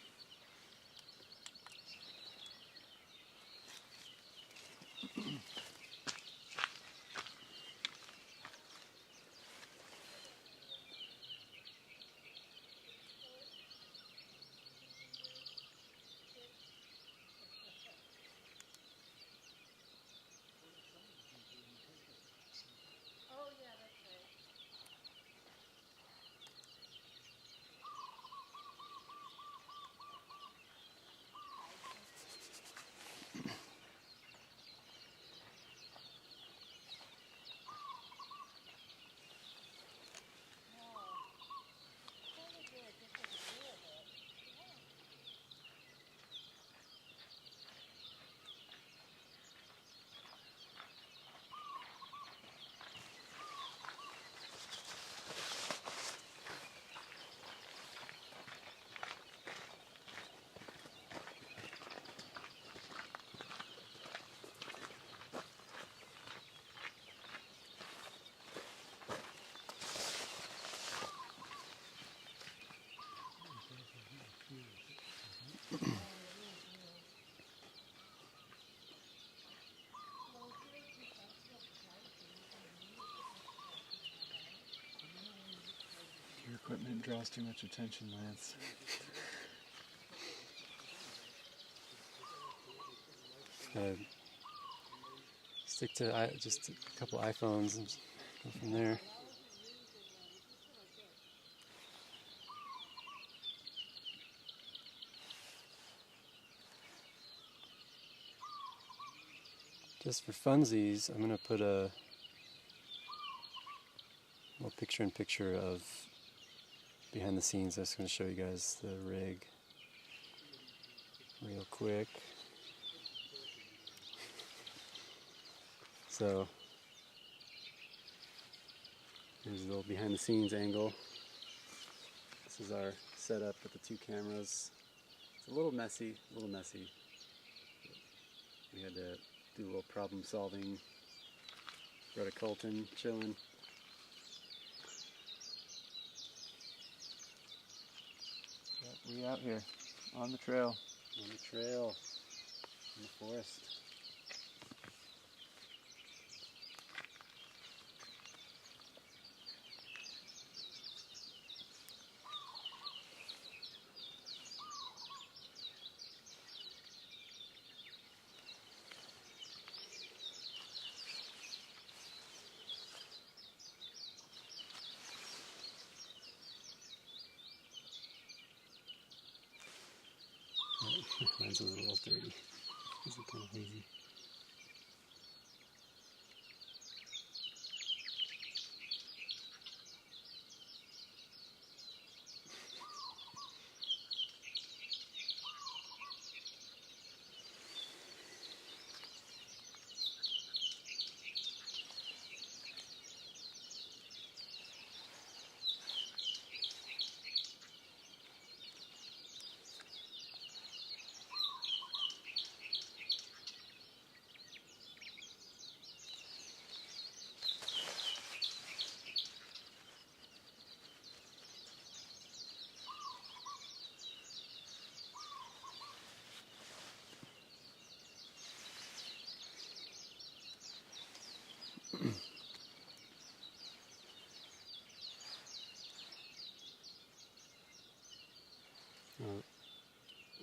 draws too much attention, Lance. Stick to just a couple iPhones and go from there. Just for funsies, I'm going to put a little picture-in-picture of behind the scenes. I'm just going to show you guys the rig real quick. So, here's a little behind the scenes angle. This is our setup with the two cameras. It's a little messy, We had to do a little problem solving. Brother Colton chilling. Yep, we out here on the trail. On the trail, in the forest. Mine's a little dirty. This is kind of hazy.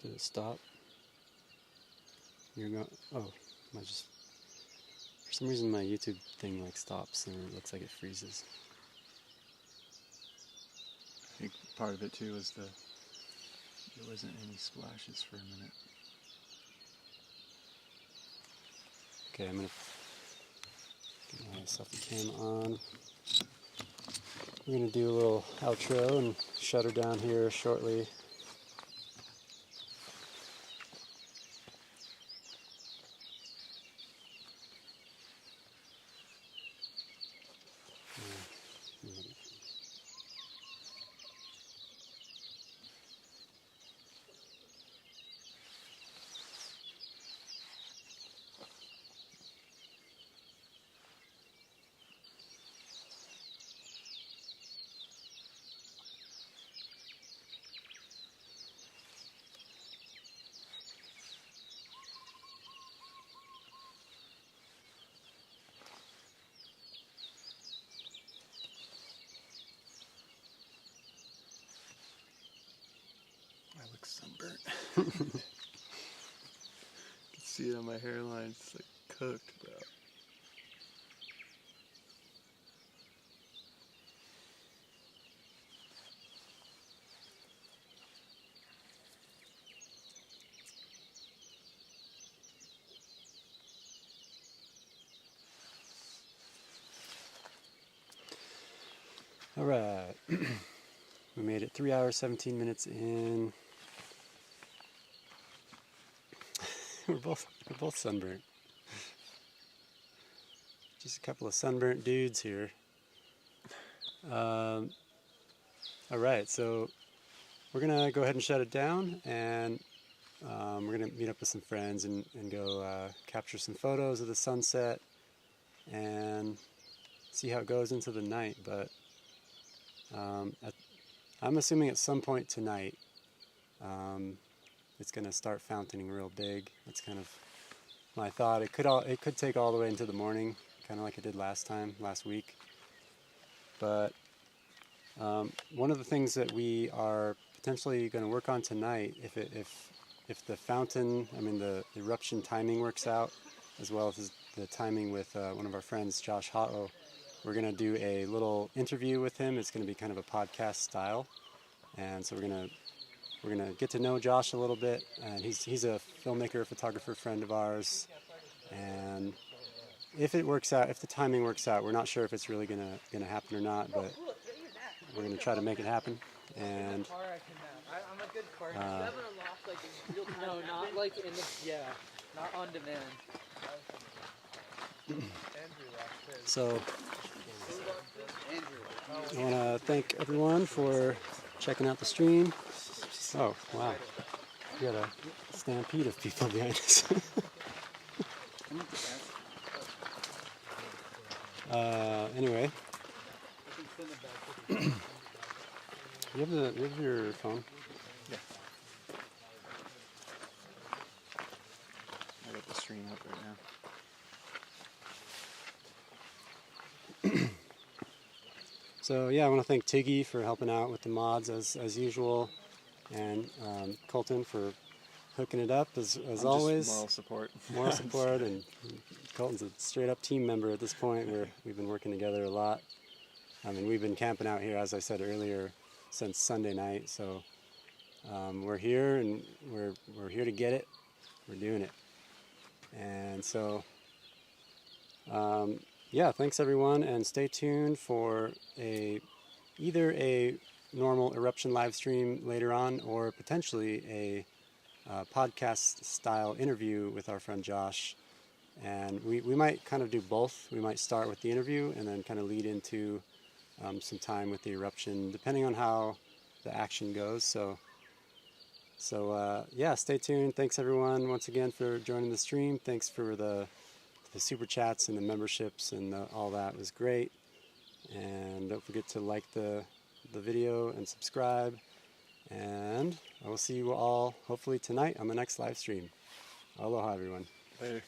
Did it stop? You're going. Oh, I just. For some reason, my YouTube thing like stops and it looks like it freezes. I think part of it too was there wasn't any splashes for a minute. Okay, I'm gonna get my selfie cam on. We're gonna do a little outro and shut her down here shortly. I look sunburnt. You can see it on my hairline. It's like cooked, bro. All right, we made it 3 hours, 17 minutes in. We're both sunburnt. Just a couple of sunburnt dudes here. All right, so we're gonna go ahead and shut it down, and we're gonna meet up with some friends and go capture some photos of the sunset and see how it goes into the night. But I'm assuming at some point tonight it's gonna start fountaining real big. That's kind of my thought. It could take all the way into the morning, kind of like it did last week. But One of the things that we are potentially going to work on tonight, if the fountain, I mean the eruption timing works out, as well as the timing with one of our friends, Josh Ha'o, we're going to do a little interview with him. It's going to be kind of a podcast style, and so we're going to get to know Josh a little bit. And he's a filmmaker, photographer friend of ours, and if it works out, if the timing works out, we're not sure if it's really gonna happen or not, but we're gonna try to make it happen. And I'm a good car. No, not like in the not on demand. So I want to thank everyone for checking out the stream. Oh wow, we got a stampede of people behind us. Anyway, you have your phone? Yeah. I got the stream up right now. So yeah, I want to thank Tiggy for helping out with the mods as usual, and Colton for hooking it up as always. Moral support. Moral support, and Colton's a straight up team member at this point. We've been working together a lot. I mean, we've been camping out here, as I said earlier, since Sunday night. So we're here, and we're here to get it. We're doing it, and so yeah, thanks everyone, and stay tuned for either a normal eruption live stream later on, or potentially a podcast style interview with our friend Josh. And we might kind of do both. We might start with the interview and then kind of lead into some time with the eruption, depending on how the action goes. So yeah, stay tuned. Thanks everyone once again for joining the stream. Thanks for the super chats and the memberships and all that. It was great. And don't forget to like the video and subscribe. And I will see you all hopefully tonight on the next live stream. Aloha everyone. Later.